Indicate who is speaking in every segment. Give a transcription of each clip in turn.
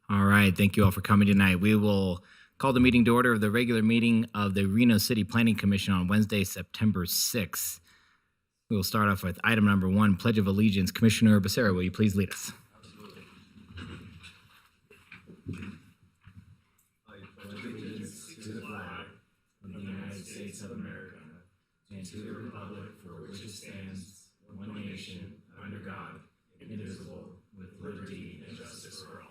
Speaker 1: All right, thank you all for coming tonight. We will call the meeting to order of the regular meeting of the Reno City Planning Commission on Wednesday, September 6th. We will start off with item number 1, Pledge of Allegiance. Commissioner Becerra, will you please lead us?
Speaker 2: I pledge allegiance to the flag of the United States of America and to the republic for which it stands, one nation, under God, indivisible, with liberty and justice for all.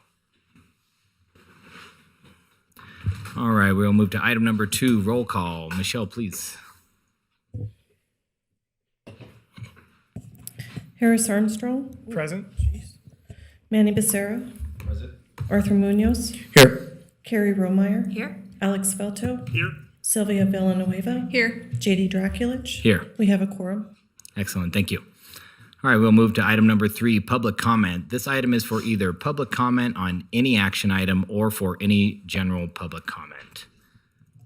Speaker 1: All right, we'll move to item number 2, roll call. Michelle, please.
Speaker 3: Harris Armstrong,
Speaker 4: Present.
Speaker 3: Manny Becerra,
Speaker 2: Present.
Speaker 3: Arthur Munoz,
Speaker 4: Here.
Speaker 3: Carrie Romeyer,
Speaker 5: Here.
Speaker 3: Alex Felto,
Speaker 4: Here.
Speaker 3: Sylvia Villanueva,
Speaker 5: Here.
Speaker 3: JD Draculich.
Speaker 1: Here.
Speaker 3: We have a quorum.
Speaker 1: Excellent, thank you. All right, we'll move to item number 3, public comment. This item is for either public comment on any action item or for any general public comment.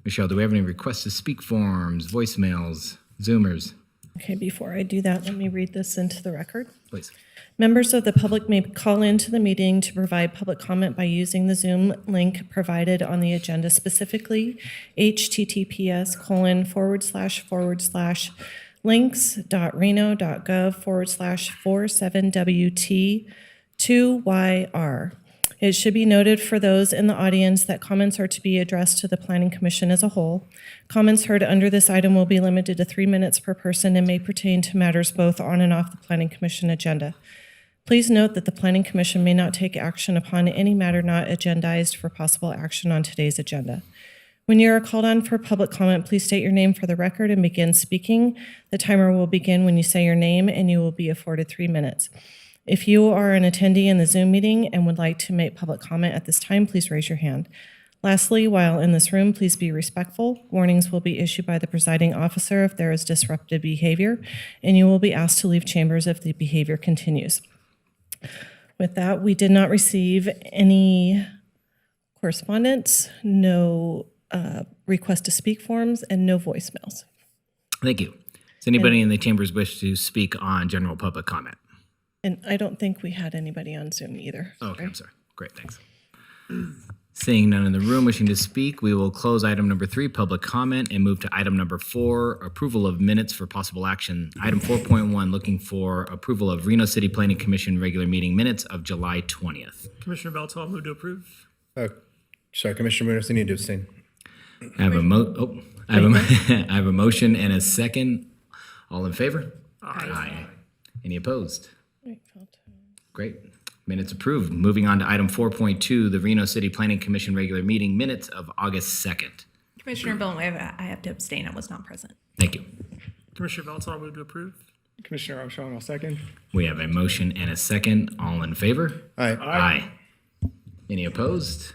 Speaker 1: Michelle, do we have any requests to speak forms, voicemails, Zoomers?
Speaker 3: Okay, before I do that, let me read this into the record.
Speaker 1: Please.
Speaker 3: Members of the public may call into the meeting to provide public comment by using the Zoom link provided on the agenda, specifically https://links.reno.gov/47WT2YR. It should be noted for those in the audience that comments are to be addressed to the Planning Commission as a whole. Comments heard under this item will be limited to 3 minutes per person and may pertain to matters both on and off the Planning Commission agenda. Please note that the Planning Commission may not take action upon any matter not agendized for possible action on today's agenda. When you are called on for public comment, please state your name for the record and begin speaking. The timer will begin when you say your name, and you will be afforded 3 minutes. If you are an attendee in the Zoom meeting and would like to make public comment at this time, please raise your hand. Lastly, while in this room, please be respectful. Warnings will be issued by the presiding officer if there is disruptive behavior, and you will be asked to leave chambers if the behavior continues. With that, we did not receive any correspondence, no request to speak forms, and no voicemails.
Speaker 1: Thank you. Does anybody in the chambers wish to speak on general public comment?
Speaker 3: And I don't think we had anybody on Zoom either.
Speaker 1: Oh, okay, I'm sorry. Great, thanks. Seeing none in the room wishing to speak, we will close item number 3, public comment, and move to item number 4, approval of minutes for possible action. Item 4.1, looking for approval of Reno City Planning Commission regular meeting minutes of July 20th.
Speaker 4: Commissioner Belto, I'll move to approve.
Speaker 6: Sorry, Commissioner Munoz, I need to abstain.
Speaker 1: I have a I have a motion and a second. All in favor? Aye. Any opposed? Great. Minutes approved. Moving on to item 4.2, the Reno City Planning Commission regular meeting minutes of August 2nd.
Speaker 5: Commissioner Villanueva, I have to abstain. I was not present.
Speaker 1: Thank you.
Speaker 4: Commissioner Belto, I'll move to approve. Commissioner Armstrong, I'll second.
Speaker 1: We have a motion and a second. All in favor?
Speaker 6: Aye.
Speaker 1: Aye. Any opposed?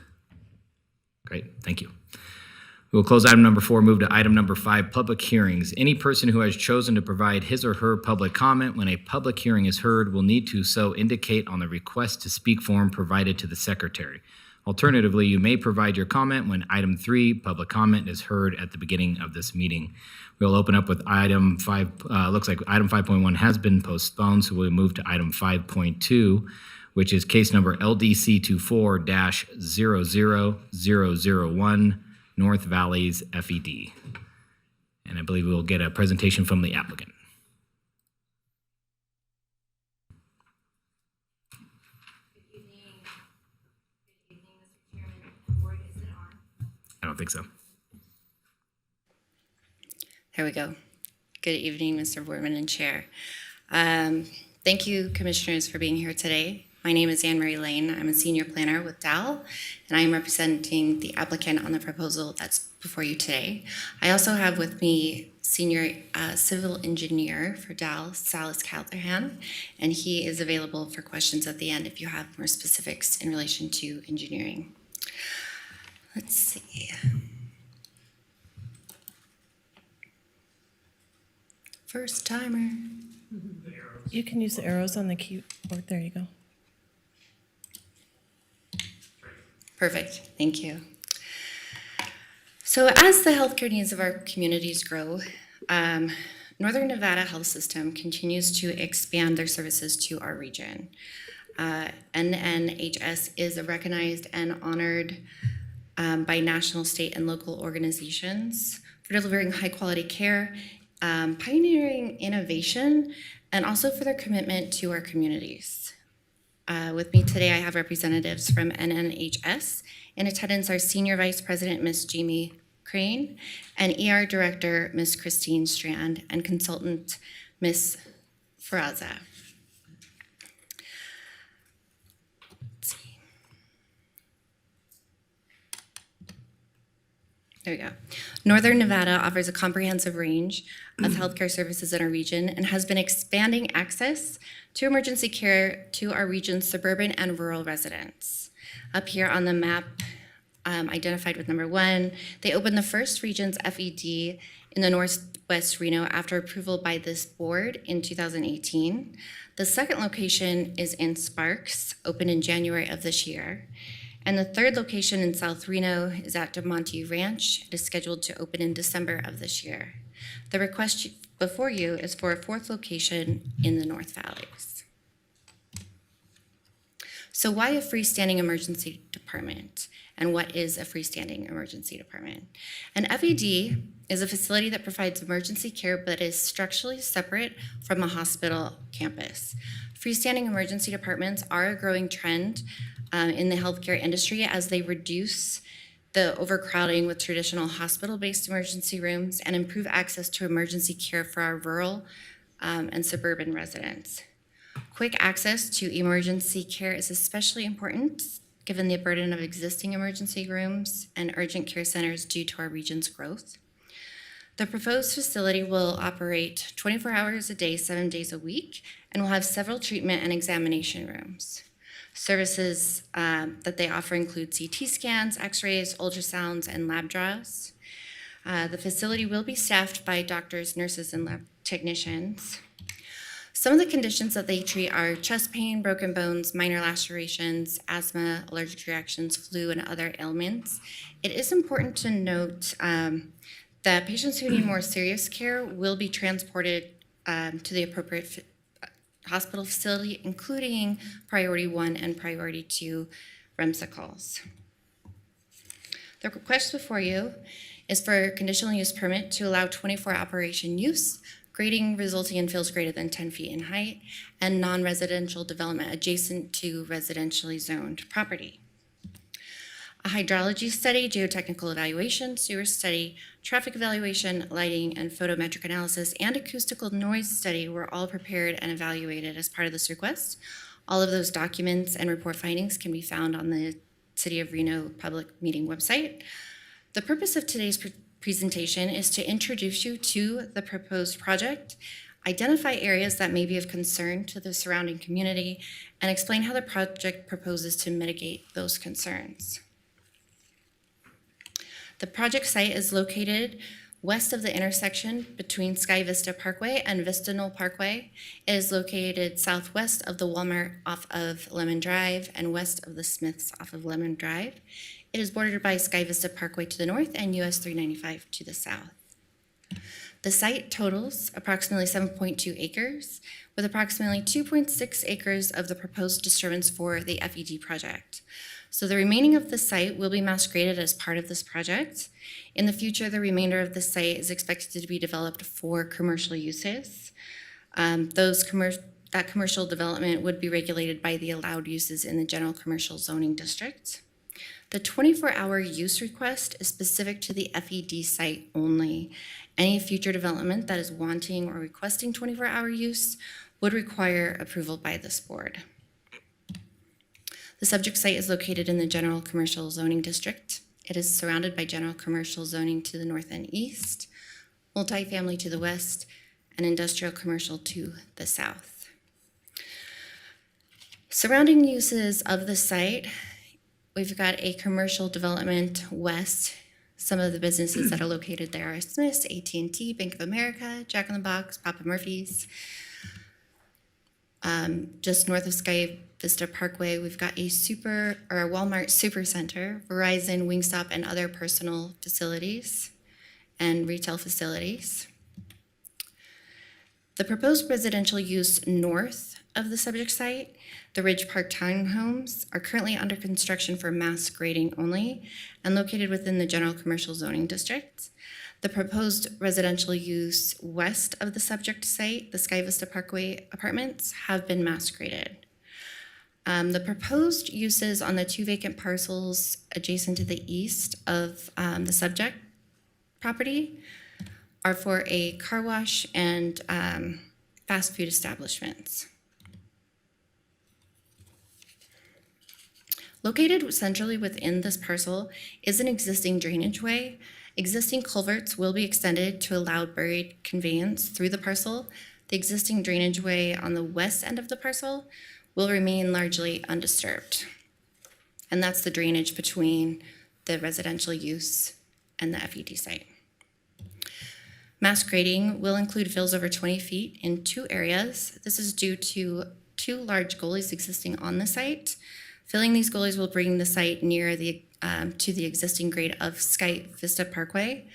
Speaker 1: Great, thank you. We will close item number 4, move to item number 5, public hearings. Any person who has chosen to provide his or her public comment when a public hearing is heard will need to so indicate on the request to speak form provided to the secretary. Alternatively, you may provide your comment when item 3, public comment, is heard at the beginning of this meeting. We'll open up with item 5. Looks like item 5.1 has been postponed, so we'll move to item 5.2, which is case number LDC 24-00001, North Valleys FED. And I believe we will get a presentation from the applicant.
Speaker 7: Good evening, Mr. Chairman and Board. Is it on?
Speaker 1: I don't think so.
Speaker 7: There we go. Good evening, Mr. Boardman and Chair. Thank you, Commissioners, for being here today. My name is Anne Marie Lane. I'm a senior planner with DAL, and I am representing the applicant on the proposal that's before you today. I also have with me senior civil engineer for DAL, Salas Callahan, and he is available for questions at the end if you have more specifics in relation to engineering. Let's see. First timer.
Speaker 3: You can use the arrows on the keyboard. There you go.
Speaker 7: Perfect, thank you. So as the healthcare needs of our communities grow, Northern Nevada Health System continues to expand their services to our region. NNHS is recognized and honored by national, state, and local organizations for delivering high-quality care, pioneering innovation, and also for their commitment to our communities. With me today, I have representatives from NNHS. In attendance are Senior Vice President, Ms. Jamie Crane, and ER Director, Ms. Christine Strand, and Consultant, Ms. Faraza. There we go. Northern Nevada offers a comprehensive range of healthcare services in our region and has been expanding access to emergency care to our region's suburban and rural residents. Up here on the map, identified with number 1, they opened the first Regions FED in the Northwest Reno after approval by this board in 2018. The second location is in Sparks, opened in January of this year. And the third location in South Reno is at DeMonte Ranch. It is scheduled to open in December of this year. The request before you is for a fourth location in the North Valleys. So why a freestanding emergency department? And what is a freestanding emergency department? An FED is a facility that provides emergency care but is structurally separate from a hospital campus. Freestanding emergency departments are a growing trend in the healthcare industry as they reduce the overcrowding with traditional hospital-based emergency rooms and improve access to emergency care for our rural and suburban residents. Quick access to emergency care is especially important given the burden of existing emergency rooms and urgent care centers due to our region's growth. The proposed facility will operate 24 hours a day, 7 days a week, and will have several treatment and examination rooms. Services that they offer include CT scans, x-rays, ultrasounds, and lab draws. The facility will be staffed by doctors, nurses, and lab technicians. Some of the conditions that they treat are chest pain, broken bones, minor lacerations, asthma, allergic reactions, flu, and other ailments. It is important to note that patients who need more serious care will be transported to the appropriate hospital facility, including Priority 1 and Priority 2 REMSA calls. The request before you is for a conditional use permit to allow 24 operation use, grading resulting in fields greater than 10 feet in height, and non-residential development adjacent to residentially zoned property. A hydrology study, geotechnical evaluation, sewer study, traffic evaluation, lighting, and photometric analysis, and acoustical noise study were all prepared and evaluated as part of this request. All of those documents and report findings can be found on the City of Reno public meeting website. The purpose of today's presentation is to introduce you to the proposed project, identify areas that may be of concern to the surrounding community, and explain how the project proposes to mitigate those concerns. The project site is located west of the intersection between Sky Vista Parkway and Vista Knoll Parkway. It is located southwest of the Walmart off of Lemon Drive and west of the Smiths off of Lemon Drive. It is bordered by Sky Vista Parkway to the north and US 395 to the south. The site totals approximately 7.2 acres, with approximately 2.6 acres of the proposed disturbance for the FED project. So the remaining of the site will be mass graded as part of this project. In the future, the remainder of the site is expected to be developed for commercial uses. That commercial development would be regulated by the allowed uses in the general commercial zoning district. The 24-hour use request is specific to the FED site only. Any future development that is wanting or requesting 24-hour use would require approval by this board. The subject site is located in the general commercial zoning district. It is surrounded by general commercial zoning to the north and east, multifamily to the west, and industrial commercial to the south. Surrounding uses of the site, we've got a commercial development west. Some of the businesses that are located there are Smith's, AT&T, Bank of America, Jack in the Box, Papa Murphy's. Just north of Sky Vista Parkway, we've got a Walmart Supercenter, Verizon, Wingstop, and other personal facilities and retail facilities. The proposed residential use north of the subject site. The Ridge Park Townhomes are currently under construction for mass grading only and located within the general commercial zoning district. The proposed residential use west of the subject site, the Sky Vista Parkway Apartments, have been mass graded. The proposed uses on the 2 vacant parcels adjacent to the east of the subject property are for a car wash and fast food establishments. Located centrally within this parcel is an existing drainage way. Existing culverts will be extended to allow buried conveyance through the parcel. The existing drainage way on the west end of the parcel will remain largely undisturbed. And that's the drainage between the residential use and the FED site. Mass grading will include fills over 20 feet in 2 areas. This is due to 2 large gullies existing on the site. Filling these gullies will bring the site near to the existing grade of Sky Vista Parkway.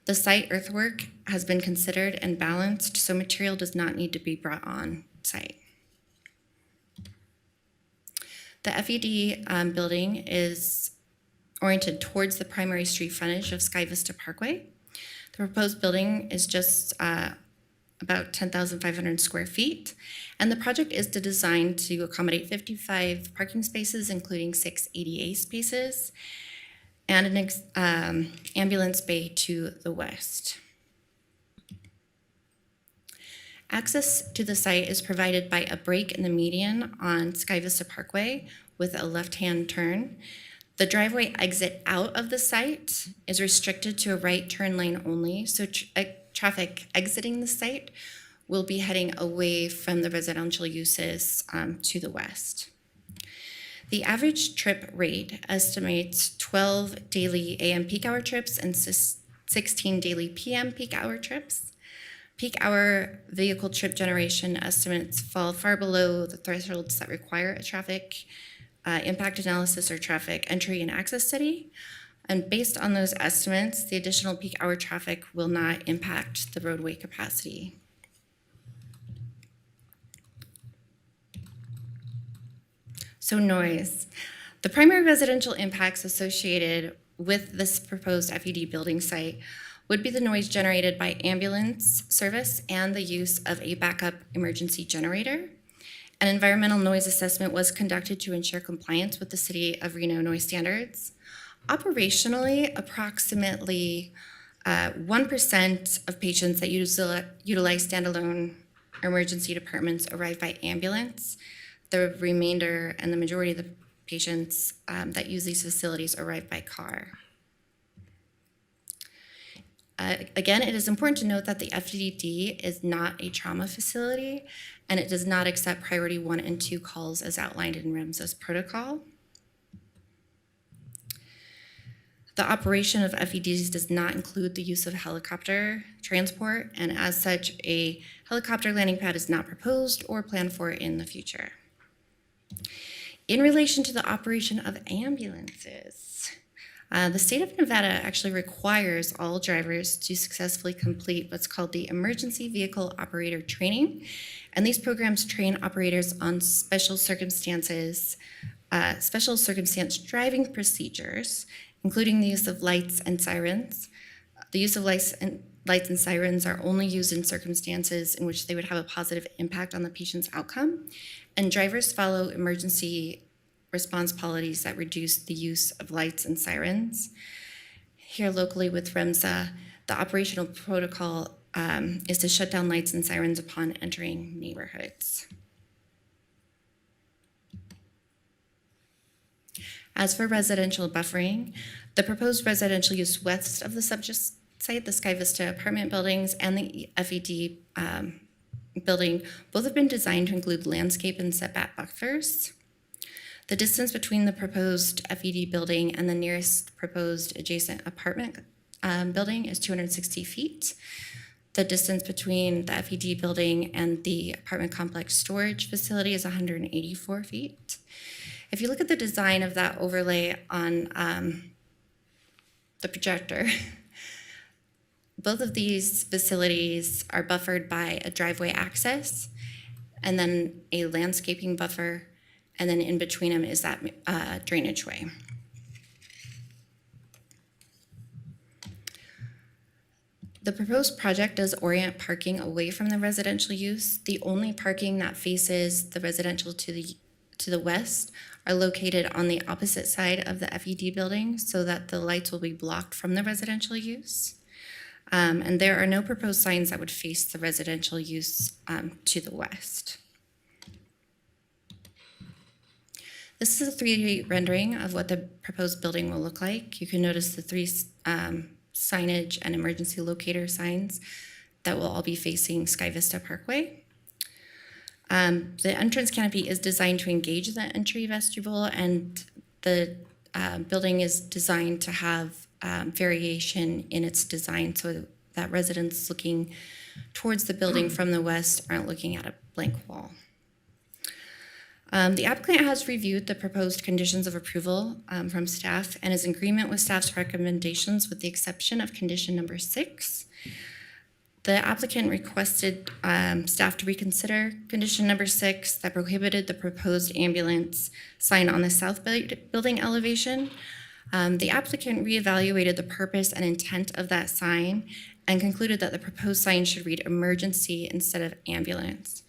Speaker 7: The site earthwork has been considered and balanced, so material does not need to be brought on site. The FED building is oriented towards the primary street frontage of Sky Vista Parkway. The proposed building is just about 10,500 square feet, and the project is designed to accommodate 55 parking spaces, including 6 ADA spaces, and an ambulance bay to the west. Access to the site is provided by a break in the median on Sky Vista Parkway with a left-hand turn. The driveway exit out of the site is restricted to a right turn lane only, so traffic exiting the site will be heading away from the residential uses to the west. The average trip rate estimates 12 daily AM peak hour trips and 16 daily PM peak hour trips. Peak hour vehicle trip generation estimates fall far below the thresholds that require a traffic impact analysis or traffic entry and access study. And based on those estimates, the additional peak hour traffic will not impact the roadway capacity. So noise. The primary residential impacts associated with this proposed FED building site would be the noise generated by ambulance service and the use of a backup emergency generator. An environmental noise assessment was conducted to ensure compliance with the City of Reno noise standards. Operationally, approximately 1% of patients that utilize standalone emergency departments arrive by ambulance. The remainder and the majority of the patients that use these facilities arrive by car. Again, it is important to note that the FDD is not a trauma facility, and it does not accept priority 1 and 2 calls as outlined in REMSA's protocol. The operation of FEDs does not include the use of helicopter transport, and as such, a helicopter landing pad is not proposed or planned for in the future. In relation to the operation of ambulances, the state of Nevada actually requires all drivers to successfully complete what's called the Emergency Vehicle Operator Training. And these programs train operators on special circumstance driving procedures, including the use of lights and sirens. The use of lights and sirens are only used in circumstances in which they would have a positive impact on the patient's outcome. And drivers follow emergency response policies that reduce the use of lights and sirens. Here locally with REMSA, the operational protocol is to shut down lights and sirens upon entering neighborhoods. As for residential buffering, the proposed residential use west of the subject site, the Sky Vista apartment buildings and the FED building, both have been designed to include landscape and setback buffers. The distance between the proposed FED building and the nearest proposed adjacent apartment building is 260 feet. The distance between the FED building and the apartment complex storage facility is 184 feet. If you look at the design of that overlay on the projector, both of these facilities are buffered by a driveway access, and then a landscaping buffer, and then in between them is that drainage way. The proposed project does orient parking away from the residential use. The only parking that faces the residential to the west are located on the opposite side of the FED building so that the lights will be blocked from the residential use. And there are no proposed signs that would face the residential use to the west. This is a 3D rendering of what the proposed building will look like. You can notice the three signage and emergency locator signs that will all be facing Sky Vista Parkway. The entrance canopy is designed to engage the entry vestibule, and the building is designed to have variation in its design so that residents looking towards the building from the west aren't looking at a blank wall. The applicant has reviewed the proposed conditions of approval from staff and is in agreement with staff's recommendations with the exception of condition number 6. The applicant requested staff to reconsider condition number 6 that prohibited the proposed ambulance sign on the south building elevation. The applicant reevaluated the purpose and intent of that sign and concluded that the proposed sign should read emergency instead of ambulance.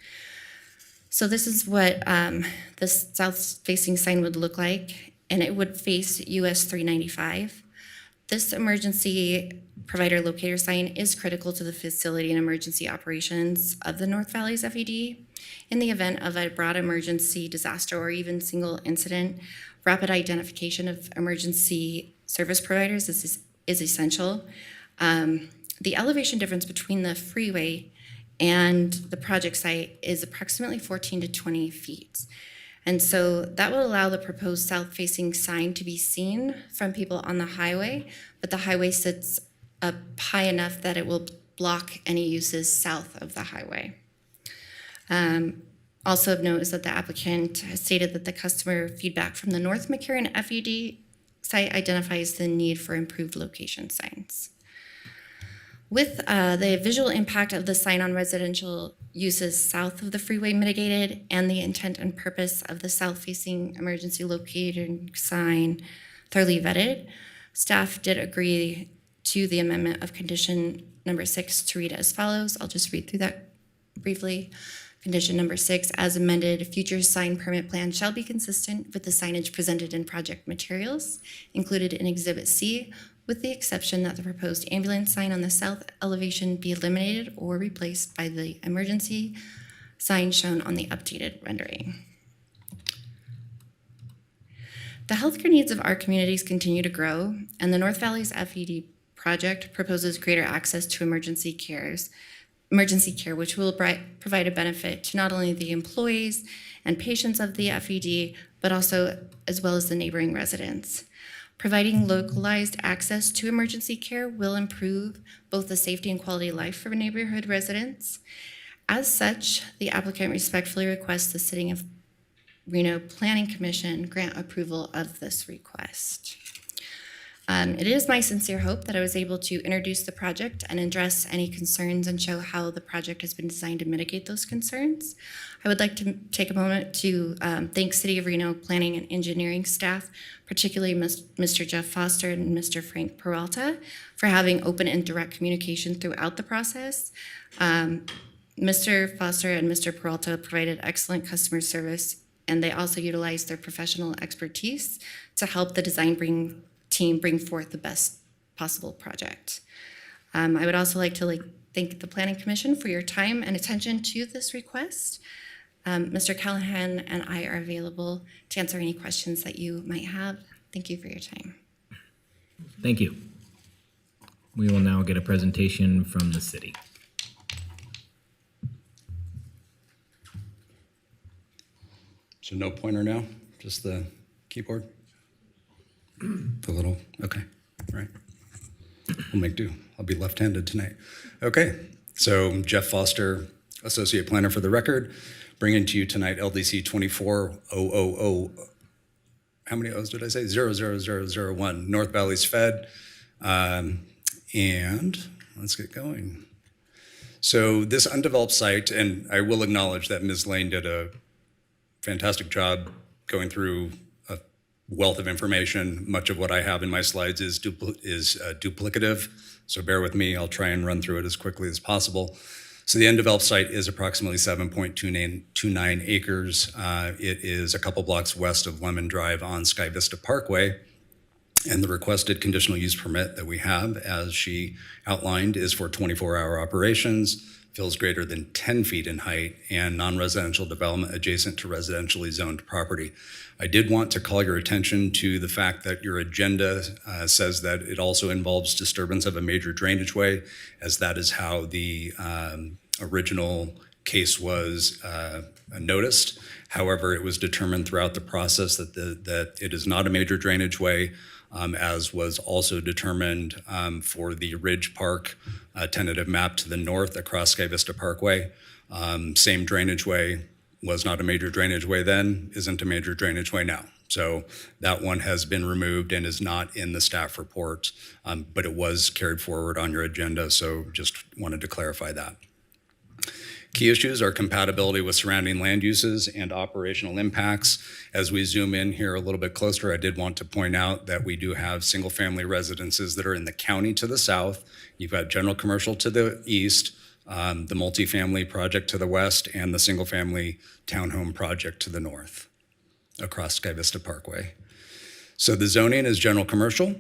Speaker 7: So this is what the south-facing sign would look like, and it would face US 395. This emergency provider locator sign is critical to the facility and emergency operations of the North Valleys FED. In the event of a broad emergency disaster or even single incident, rapid identification of emergency service providers is essential. The elevation difference between the freeway and the project site is approximately 14 to 20 feet. And so that will allow the proposed south-facing sign to be seen from people on the highway, but the highway sits up high enough that it will block any uses south of the highway. Also of note is that the applicant has stated that the customer feedback from the North McCarran FED site identifies the need for improved location signs. With the visual impact of the sign on residential uses south of the freeway mitigated and the intent and purpose of the south-facing emergency locator sign thoroughly vetted, staff did agree to the amendment of condition number 6 to read as follows. I'll just read through that briefly. Condition number 6, as amended, future sign permit plan shall be consistent with the signage presented in project materials included in Exhibit C, with the exception that the proposed ambulance sign on the south elevation be eliminated or replaced by the emergency sign shown on the updated rendering. The healthcare needs of our communities continue to grow, and the North Valleys FED project proposes greater access to emergency care, which will provide a benefit to not only the employees and patients of the FED, but also as well as the neighboring residents. Providing localized access to emergency care will improve both the safety and quality of life for neighborhood residents. As such, the applicant respectfully requests the City of Reno Planning Commission grant approval of this request. It is my sincere hope that I was able to introduce the project and address any concerns and show how the project has been designed to mitigate those concerns. I would like to take a moment to thank City of Reno Planning and Engineering staff, particularly Mr. Jeff Foster and Mr. Frank Peralta, for having open and direct communication throughout the process. Mr. Foster and Mr. Peralta provided excellent customer service, and they also utilized their professional expertise to help the design team bring forth the best possible project. I would also like to thank the Planning Commission for your time and attention to this request. Mr. Callahan and I are available to answer any questions that you might have. Thank you for your time.
Speaker 1: Thank you. We will now get a presentation from the city.
Speaker 8: So no pointer now, just the keyboard? The little, okay, all right. We'll make do. I'll be left-handed tonight. Okay, so Jeff Foster, Associate Planner for the record, bringing to you tonight LDC 24000, how many O's did I say? 00001, North Valleys Fed. And let's get going. So this undeveloped site, and I will acknowledge that Ms. Lane did a fantastic job going through a wealth of information. Much of what I have in my slides is duplicative, so bear with me. I'll try and run through it as quickly as possible. So the undeveloped site is approximately 7.29 acres. It is a couple blocks west of Lemon Drive on Sky Vista Parkway. And the requested conditional use permit that we have, as she outlined, is for 24-hour operations, fills greater than 10 feet in height, and non-residential development adjacent to residentially zoned property. I did want to call your attention to the fact that your agenda says that it also involves disturbance of a major drainage way, as that is how the original case was noticed. However, it was determined throughout the process that it is not a major drainage way, as was also determined for the Ridge Park tentative map to the north across Sky Vista Parkway. Same drainage way, was not a major drainage way then, isn't a major drainage way now. So that one has been removed and is not in the staff report, but it was carried forward on your agenda, so just wanted to clarify that. Key issues are compatibility with surrounding land uses and operational impacts. As we zoom in here a little bit closer, I did want to point out that we do have single-family residences that are in the county to the south. You've got general commercial to the east, the multifamily project to the west, and the single-family townhome project to the north across Sky Vista Parkway. So the zoning is general commercial.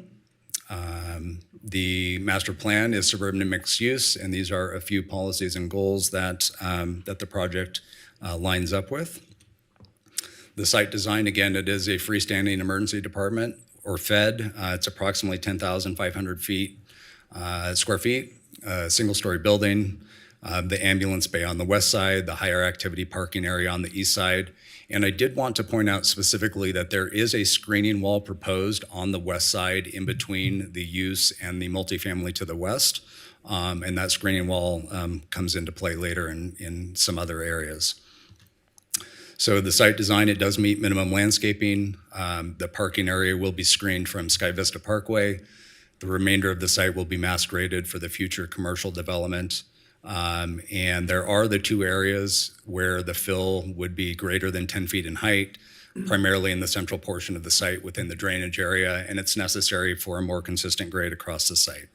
Speaker 8: The master plan is suburban and mixed use, and these are a few policies and goals that the project lines up with. The site design, again, it is a freestanding emergency department, or FED. It's approximately 10,500 square feet, single-story building. The ambulance bay on the west side, the higher activity parking area on the east side. And I did want to point out specifically that there is a screening wall proposed on the west side in between the use and the multifamily to the west. And that screening wall comes into play later in some other areas. So the site design, it does meet minimum landscaping. The parking area will be screened from Sky Vista Parkway. The remainder of the site will be mass graded for the future commercial development. And there are the two areas where the fill would be greater than 10 feet in height, primarily in the central portion of the site within the drainage area, and it's necessary for a more consistent grade across the site.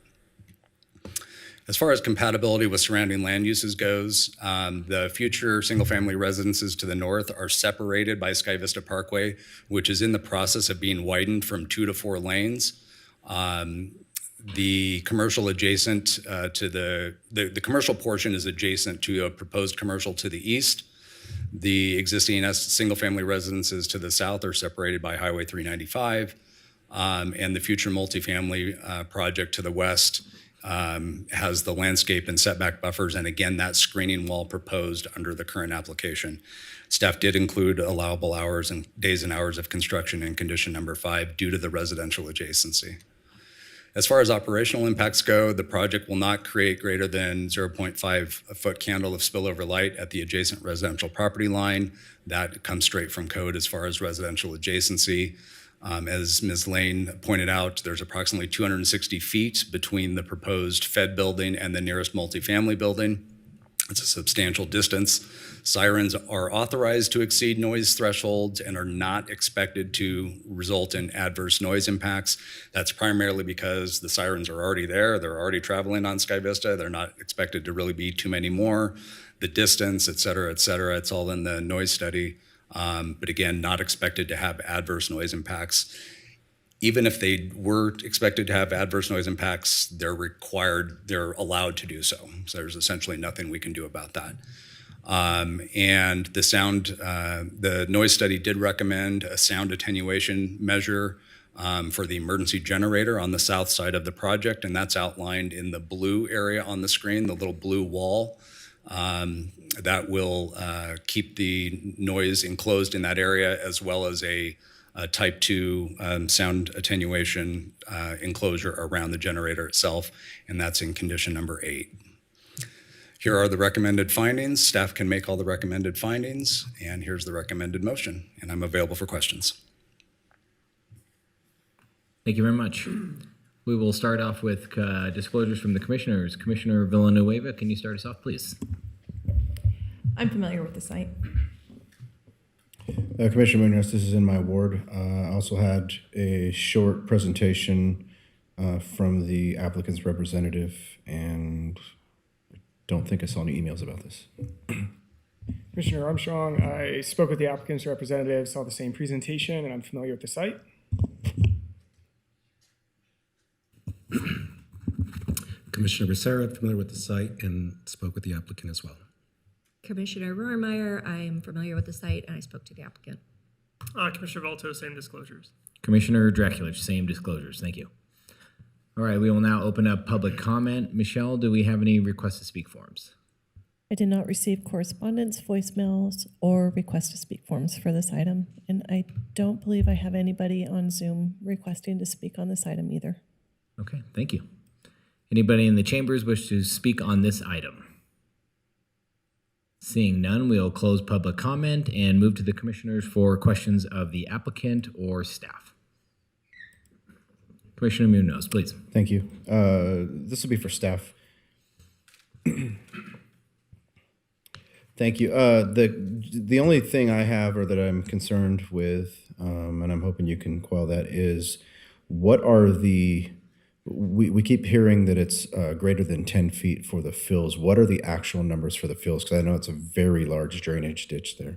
Speaker 8: As far as compatibility with surrounding land uses goes, the future single-family residences to the north are separated by Sky Vista Parkway, which is in the process of being widened from 2 to 4 lanes. The commercial adjacent to the commercial portion is adjacent to a proposed commercial to the east. The existing single-family residences to the south are separated by Highway 395. And the future multifamily project to the west has the landscape and setback buffers, and again, that screening wall proposed under the current application. Staff did include allowable hours and days and hours of construction in condition number 5 due to the residential adjacency. As far as operational impacts go, the project will not create greater than 0.5 foot candle of spillover light at the adjacent residential property line. That comes straight from code as far as residential adjacency. As Ms. Lane pointed out, there's approximately 260 feet between the proposed Fed building and the nearest multifamily building. It's a substantial distance. Sirens are authorized to exceed noise thresholds and are not expected to result in adverse noise impacts. That's primarily because the sirens are already there. They're already traveling on Sky Vista. They're not expected to really be too many more. The distance, et cetera, it's all in the noise study. But again, not expected to have adverse noise impacts. Even if they were expected to have adverse noise impacts, they're allowed to do so. So there's essentially nothing we can do about that. And the noise study did recommend a sound attenuation measure for the emergency generator on the south side of the project, and that's outlined in the blue area on the screen, the little blue wall. That will keep the noise enclosed in that area, as well as a type 2 sound attenuation enclosure around the generator itself, and that's in condition number 8. Here are the recommended findings. Staff can make all the recommended findings, and here's the recommended motion, and I'm available for questions.
Speaker 1: Thank you very much. We will start off with disclosures from the commissioners. Commissioner Villanueva, can you start us off, please?
Speaker 5: I'm familiar with the site.
Speaker 6: Commissioner Munoz, this is in my ward. I also had a short presentation from the applicant's representative, and I don't think I saw any emails about this.
Speaker 4: Commissioner Armstrong, I spoke with the applicant's representative, saw the same presentation, and I'm familiar with the site.
Speaker 9: Commissioner Becerra, familiar with the site and spoke with the applicant as well.
Speaker 10: Commissioner Rohrmeyer, I am familiar with the site and I spoke to the applicant.
Speaker 4: Commissioner Valto, same disclosures.
Speaker 1: Commissioner Draculich, same disclosures. Thank you. All right, we will now open up public comment. Michelle, do we have any request to speak forms?
Speaker 3: I did not receive correspondence, voicemails, or request to speak forms for this item, and I don't believe I have anybody on Zoom requesting to speak on this item either.
Speaker 1: Okay, thank you. Anybody in the chambers wish to speak on this item? Seeing none, we'll close public comment and move to the commissioners for questions of the applicant or staff. Commissioner Munoz, please.
Speaker 6: Thank you. This will be for staff. Thank you. The only thing I have or that I'm concerned with, and I'm hoping you can quell that, is what are the, we keep hearing that it's greater than 10 feet for the fills. What are the actual numbers for the fills? Because I know it's a very large drainage ditch there.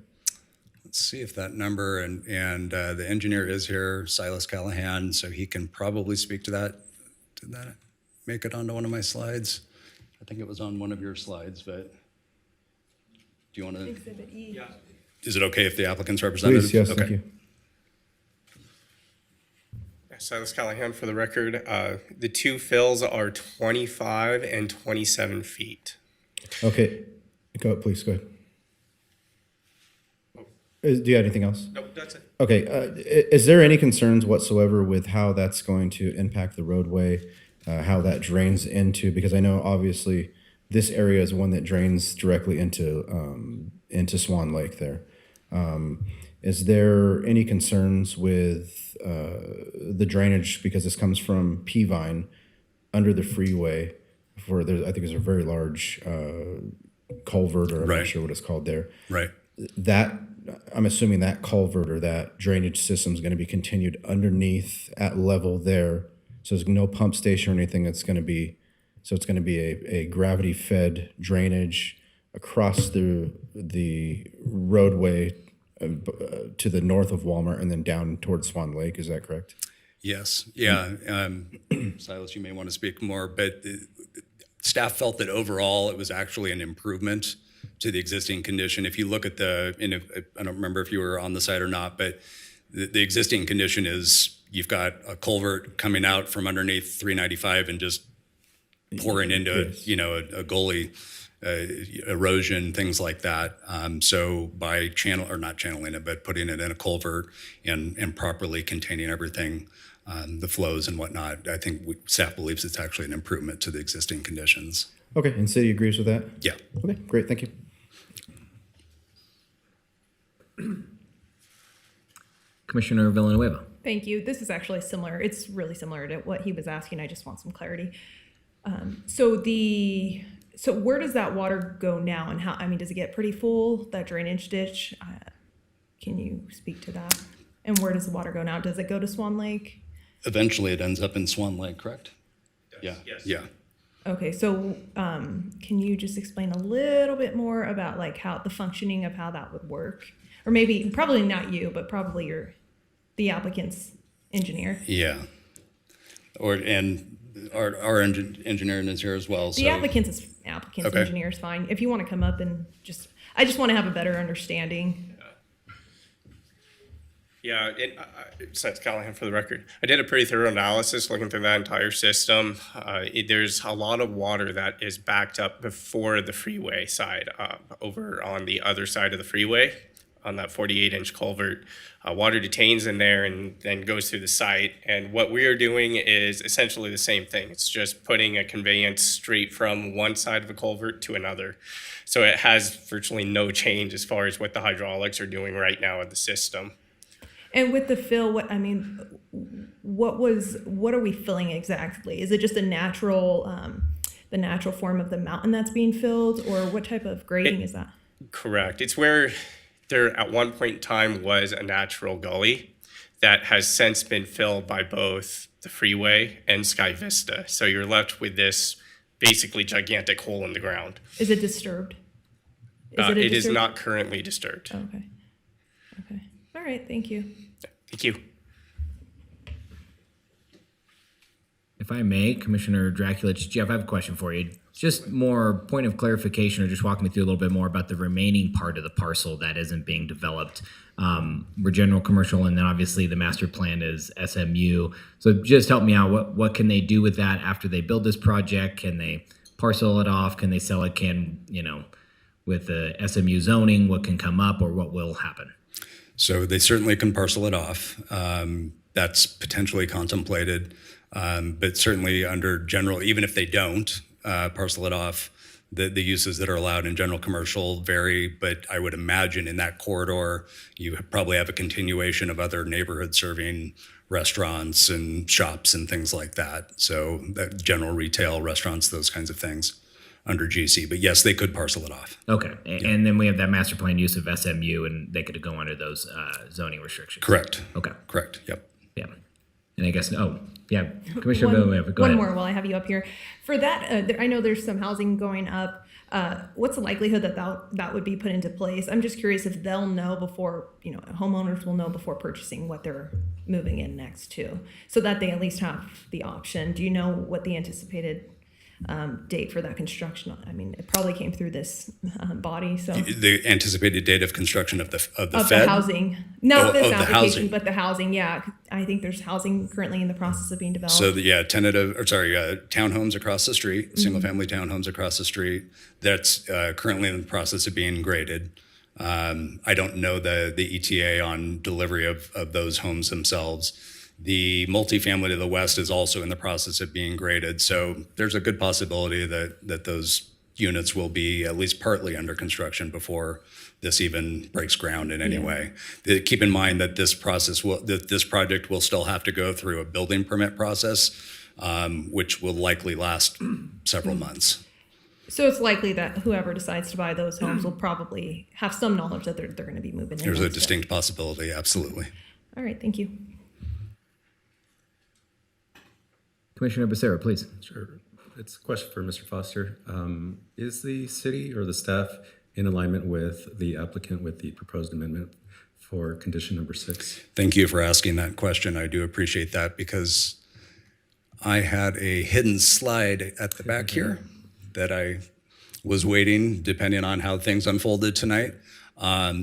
Speaker 8: Let's see if that number, and the engineer is here, Silas Callahan, so he can probably speak to that. Did that make it onto one of my slides? I think it was on one of your slides, but do you want to?
Speaker 5: Exhibit E.
Speaker 8: Yeah. Is it okay if the applicant's representative?
Speaker 6: Please, yes,
Speaker 8: okay.
Speaker 6: thank you.
Speaker 11: Silas Callahan for the record. The two fills are 25 and 27 feet.
Speaker 6: Okay, please, go ahead. Do you have anything else?
Speaker 11: Nope, that's it.
Speaker 6: Okay, is there any concerns whatsoever with how that's going to impact the roadway, how that drains into, because I know obviously this area is one that drains directly into Swan Lake there. Is there any concerns with the drainage, because this comes from Peavine under the freeway, I think there's a very large culvert, or I'm
Speaker 8: Right.
Speaker 6: not sure what it's called there.
Speaker 8: Right.
Speaker 6: That, I'm assuming that culvert or that drainage system is going to be continued underneath at level there. So there's no pump station or anything. It's going to be a gravity fed drainage across the roadway to the north of Walmart and then down towards Swan Lake. Is that correct?
Speaker 8: Yes. Yeah. Silas, you may want to speak more, but staff felt that overall it was actually an improvement to the existing condition. If you look at I don't remember if you were on the site or not, but the existing condition is you've got a culvert coming out from underneath 395 and just pouring into,
Speaker 6: Yes.
Speaker 8: a gully, erosion, things like that. So by not channeling it, but putting it in a culvert and properly containing everything, the flows and whatnot, I think staff believes it's actually an improvement to the existing conditions.
Speaker 6: Okay, and city agrees with that?
Speaker 8: Yeah.
Speaker 6: Okay, great, thank you.
Speaker 1: Commissioner Villanueva.
Speaker 5: Thank you. This is actually similar. It's really similar to what he was asking. I just want some clarity. So where does that water go now, and how? I mean, does it get pretty full, that drainage ditch? Can you speak to that? And where does the water go now? Does it go to Swan Lake?
Speaker 8: Eventually it ends up in Swan Lake, correct? Yeah.
Speaker 11: Yes.
Speaker 8: Yeah.
Speaker 5: Okay, so can you just explain a little bit more about like how the functioning of how that would work? Or maybe, probably not you, but probably the applicant's engineer.
Speaker 8: Yeah. And our engineer is here as well.
Speaker 5: The applicant's
Speaker 8: Okay.
Speaker 5: engineer is fine. If you want to come up and I just want to have a better understanding.
Speaker 11: Yeah, Silas Callahan for the record. I did a pretty thorough analysis looking through that entire system. There's a lot of water that is backed up before the freeway side, over on the other side of the freeway, on that 48-inch culvert. Water detains in there and then goes through the site. And what we are doing is essentially the same thing. It's just putting a conveyance straight from one side of a culvert to another. So it has virtually no change as far as what the hydraulics are doing right now in the system.
Speaker 5: And with the fill, what are we filling exactly? Is it just the natural form of the mountain that's being filled, or what type of grading is that?
Speaker 11: Correct. It's where there at one point in time was a natural gully that has since been filled by both the freeway and Sky Vista. So you're left with this basically gigantic hole in the ground.
Speaker 5: Is it disturbed?
Speaker 11: It is not currently disturbed.
Speaker 5: Oh, okay. Okay. All right. Thank you.
Speaker 11: Thank you.
Speaker 1: If I may, Commissioner Draculich, Jeff, I have a question for you. Just more point of clarification, or just walk me through a little bit more about the remaining part of the parcel that isn't being developed. We're general commercial, and then obviously the master plan is SMU. So just help me out. What can they do with that after they build this project? Can they parcel it off? Can they sell it? With the SMU zoning, what can come up, or what will happen?
Speaker 8: So they certainly can parcel it off. That's potentially contemplated. But certainly under general, even if they don't parcel it off, the uses that are allowed in general commercial vary. But I would imagine in that corridor, you probably have a continuation of other neighborhood serving restaurants and shops and things like that. So that general retail, restaurants, those kinds of things under GC. But yes, they could parcel it off.
Speaker 1: Okay. And then we have that master plan use of SMU, and they could go under those zoning restrictions.
Speaker 8: Correct.
Speaker 1: Okay.
Speaker 8: Correct. Yep.
Speaker 1: Yeah. And I guess, Commissioner Villanueva, go ahead.
Speaker 5: One more while I have you up here. For that, I know there's some housing going up. What's the likelihood that would be put into place? I'm just curious if they'll know before, homeowners will know before purchasing what they're moving in next to, so that they at least have the option. Do you know what the anticipated date for that construction? I mean, it probably came through this body, so.
Speaker 8: The anticipated date of construction of the Fed?
Speaker 5: The housing, not this
Speaker 8: the
Speaker 5: application,
Speaker 8: housing.
Speaker 5: but the housing. Yeah, I think there's housing currently in the process of being developed.
Speaker 8: So townhomes across the street, single-family townhomes across the street. That's currently in the process of being graded. I don't know the ETA on delivery of those homes themselves. The multifamily to the west is also in the process of being graded. So there's a good possibility that those units will be at least partly under construction before this even breaks ground in any way. Keep in mind that this project will still have to go through a building permit process, which will likely last several months.
Speaker 5: So it's likely that whoever decides to buy those homes will probably have some knowledge that they're going to be moving in.
Speaker 8: There's a distinct possibility, absolutely.
Speaker 5: All right, thank you.
Speaker 1: Commissioner Becerra, please.
Speaker 9: Sure. It's a question for Mr. Foster. Is the city or the staff in alignment with the applicant with the proposed amendment for condition number 6?
Speaker 8: Thank you for asking that question. I do appreciate that, because I had a hidden slide at the back here that I was waiting, depending on how things unfolded tonight.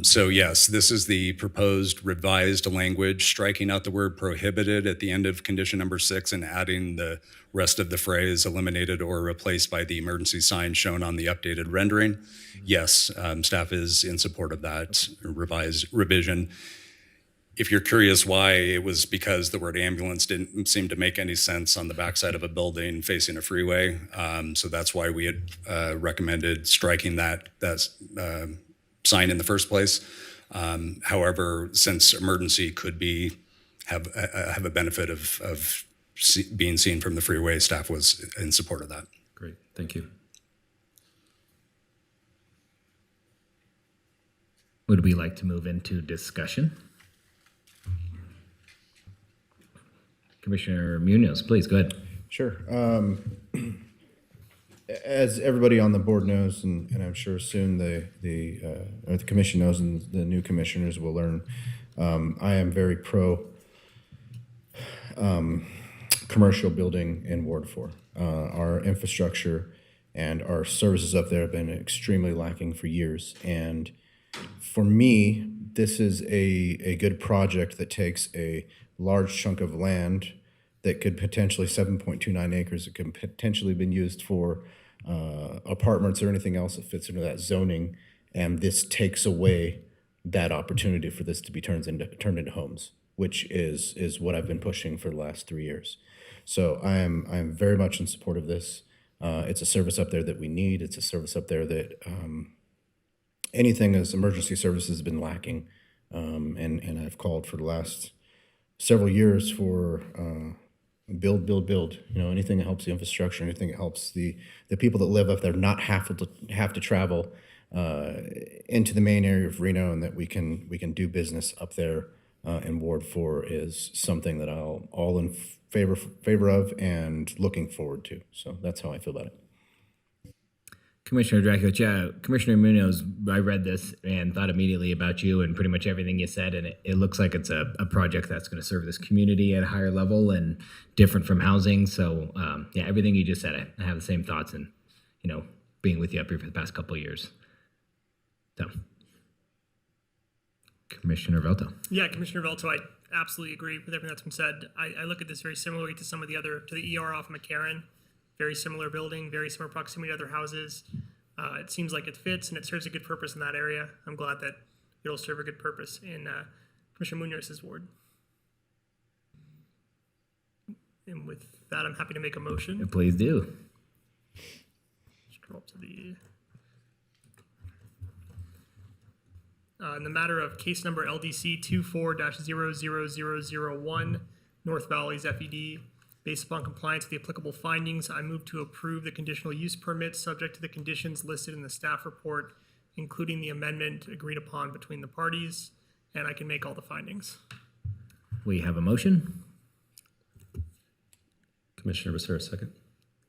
Speaker 8: So yes, this is the proposed revised language, striking out the word prohibited at the end of condition number 6 and adding the rest of the phrase eliminated or replaced by the emergency sign shown on the updated rendering. Yes, staff is in support of that revision. If you're curious why, it was because the word ambulance didn't seem to make any sense on the backside of a building facing a freeway. So that's why we had recommended striking that sign in the first place. However, since emergency could have a benefit of being seen from the freeway, staff was in support of that.
Speaker 9: Great, thank you.
Speaker 1: Would we like to move into discussion? Commissioner Munoz, please go ahead.
Speaker 6: Sure. As everybody on the board knows, and I'm sure soon the commission knows, and the new commissioners will learn, I am very pro commercial building in Ward 4. Our infrastructure and our services up there have been extremely lacking for years. And for me, this is a good project that takes a large chunk of land that could potentially 7.29 acres. It could potentially been used for apartments or anything else that fits into that zoning, and this takes away that opportunity for this to be turned into homes, which is what I've been pushing for the last 3 years. So I am very much in support of this. It's a service up there that we need. It's a service up there that anything as emergency services has been lacking And I've called for the last several years for build. Anything that helps the infrastructure, anything that helps the people that live up there not have to travel into the main area of Reno, and that we can do business up there in Ward 4 is something that I'll all in favor of and looking forward to. So that's how I feel about it.
Speaker 1: Commissioner Dracula, yeah, Commissioner Munoz, I read this and thought immediately about you and pretty much everything you said, and it looks like it's a project that's going to serve this community at a higher level and different from housing. So, yeah, everything you just said, I have the same thoughts, and, being with you up here for the past couple of years. So, Commissioner Velto.
Speaker 12: Yeah, Commissioner Velto, I absolutely agree with everything that's been said. I look at this very similarly to some of the ER off McCarran. Very similar building, very similar proximity to other houses. It seems like it fits and it serves a good purpose in that area. I'm glad that it'll serve a good purpose in Commissioner Munoz's ward. And with that, I'm happy to make a motion.
Speaker 1: Please do.
Speaker 12: Scroll up to the... in the matter of case number LDC 24-00001, North Valley's FED, based upon compliance with the applicable findings, I move to approve the conditional use permit subject to the conditions listed in the staff report, including the amendment agreed upon between the parties, and I can make all the findings.
Speaker 1: We have a motion.
Speaker 9: Commissioner Becerra, second.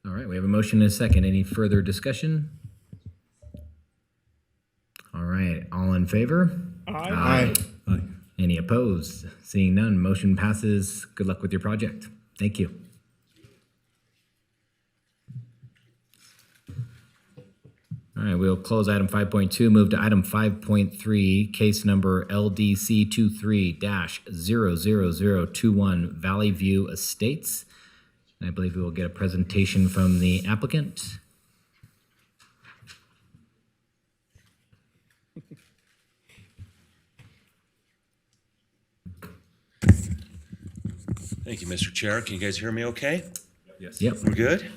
Speaker 1: All right, we have a motion and a second. Any further discussion? All right, all in favor?
Speaker 4: Aye.
Speaker 9: Aye.
Speaker 1: Any opposed? Seeing none, motion passes. Good luck with your project. Thank you. All right, we'll close item 5.2, move to item 5.3, case number LDC 23-00021 Valley View Estates. And I believe we will get a presentation from the applicant.
Speaker 2: Thank you, Mr. Chair. Can you guys hear me okay?
Speaker 9: Yes.
Speaker 1: Yep.
Speaker 2: We're good?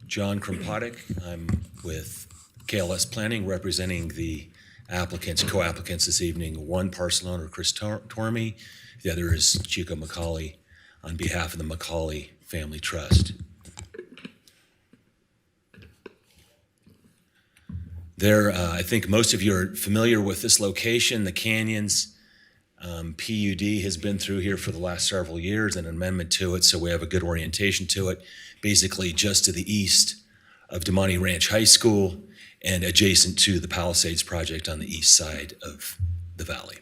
Speaker 2: John Krompatic. I'm with KLS Planning, representing the applicants, co-applicants this evening. One parcel owner, Chris Tormey. The other is Chico McCauley on behalf of the McCauley Family Trust. I think most of you are familiar with this location, the Canyons. PUD has been through here for the last several years, an amendment to it, so we have a good orientation to it. Basically just to the east of Damonte Ranch High School and adjacent to the Palisades project on the east side of the valley.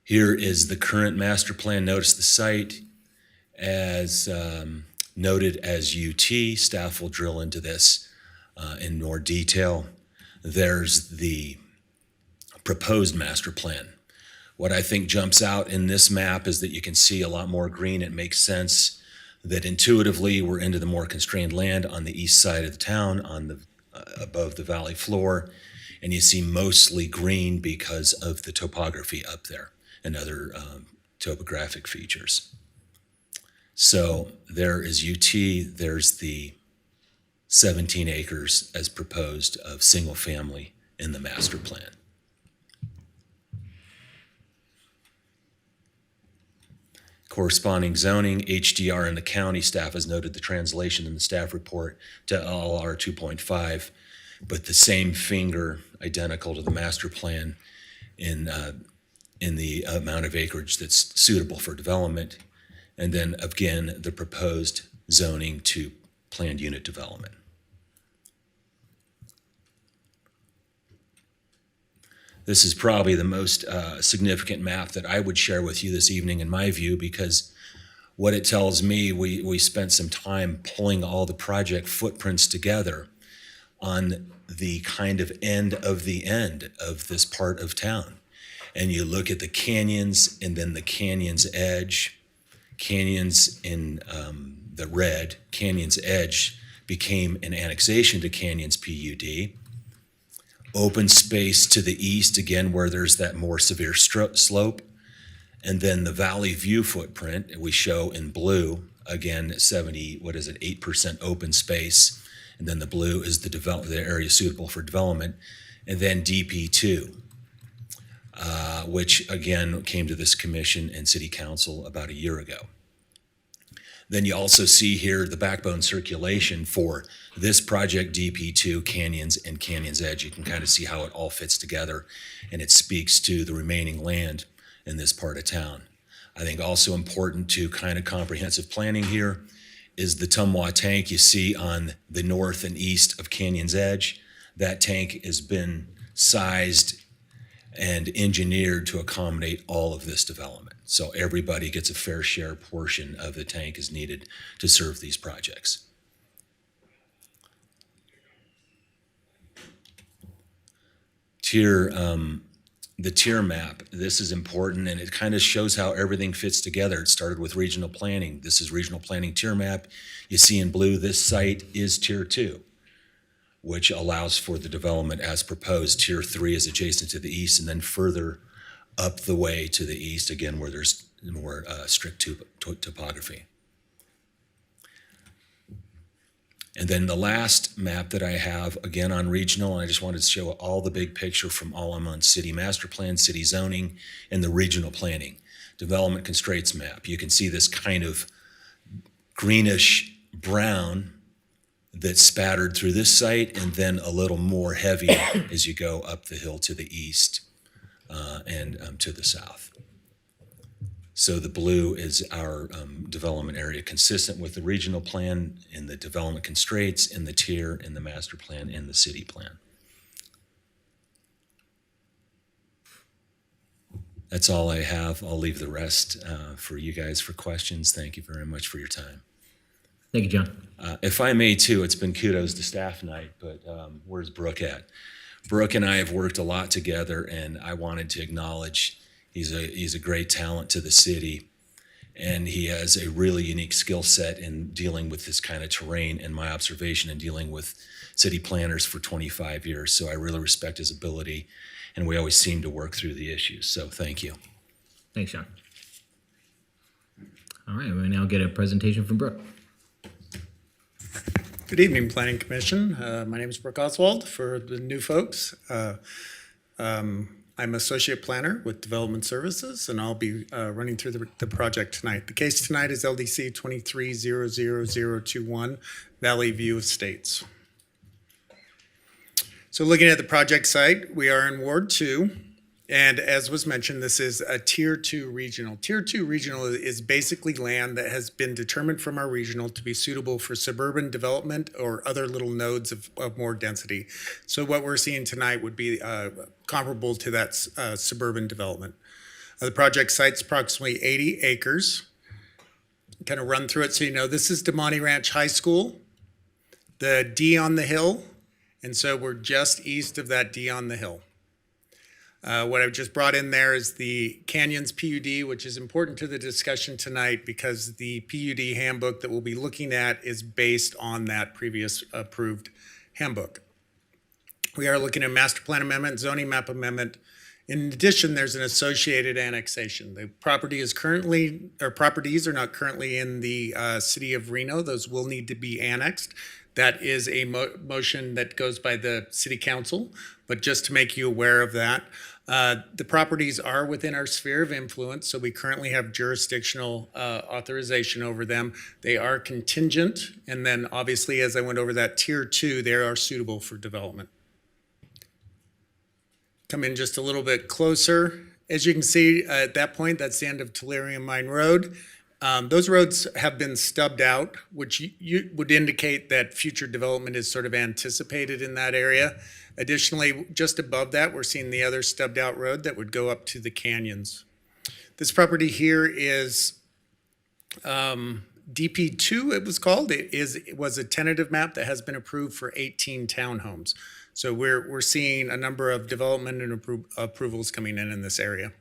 Speaker 2: Here is the current master plan. Notice the site as noted as UT. Staff will drill into this in more detail. There's the proposed master plan. What I think jumps out in this map is that you can see a lot more green. It makes sense that intuitively we're into the more constrained land on the east side of the town, on the above the valley floor, and you see mostly green because of the topography up there and other topographic features. So there is UT, there's the 17 acres as proposed of single family in the master plan. Corresponding zoning, HDR in the county. Staff has noted the translation in the staff report to LR 2.5, but the same finger identical to the master plan in the amount of acreage that's suitable for development. And then again, the proposed zoning to planned unit development. This is probably the most significant map that I would share with you this evening in my view, because what it tells me, we spent some time pulling all the project footprints together on the kind of end of this part of town. And you look at the canyons and then the canyon's edge. Canyons in the red, Canyon's edge became an annexation to Canyon's PUD. Open space to the east, again, where there's that more severe slope. And then the Valley View footprint we show in blue, again, 8% open space. and then the blue is the area suitable for development, and then DP2, which again came to this commission and city council about a year ago. Then you also see here the backbone circulation for this project, DP2, Canyons, and Canyons Edge. You can kind of see how it all fits together, and it speaks to the remaining land in this part of town. I think also important to kind of comprehensive planning here is the Tumwa tank you see on the north and east of Canyons Edge. That tank has been sized and engineered to accommodate all of this development. So everybody gets a fair share portion of the tank is needed to serve these projects. The tier map, this is important, and it kind of shows how everything fits together. It started with regional planning. This is regional planning tier map. You see in blue, this site is tier 2, which allows for the development as proposed. Tier 3 is adjacent to the east, and then further up the way to the east, again, where there's more strict topography. And then the last map that I have, again on regional, and I just wanted to show all the big picture from all I'm on city master plan, city zoning, and the regional planning. Development constraints map. You can see this kind of greenish brown that's spattered through this site, and then a little more heavy as you go up the hill to the east and to the south. So the blue is our development area consistent with the regional plan and the development constraints in the tier, in the master plan, and the city plan. That's all I have. I'll leave the rest for you guys for questions. Thank you very much for your time.
Speaker 1: Thank you, John.
Speaker 2: If I may too, it's been kudos to staff night, but where's Brooke at? Brooke and I have worked a lot together, and I wanted to acknowledge he's a great talent to the city, and he has a really unique skill set in dealing with this kind of terrain, and my observation in dealing with city planners for 25 years. So I really respect his ability, and we always seem to work through the issues. So thank you.
Speaker 1: Thanks, John. All right, we now get a presentation from Brooke.
Speaker 13: Good evening, Planning Commission. My name is Brooke Oswald for the new folks. I'm Associate Planner with Development Services, and I'll be running through the project tonight. The case tonight is LDC 23-00021, Valley View Estates. So looking at the project site, we are in Ward 2, and as was mentioned, this is a Tier 2 regional. Tier 2 regional is basically land that has been determined from our regional to be suitable for suburban development or other little nodes of more density. So what we're seeing tonight would be comparable to that suburban development. The project site's approximately 80 acres. Kind of run through it so you know, this is Damani Ranch High School, the D on the hill, and so we're just east of that D on the hill. What I've just brought in there is the Canyons PUD, which is important to the discussion tonight because the PUD handbook that we'll be looking at is based on that previous approved handbook. We are looking at master plan amendment, zoning map amendment. In addition, there's an associated annexation. The property is currently, or properties are not currently in the city of Reno. Those will need to be annexed. That is a motion that goes by the city council, but just to make you aware of that. The properties are within our sphere of influence, so we currently have jurisdictional authorization over them. They are contingent, and then obviously, as I went over that Tier 2, they are suitable for development. Come in just a little bit closer. As you can see, at that point, that's the end of Tellurium Mine Road. Those roads have been stubbed out, which would indicate that future development is sort of anticipated in that area. Additionally, just above that, we're seeing the other stubbed out road that would go up to the canyons. This property here is DP2, it was called. It was a tentative map that has been approved for 18 townhomes. So we're seeing a number of development and approvals coming in this area.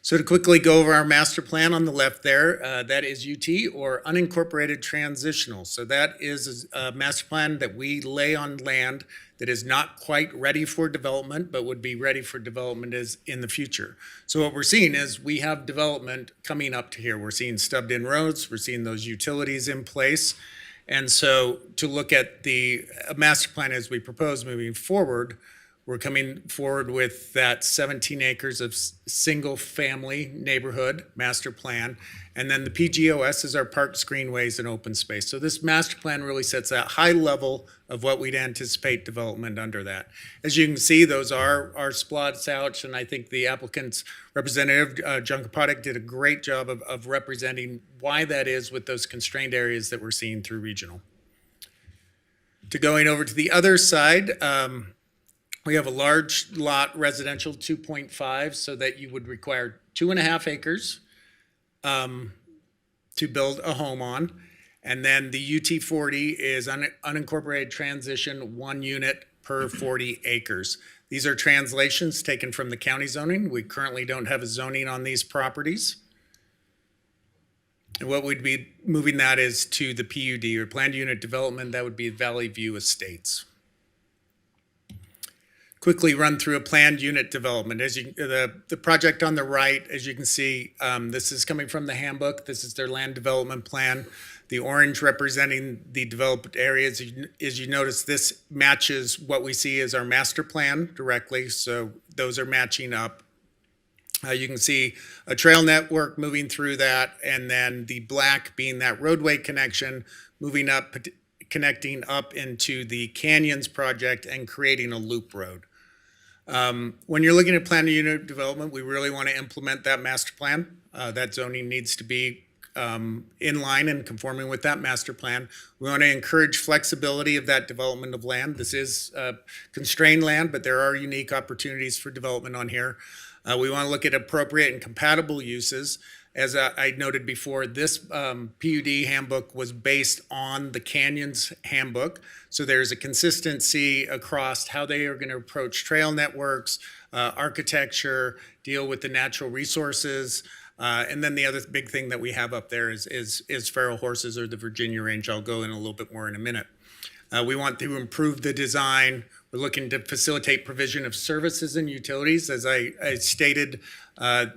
Speaker 13: So to quickly go over our master plan on the left there, that is UT, or unincorporated transitional. So that is a master plan that we lay on land that is not quite ready for development, but would be ready for development in the future. So what we're seeing is we have development coming up to here. We're seeing stubbed in roads, we're seeing those utilities in place, And so to look at the master plan as we propose moving forward, we're coming forward with that 17 acres of single-family neighborhood master plan. And then the PGOS is our parks, greenways, and open space. So this master plan really sets that high level of what we'd anticipate development under that. As you can see, those are splots out, and I think the applicant's representative, John Kapotic, did a great job of representing why that is with those constrained areas that we're seeing through regional. To going over to the other side, we have a large lot residential 2.5, so that you would require 2.5 acres to build a home on. And then the UT40 is unincorporated transition, 1 unit per 40 acres. These are translations taken from the county zoning. We currently don't have a zoning on these properties. And what we'd be moving that is to the PUD, or planned unit development. That would be Valley View Estates. Quickly run through a planned unit development. As the project on the right, as you can see, this is coming from the handbook. This is their land development plan. The orange representing the developed areas. As you notice, this matches what we see as our master plan directly. So those are matching up. You can see a trail network moving through that, and then the black being that roadway connection moving up, connecting up into the Canyons project and creating a loop road. When you're looking at planned unit development, we really want to implement that master plan. That zoning needs to be in line and conforming with that master plan. We want to encourage flexibility of that development of land. This is constrained land, but there are unique opportunities for development on here. We want to look at appropriate and compatible uses. As I noted before, this PUD handbook was based on the Canyons handbook. So there's a consistency across how they are going to approach trail networks, architecture, deal with the natural resources. And then the other big thing that we have up there is feral horses, or the Virginia range. I'll go in a little bit more in a minute. We want to improve the design. We're looking to facilitate provision of services and utilities. As I stated,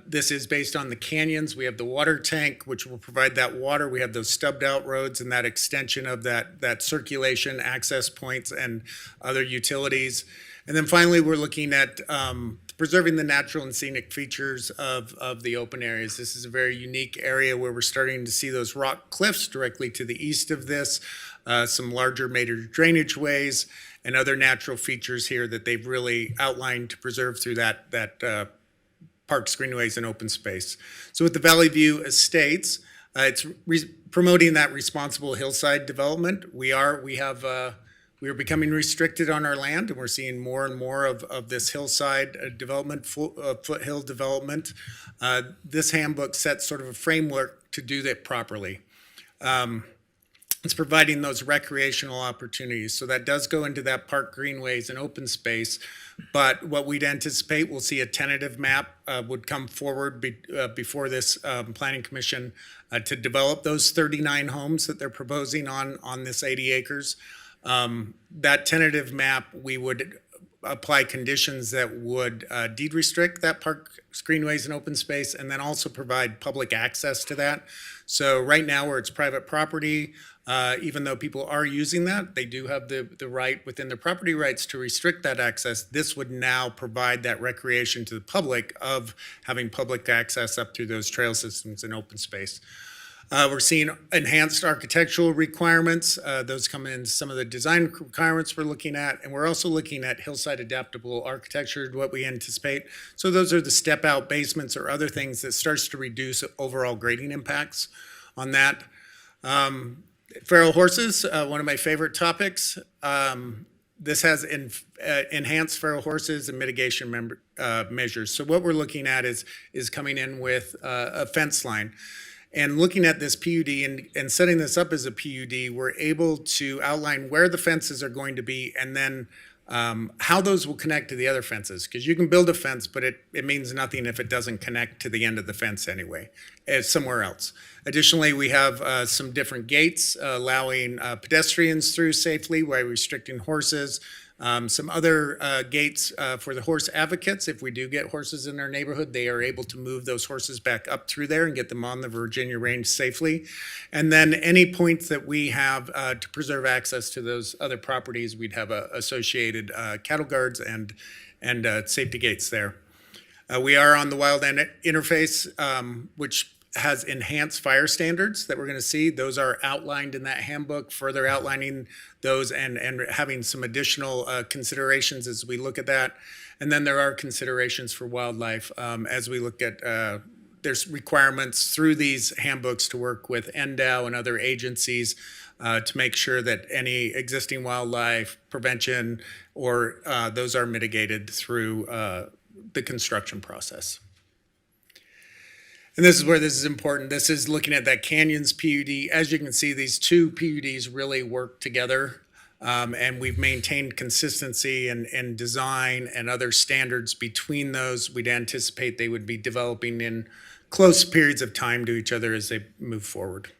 Speaker 13: this is based on the Canyons. We have the water tank, which will provide that water. We have those stubbed out roads and that extension of that circulation access points and other utilities. And then finally, we're looking at preserving the natural and scenic features of the open areas. This is a very unique area where we're starting to see those rock cliffs directly to the east of this, some larger major drainage ways, and other natural features here that they've really outlined to preserve through that parks, greenways, and open space. So with the Valley View Estates, it's promoting that responsible hillside development. We are becoming restricted on our land, and we're seeing more and more of this hillside development, foothill development. This handbook sets sort of a framework to do that properly. It's providing those recreational opportunities. So that does go into that park, greenways, and open space. But what we'd anticipate, we'll see a tentative map would come forward before this planning commission to develop those 39 homes that they're proposing on this 80 acres. That tentative map, we would apply conditions that would deed restrict that park, greenways, and open space, and then also provide public access to that. So right now, where it's private property, even though people are using that, they do have the right within their property rights to restrict that access. This would now provide that recreation to the public of having public access up through those trail systems and open space. We're seeing enhanced architectural requirements. Those come in some of the design requirements we're looking at, and we're also looking at hillside adaptable architecture, what we anticipate. So those are the step out basements or other things that starts to reduce overall grading impacts on that. Feral horses, one of my favorite topics. This has enhanced feral horses and mitigation measures. So what we're looking at is coming in with a fence line. And looking at this PUD and setting this up as a PUD, we're able to outline where the fences are going to be, and then how those will connect to the other fences. Because you can build a fence, but it means nothing if it doesn't connect to the end of the fence anyway, somewhere else. Additionally, we have some different gates allowing pedestrians through safely while restricting horses. Some other gates for the horse advocates. If we do get horses in our neighborhood, they are able to move those horses back up through there and get them on the Virginia range safely. And then any points that we have to preserve access to those other properties, we'd have associated cattle guards and safety gates there. We are on the wildland interface, which has enhanced fire standards that we're going to see. Those are outlined in that handbook, further outlining those and having some additional considerations as we look at that. And then there are considerations for wildlife as we look at there's requirements through these handbooks to work with NDOW and other agencies to make sure that any existing wildlife prevention or those are mitigated through the construction process. And this is where this is important. This is looking at that Canyons PUD. As you can see, these two PUDs really work together, and we've maintained consistency in design and other standards between those. We'd anticipate they would be developing in close periods of time to each other as they move forward.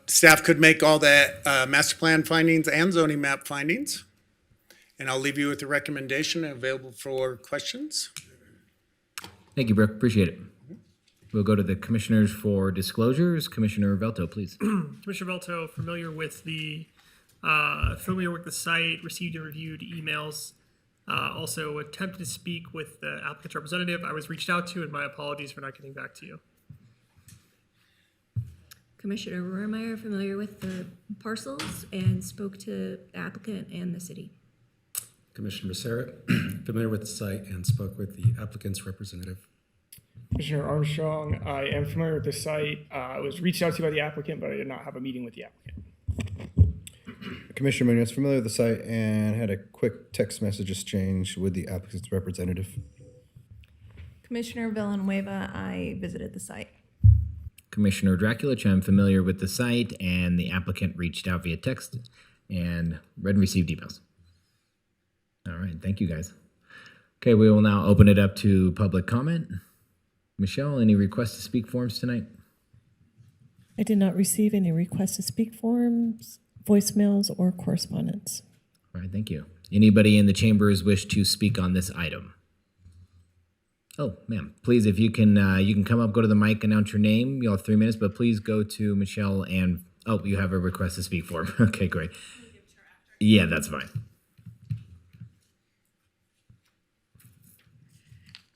Speaker 13: Staff could make all the master plan findings and zoning map findings. And I'll leave you with the recommendation available for questions.
Speaker 1: Thank you, Brooke. Appreciate it. We'll go to the commissioners for disclosures. Commissioner Velto, please.
Speaker 12: Commissioner Velto, familiar with the site, received and reviewed emails. Also attempted to speak with the applicant's representative. I was reached out to, and my apologies for not getting back to you.
Speaker 10: Commissioner Rohrmeyer, familiar with the parcels and spoke to the applicant and the city.
Speaker 9: Commissioner Becerra, familiar with the site and spoke with the applicant's representative.
Speaker 4: Commissioner Armstrong, I am familiar with the site. I was reached out to by the applicant, but I did not have a meeting with the applicant.
Speaker 6: Commissioner Munoz, familiar with the site and had a quick text message exchange with the applicant's representative.
Speaker 5: Commissioner Villanueva, I visited the site.
Speaker 1: Commissioner Draculich, I'm familiar with the site, and the applicant reached out via text and read and received emails. All right, thank you, guys. Okay, we will now open it up to public comment. Michelle, any requests to speak forms tonight?
Speaker 3: I did not receive any requests to speak forms, voicemails, or correspondence.
Speaker 1: All right, thank you. Anybody in the chambers wish to speak on this item? Oh, ma'am, please, if you can come up, go to the mic, announce your name. You'll have 3 minutes, but please go to Michelle and, oh, you have a request to speak form. Okay, great. Yeah, that's fine.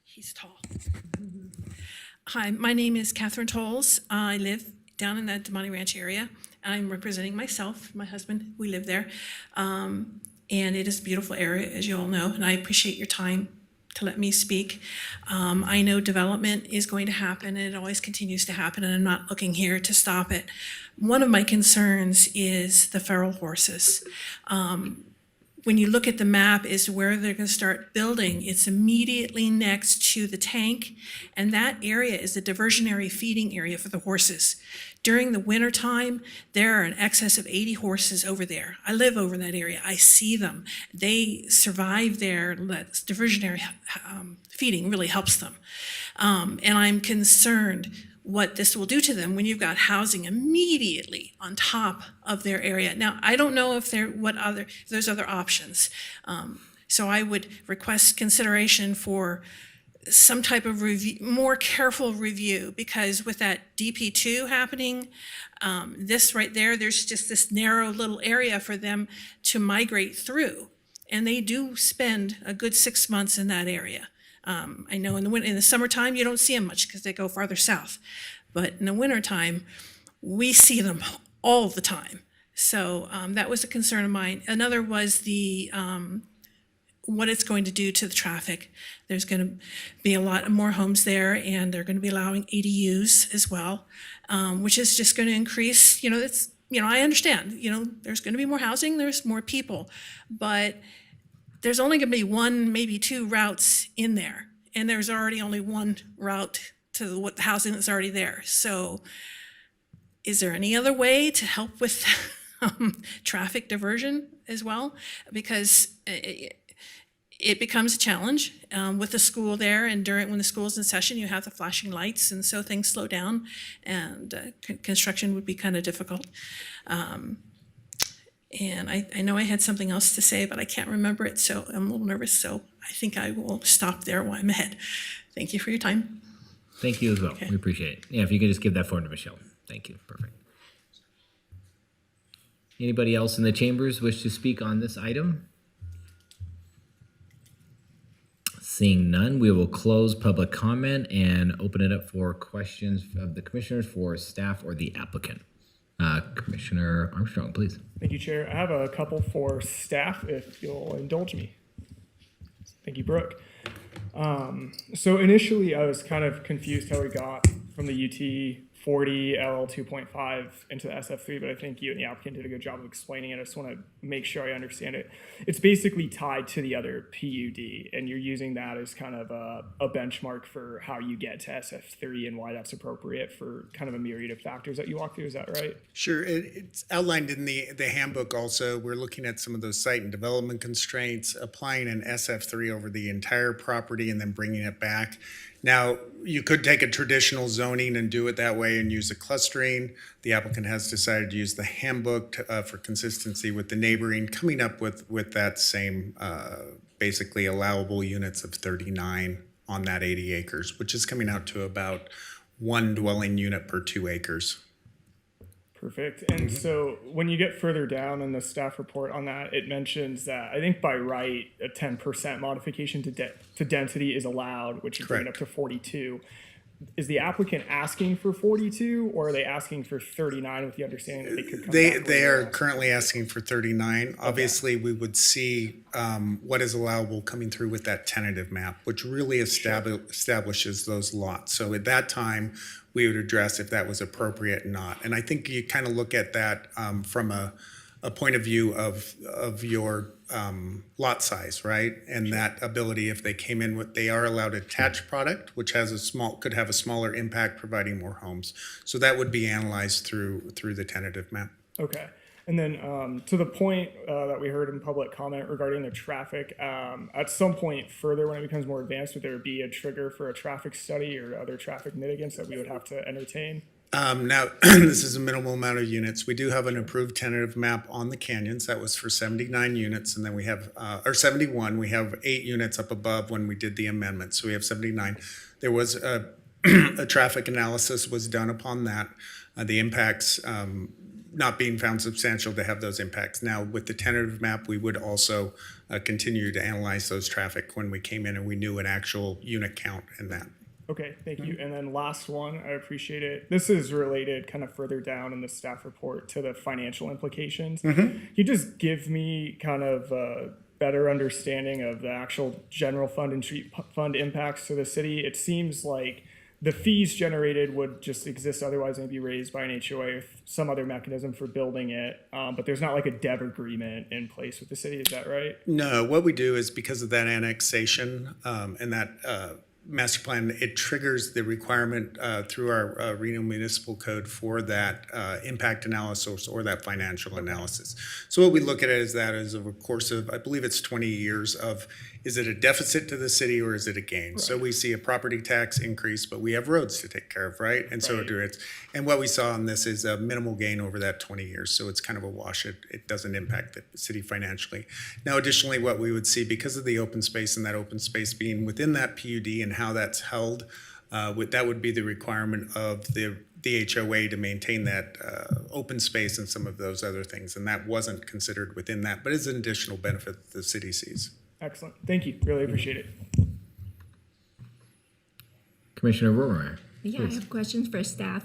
Speaker 14: He's tall. Hi, my name is Catherine Tolles. I live down in the Damonte Ranch area. I'm representing myself, my husband. We live there. And it is a beautiful area, as you all know, and I appreciate your time to let me speak. I know development is going to happen, and it always continues to happen, and I'm not looking here to stop it. One of my concerns is the feral horses. When you look at the map as to where they're going to start building, it's immediately next to the tank, and that area is a diversionary feeding area for the horses. During the wintertime, there are an excess of 80 horses over there. I live over in that area. I see them. They survive there. That diversionary feeding really helps them. And I'm concerned what this will do to them when you've got housing immediately on top of their area. Now, I don't know if there's other options. So I would request consideration for some type of review, more careful review, because with that DP2 happening, this right there, there's just this narrow little area for them to migrate through. And they do spend a good 6 months in that area. I know in the summertime, you don't see them much because they go farther south. But in the wintertime, we see them all the time. So that was a concern of mine. Another was the what it's going to do to the traffic. There's going to be a lot more homes there, and they're going to be allowing ADUs as well, which is just going to increase, I understand, there's going to be more housing, there's more people, but there's only going to be one, maybe two routes in there, and there's already only one route to what the housing that's already there. So is there any other way to help with traffic diversion as well? Because it becomes a challenge with the school there, and when the school's in session, you have the flashing lights, and so things slow down, and construction would be kind of difficult. And I know I had something else to say, but I can't remember it, so I'm a little nervous. So I think I will stop there while I'm ahead. Thank you for your time.
Speaker 1: Thank you as well. We appreciate it. Yeah, if you could just give that form to Michelle. Thank you. Perfect. Anybody else in the chambers wish to speak on this item? Seeing none, we will close public comment and open it up for questions of the commissioners for staff or the applicant. Commissioner Armstrong, please.
Speaker 4: Thank you, Chair. I have a couple for staff, if you'll indulge me. Thank you, Brooke. So initially, I was kind of confused how we got from the UT 40 LL 2.5 into the SF3, but I think you and the applicant did a good job of explaining it. I just want to make sure I understand it. It's basically tied to the other PUD, and you're using that as kind of a benchmark for how you get to SF3 and why that's appropriate for kind of a myriad of factors that you walk through. Is that right?
Speaker 13: Sure. It's outlined in the handbook also. We're looking at some of those site and development constraints, applying an SF3 over the entire property and then bringing it back. Now, you could take a traditional zoning and do it that way and use a clustering. The applicant has decided to use the handbook for consistency with the neighboring, coming up with that same basically allowable units of 39 on that 80 acres, which is coming out to about 1 dwelling unit per 2 acres.
Speaker 4: Perfect. And so when you get further down in the staff report on that, it mentions that I think by right, a 10% modification to density is allowed, which is bringing it up to 42. Is the applicant asking for 42, or are they asking for 39 with the understanding that they could come back?
Speaker 13: They are currently asking for 39. Obviously, we would see what is allowable coming through with that tentative map, which really establishes those lots. So at that time, we would address if that was appropriate or not. And I think you kind of look at that from a point of view of your lot size, right? And that ability, if they came in with, they are allowed attached product, which has could have a smaller impact, providing more homes. So that would be analyzed through the tentative map.
Speaker 4: Okay. And then to the point that we heard in public comment regarding the traffic, at some point further when it becomes more advanced, would there be a trigger for a traffic study or other traffic mitigants that we would have to entertain?
Speaker 13: Now, this is a minimal amount of units. We do have an approved tentative map on the canyons. That was for 79 units. And then we have, or 71, we have 8 units up above when we did the amendment. So we have 79. There was a traffic analysis was done upon that. The impacts not being found substantial to have those impacts. Now, with the tentative map, we would also continue to analyze those traffic when we came in and we knew an actual unit count in that.
Speaker 4: Okay, thank you. And then last one, I appreciate it. This is related kind of further down in the staff report to the financial implications. Can you just give me kind of a better understanding of the actual general fund and street fund impacts to the city? It seems like the fees generated would just exist otherwise and be raised by an HOA with some other mechanism for building it. But there's not like a DEV agreement in place with the city. Is that right?
Speaker 13: No, what we do is because of that annexation and that master plan, it triggers the requirement through our Reno Municipal Code for that impact analysis or that financial analysis. So what we look at it as that is over a course of, I believe it's 20 years of, is it a deficit to the city or is it a gain? Right. So we see a property tax increase, but we have roads to take care of, right? And so it's, and what we saw on this is a minimal gain over that 20 years. So it's kind of a wash. It doesn't impact the city financially. Now, additionally, what we would see because of the open space and that open space being within that PUD and how that's held, that would be the requirement of the HOA to maintain that open space and some of those other things. And that wasn't considered within that, but it's an additional benefit that the city sees.
Speaker 4: Excellent. Thank you. Really appreciate it.
Speaker 1: Commissioner Rohrer.
Speaker 10: Yeah, I have questions for staff.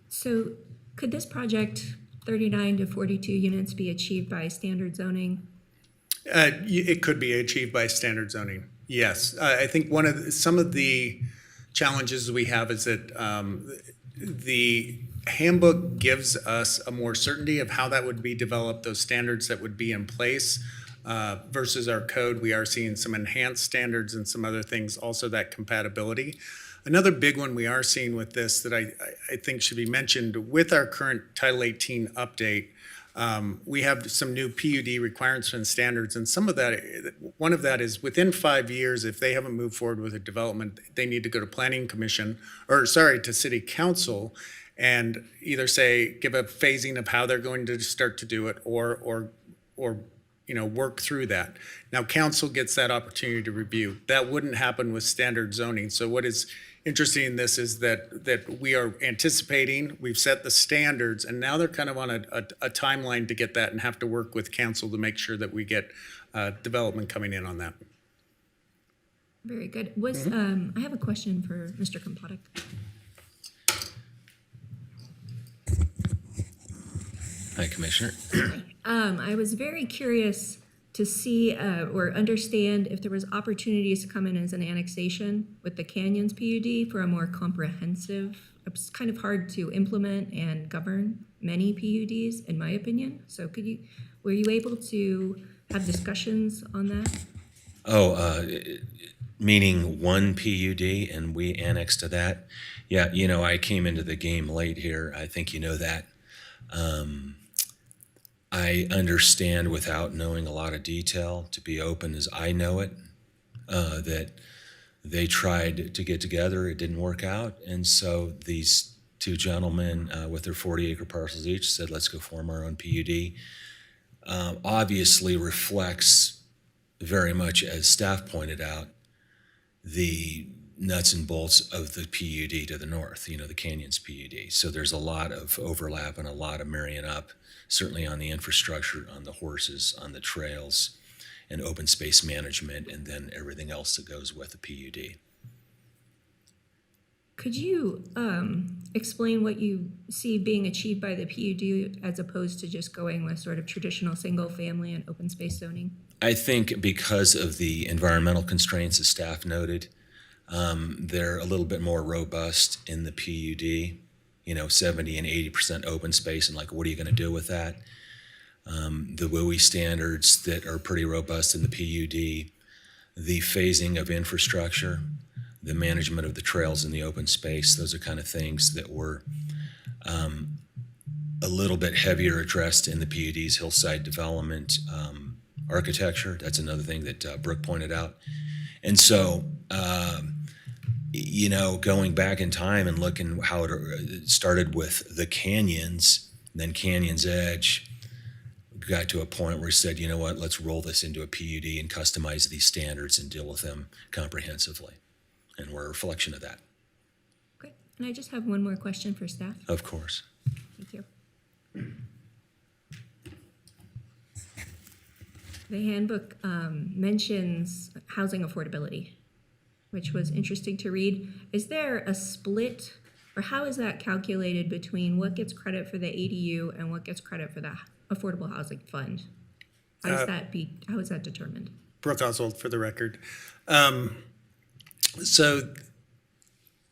Speaker 10: So could this project, 39 to 42 units, be achieved by standard zoning?
Speaker 13: It could be achieved by standard zoning. Yes, I think some of the challenges we have is that the handbook gives us a more certainty of how that would be developed, those standards that would be in place versus our code. We are seeing some enhanced standards and some other things, also that compatibility. Another big one we are seeing with this that I think should be mentioned with our current Title 18 update. We have some new PUD requirements and standards, and some of that, one of that is within 5 years, if they haven't moved forward with a development, they need to go to Planning Commission, to City Council, and either say, give a phasing of how they're going to start to do it, or work through that. Now, council gets that opportunity to review. That wouldn't happen with standard zoning. So what is interesting in this is that we are anticipating, we've set the standards, and now they're kind of on a timeline to get that and have to work with council to make sure that we get development coming in on that.
Speaker 10: Very good. I have a question for Mr. Kompotek.
Speaker 15: Hi, Commissioner.
Speaker 10: I was very curious to see or understand if there was opportunities to come in as an annexation with the Canyons PUD for a more comprehensive. It's kind of hard to implement and govern many PUDs, in my opinion. So were you able to have discussions on that?
Speaker 15: Oh, meaning one PUD and we annexed to that? Yeah, I came into the game late here. I think you know that. I understand without knowing a lot of detail, to be open as I know it, that they tried to get together. It didn't work out. And so these two gentlemen with their 40-acre parcels each said, let's go form our own PUD. Obviously reflects very much, as staff pointed out, the nuts and bolts of the PUD to the north, the Canyons PUD. So there's a lot of overlap and a lot of marrying up, certainly on the infrastructure, on the horses, on the trails, and open space management, and then everything else that goes with the PUD.
Speaker 10: Could you explain what you see being achieved by the PUD as opposed to just going with sort of traditional single family and open space zoning?
Speaker 15: I think because of the environmental constraints, as staff noted, they're a little bit more robust in the PUD, 70 and 80% open space, and what are you going to do with that? The WUI standards that are pretty robust in the PUD, the phasing of infrastructure, the management of the trails in the open space, those are kind of things that were a little bit heavier addressed in the PUD's hillside development architecture. That's another thing that Brooke pointed out. And so, going back in time and looking how it started with the Canyons, then Canyons Edge, got to a point where we said, you know what, let's roll this into a PUD and customize these standards and deal with them comprehensively. And we're a reflection of that.
Speaker 10: Okay, and I just have one more question for staff.
Speaker 15: Of course.
Speaker 10: Thank you. The handbook mentions housing affordability, which was interesting to read. Is there a split, or how is that calculated between what gets credit for the ADU and what gets credit for the Affordable Housing Fund? How is that determined?
Speaker 13: Brooke Oswald, for the record. So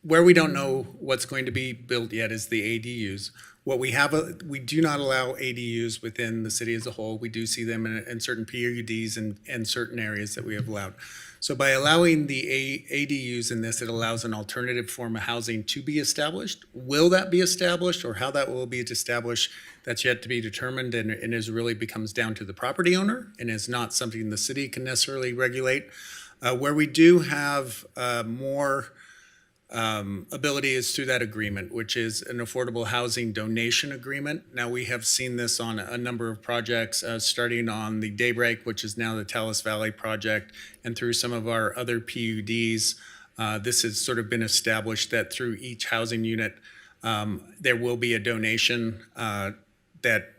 Speaker 13: where we don't know what's going to be built yet is the ADUs. What we have, we do not allow ADUs within the city as a whole. We do see them in certain PUDs and certain areas that we have allowed. So by allowing the ADUs in this, it allows an alternative form of housing to be established. Will that be established, or how that will be established, that's yet to be determined, and is really becomes down to the property owner and is not something the city can necessarily regulate. Where we do have more ability is through that agreement, which is an affordable housing donation agreement. Now, we have seen this on a number of projects, starting on the Daybreak, which is now the Talus Valley project, and through some of our other PUDs. This has sort of been established that through each housing unit, there will be a donation that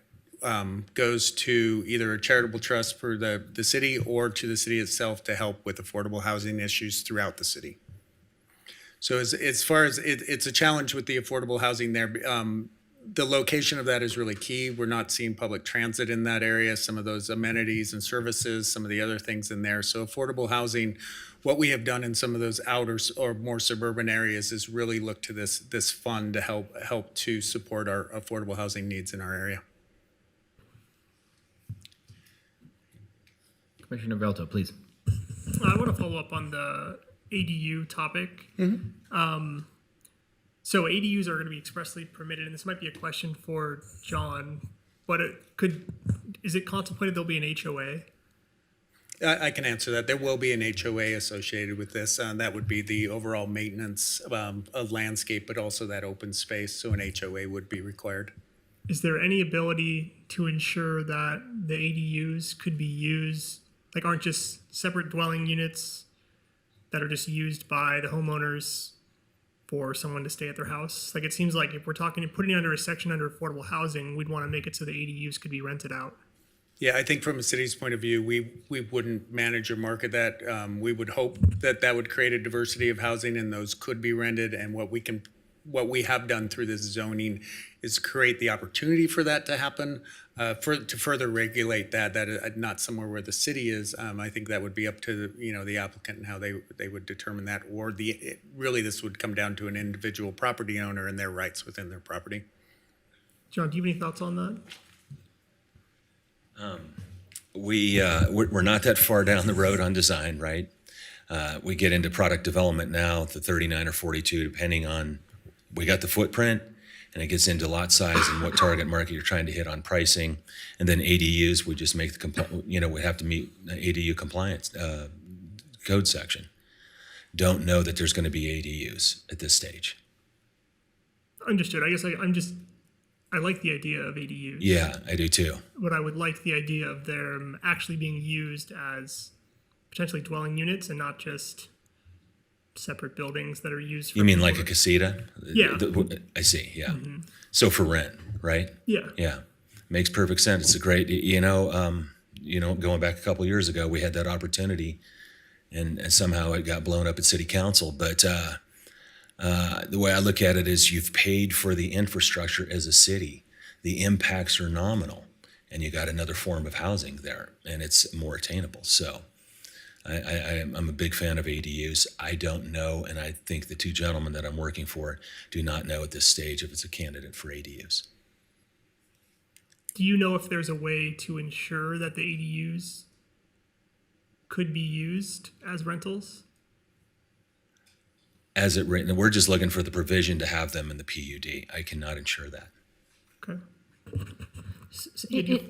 Speaker 13: goes to either a charitable trust for the city or to the city itself to help with affordable housing issues throughout the city. So as far as it's a challenge with the affordable housing there, the location of that is really key. We're not seeing public transit in that area, some of those amenities and services, some of the other things in there. So affordable housing, what we have done in some of those outer or more suburban areas is really look to this fund to help to support our affordable housing needs in our area.
Speaker 1: Commissioner Velto, please.
Speaker 12: I want to follow up on the ADU topic. So ADUs are going to be expressly permitted, and this might be a question for John, but is it contemplated there'll be an HOA?
Speaker 13: I can answer that. There will be an HOA associated with this. That would be the overall maintenance of landscape, but also that open space. So an HOA would be required.
Speaker 12: Is there any ability to ensure that the ADUs could be used, like aren't just separate dwelling units that are just used by the homeowners for someone to stay at their house? Like it seems like if we're putting it under a section under affordable housing, we'd want to make it so the ADUs could be rented out.
Speaker 13: Yeah, I think from a city's point of view, we wouldn't manage or market that. We would hope that that would create a diversity of housing and those could be rented. And what we have done through this zoning is create the opportunity for that to happen, to further regulate that not somewhere where the city is. I think that would be up to the applicant and how they would determine that, or really this would come down to an individual property owner and their rights within their property.
Speaker 12: John, do you have any thoughts on that?
Speaker 15: We're not that far down the road on design, right? We get into product development now, the 39 or 42, depending on, we got the footprint, and it gets into lot size and what target market you're trying to hit on pricing. And then ADUs, we just make we have to meet ADU compliance code section. Don't know that there's going to be ADUs at this stage.
Speaker 12: Understood. I guess I like the idea of ADUs.
Speaker 15: Yeah, I do too.
Speaker 12: But I would like the idea of them actually being used as potentially dwelling units and not just separate buildings that are used for.
Speaker 15: You mean like a casita?
Speaker 12: Yeah.
Speaker 15: I see, yeah. So for rent, right?
Speaker 12: Yeah.
Speaker 15: Yeah, makes perfect sense. It's a great, going back a couple of years ago, we had that opportunity and somehow it got blown up at city council. But the way I look at it is you've paid for the infrastructure as a city. The impacts are nominal and you got another form of housing there and it's more attainable. So I'm a big fan of ADUs. I don't know, and I think the two gentlemen that I'm working for do not know at this stage if it's a candidate for ADUs.
Speaker 12: Do you know if there's a way to ensure that the ADUs could be used as rentals?
Speaker 15: As it written, we're just looking for the provision to have them in the PUD. I cannot ensure that.
Speaker 12: Okay.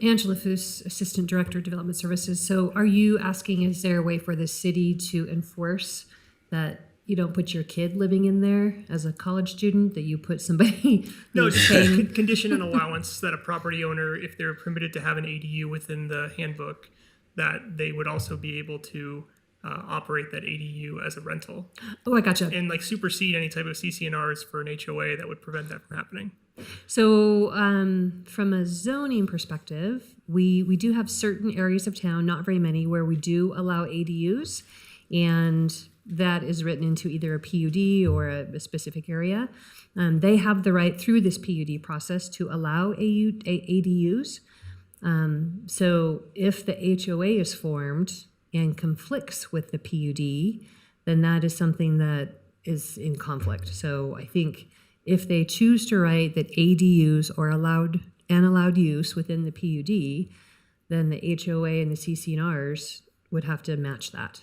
Speaker 16: Angela Foos, Assistant Director of Development Services. So are you asking, is there a way for the city to enforce that you don't put your kid living in there as a college student, that you put somebody?
Speaker 12: No, just condition and allowance that a property owner, if they're permitted to have an ADU within the handbook, that they would also be able to operate that ADU as a rental.
Speaker 16: Oh, I gotcha.
Speaker 12: And like supersede any type of CC&Rs for an HOA that would prevent that from happening.
Speaker 16: So from a zoning perspective, we do have certain areas of town, not very many, where we do allow ADUs, and that is written into either a PUD or a specific area. They have the right through this PUD process to allow ADUs. So if the HOA is formed and conflicts with the PUD, then that is something that is in conflict. So I think if they choose to write that ADUs are allowed use within the PUD, then the HOA and the CC&Rs would have to match that.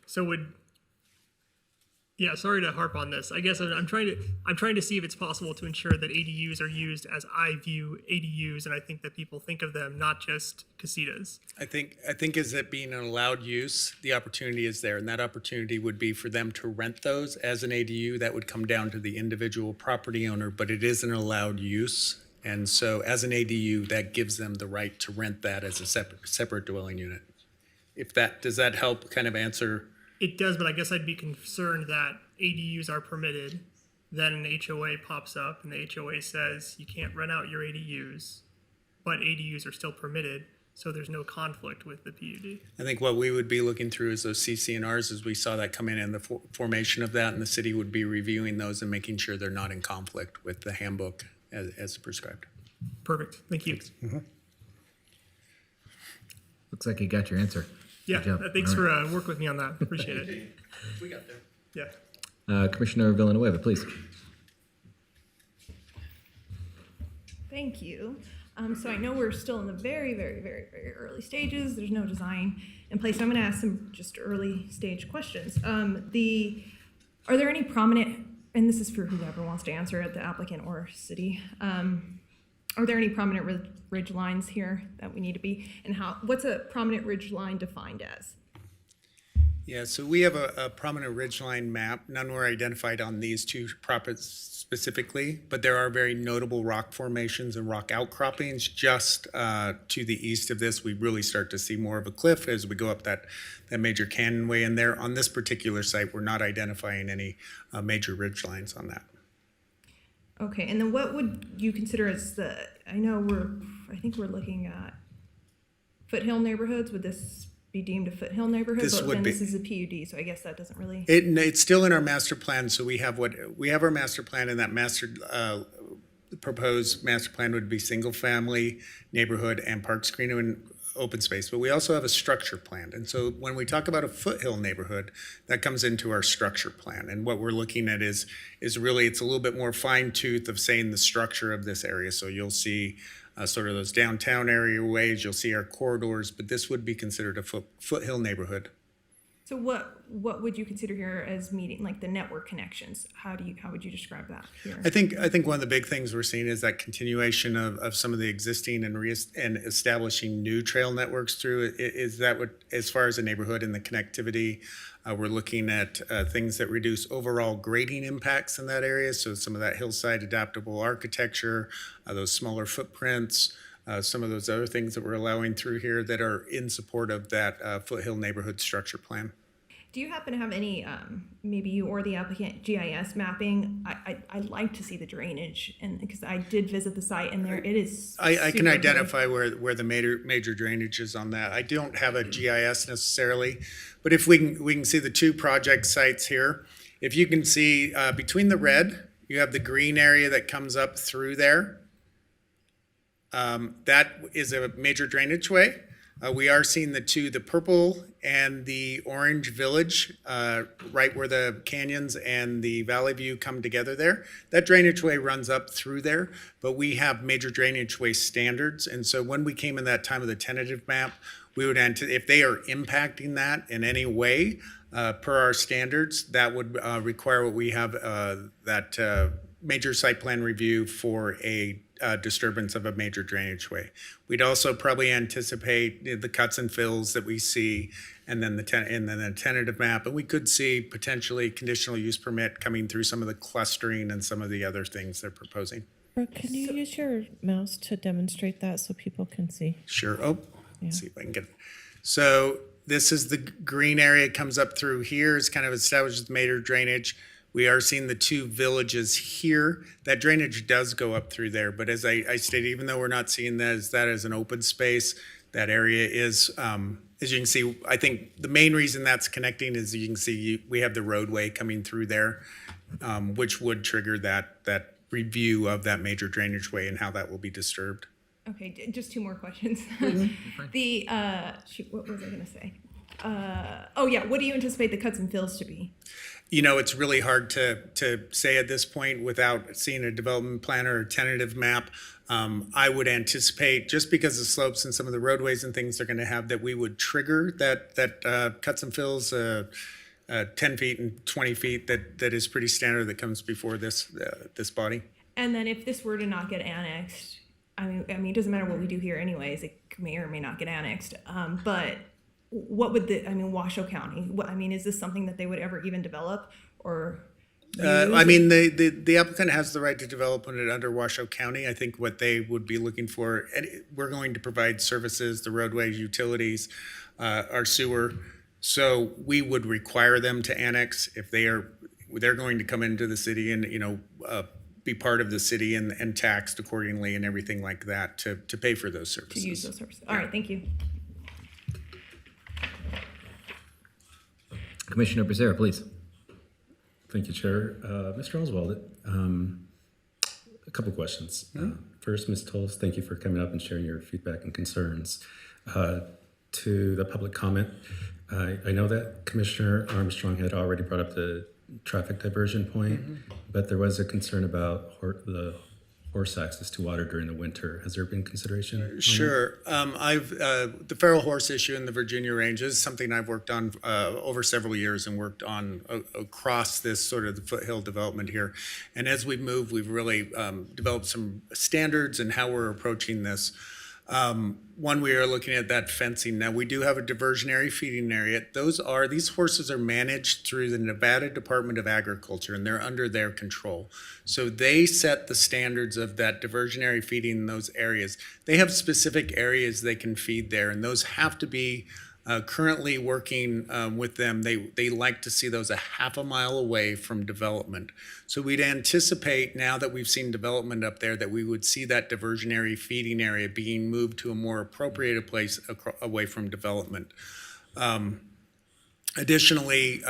Speaker 12: So sorry to harp on this. I guess I'm trying to see if it's possible to ensure that ADUs are used as I view ADUs, and I think that people think of them not just casitas.
Speaker 13: I think as it being an allowed use, the opportunity is there, and that opportunity would be for them to rent those as an ADU. That would come down to the individual property owner, but it is an allowed use. And so as an ADU, that gives them the right to rent that as a separate dwelling unit. Does that help kind of answer?
Speaker 12: It does, but I guess I'd be concerned that ADUs are permitted, then an HOA pops up and the HOA says you can't rent out your ADUs, but ADUs are still permitted, so there's no conflict with the PUD.
Speaker 13: I think what we would be looking through is those CC&Rs as we saw that come in the formation of that, and the city would be reviewing those and making sure they're not in conflict with the handbook as prescribed.
Speaker 12: Perfect. Thank you.
Speaker 13: Mm-hmm.
Speaker 1: Looks like you got your answer.
Speaker 12: Yeah,
Speaker 1: Good job.
Speaker 12: thanks
Speaker 1: All right.
Speaker 12: for working with me on that. Appreciate it.
Speaker 13: We got there.
Speaker 12: Yeah.
Speaker 1: Commissioner Villanueva, please.
Speaker 5: Thank you. So I know we're still in the very, very, very, very early stages. There's no design in place. So I'm going to ask some just early stage questions. Are there any prominent and this is for whoever wants to answer it, the applicant or city. Are there any prominent ridge lines here that we need to be, and what's a prominent ridge line defined as?
Speaker 13: Yeah, so we have a prominent ridgeline map. None were identified on these two properties specifically, but there are very notable rock formations and rock outcroppings just to the east of this. We really start to see more of a cliff as we go up that major canyonway. And there on this particular site, we're not identifying any major ridge lines on that.
Speaker 5: Okay, and then what would you consider as I think we're looking at foothill neighborhoods. Would this be deemed a foothill neighborhood?
Speaker 13: This
Speaker 5: but
Speaker 13: would
Speaker 5: then
Speaker 13: be.
Speaker 5: This is a PUD, so I guess that doesn't really.
Speaker 13: It's still in our master plan. So we have our master plan, and that proposed master plan would be single family neighborhood and park screen and open space. But we also have a structure plan. And so when we talk about a foothill neighborhood, that comes into our structure plan. And what we're looking at is really, it's a little bit more fine tooth of saying the structure of this area. So you'll see sort of those downtown area ways, you'll see our corridors, but this would be considered a foothill neighborhood.
Speaker 5: So what would you consider here as meeting, like the network connections? How would you describe that here?
Speaker 13: I think one of the big things we're seeing is that continuation of some of the existing and establishing new trail networks through it. Is that what, as far as the neighborhood and the connectivity, we're looking at things that reduce overall grading impacts in that area. So some of that hillside adaptable architecture, those smaller footprints, some of those other things that we're allowing through here that are in support of that foothill neighborhood structure plan.
Speaker 5: Do you happen to have any, maybe you or the applicant, GIS mapping? I'd like to see the drainage, and because I did visit the site and there it is.
Speaker 13: I can
Speaker 5: super
Speaker 13: identify where the major drainage is on that. I don't have a GIS necessarily, but if we can see the two project sites here. If you can see between the red, you have the green area that comes up through there. That is a major drainage way. We are seeing the purple and the orange village, right where the canyons and the Valley View come together there. That drainage way runs up through there, but we have major drainage way standards. And so when we came in that time of the tentative map, we would if they are impacting that in any way, per our standards, that would require what we have, that major site plan review for a disturbance of a major drainage way. We'd also probably anticipate the cuts and fills that we see, and then the tentative map, and we could see potentially conditional use permit coming through some of the clustering and some of the other things they're proposing.
Speaker 3: Brooke, can you use your mouse to demonstrate that so people can see?
Speaker 13: Sure. Let's see if I can get it. So this is the green area. It comes up through here. It's kind of established with major drainage. We are seeing the two villages here. That drainage does go up through there, but as I stated, even though we're not seeing that as an open space, that area is, as you can see, I think the main reason that's connecting is you can see we have the roadway coming through there, which would trigger that review of that major drainage way and how that will be disturbed.
Speaker 5: Okay, just two more questions. What was I gonna say? What do you anticipate the cuts and fills to be?
Speaker 13: It's really hard to say at this point without seeing a development plan or a tentative map. I would anticipate, just because of slopes and some of the roadways and things they're going to have, that we would trigger that cuts and fills 10 feet and 20 feet that is pretty standard that comes before this body.
Speaker 5: And then if this were to not get annexed, I mean, it doesn't matter what we do here anyways, it may or may not get annexed. But what would Washoe County, is this something that they would ever even develop or?
Speaker 13: The applicant has the right to develop it under Washoe County. I think what they would be looking for, and we're going to provide services, the roadways, utilities, our sewer. So we would require them to annex if they're going to come into the city and, be part of the city and taxed accordingly and everything like that to pay for those services.
Speaker 5: To use those services. All right, thank you.
Speaker 1: Commissioner Becerra, please.
Speaker 9: Thank you, Chair. Mr. Oswald, a couple questions. First, Ms. Tolles, thank you for coming up and sharing your feedback and concerns. To the public comment, I know that Commissioner Armstrong had already brought up the traffic diversion point, but there was a concern about the horse access to water during the winter. Has there been consideration? on that?
Speaker 13: Sure. The feral horse issue in the Virginia ranges is something I've worked on over several years and worked on across this sort of the foothill development here. And as we've moved, we've really developed some standards and how we're approaching this. One, we are looking at that fencing. Now, we do have a diversionary feeding area. These horses are managed through the Nevada Department of Agriculture, and they're under their control. So they set the standards of that diversionary feeding in those areas. They have specific areas they can feed there, and those have to be currently working with them. They like to see those a half a mile away from development. So we'd anticipate, now that we've seen development up there, that we would see that diversionary feeding area being moved to a more appropriate place away from development. Additionally,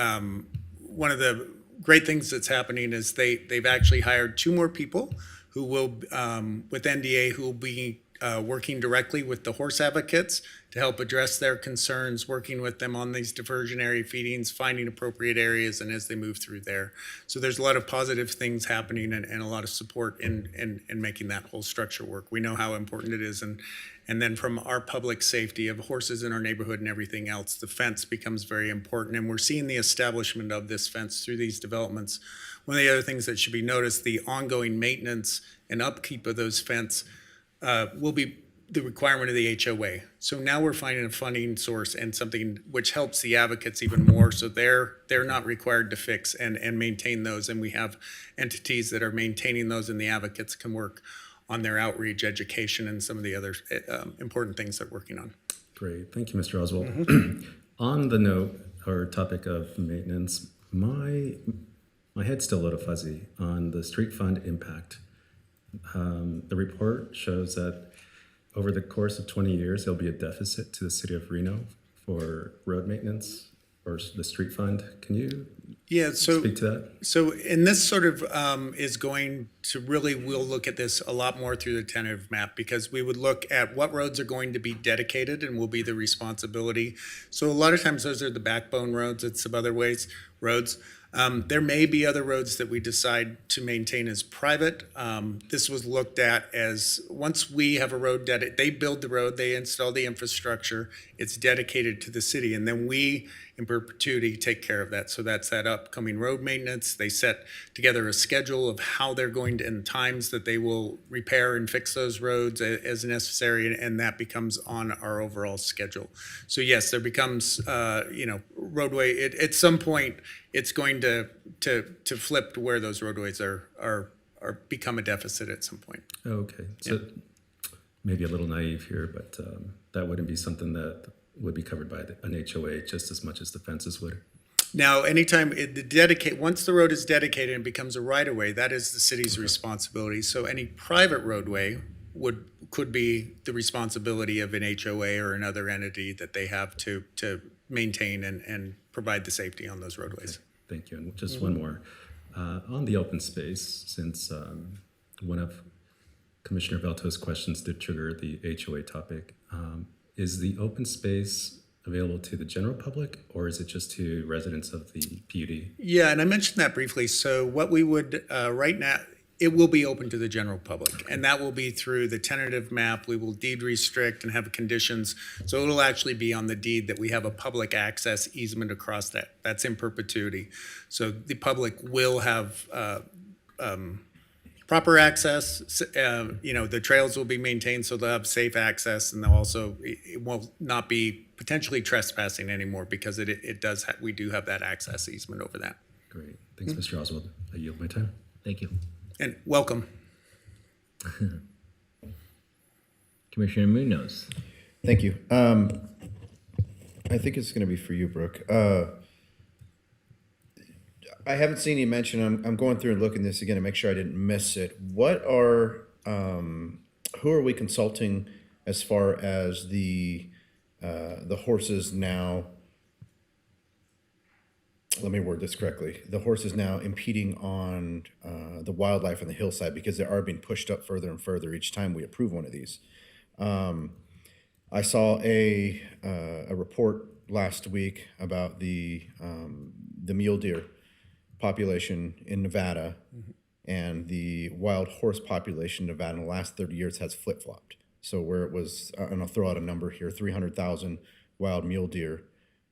Speaker 13: one of the great things that's happening is they've actually hired 2 more people who will, with NDA, who will be working directly with the horse advocates to help address their concerns, working with them on these diversionary feedings, finding appropriate areas, and as they move through there. So there's a lot of positive things happening and a lot of support in making that whole structure work. We know how important it is, and then from our public safety of horses in our neighborhood and everything else, the fence becomes very important, and we're seeing the establishment of this fence through these developments. One of the other things that should be noticed, the ongoing maintenance and upkeep of those fence will be the requirement of the HOA. So now we're finding a funding source and something which helps the advocates even more. So they're not required to fix and maintain those. And we have entities that are maintaining those, and the advocates can work on their outreach, education, and some of the other important things they're working on.
Speaker 9: Great. Thank you, Mr. Oswald. On the note or topic of maintenance, my head's still a little fuzzy on the street fund impact. The report shows that over the course of 20 years, there'll be a deficit to the city of Reno for road maintenance or the street fund. Can you speak to that?
Speaker 13: So in this sort of is going to really, we'll look at this a lot more through the tentative map, because we would look at what roads are going to be dedicated and will be the responsibility. So a lot of times those are the backbone roads and some other roads. There may be other roads that we decide to maintain as private. This was looked at as, once we have a road they build the road, they install the infrastructure, it's dedicated to the city, and then we, in perpetuity, take care of that. So that's that upcoming road maintenance. They set together a schedule of how they're going to, and times that they will repair and fix those roads as necessary, and that becomes on our overall schedule. So yes, there becomes, roadway, at some point, it's going to flip to where those roadways are become a deficit at some point.
Speaker 9: Okay, so maybe a little naive here, but that wouldn't be something that would be covered by an HOA just as much as the fences would.
Speaker 13: Now, anytime once the road is dedicated and becomes a right-of-way, that is the city's responsibility. So any private roadway could be the responsibility of an HOA or another entity that they have to maintain and provide the safety on those roadways.
Speaker 9: Okay. Thank you. And just one more. On the open space, since one of Commissioner Velto's questions did trigger the HOA topic, is the open space available to the general public, or is it just to residents of the PUD?
Speaker 13: Yeah, and I mentioned that briefly. So what we would, right now, it will be open to the general public, and that will be through the tentative map. We will deed restrict and have conditions. So it'll actually be on the deed that we have a public access easement across that. That's in perpetuity. So the public will have proper access. The trails will be maintained, so they'll have safe access, and it will not be potentially trespassing anymore, because we do have that access easement over that.
Speaker 9: Great. Thanks, Mr. Oswald. I yield my time.
Speaker 1: Thank you.
Speaker 13: And welcome.
Speaker 1: Commissioner Munoz.
Speaker 6: Thank you. I think it's going to be for you, Brooke. I haven't seen you mention, I'm going through and looking this again to make sure I didn't miss it. Who are we consulting as far as the horses now? Let me word this correctly. The horses now impeding on the wildlife on the hillside, because they are being pushed up further and further each time we approve one of these. I saw a report last week about the mule deer population in Nevada, and the wild horse population in Nevada in the last 30 years has flip-flopped. So where it was, and I'll throw out a number here, 300,000 wild mule deer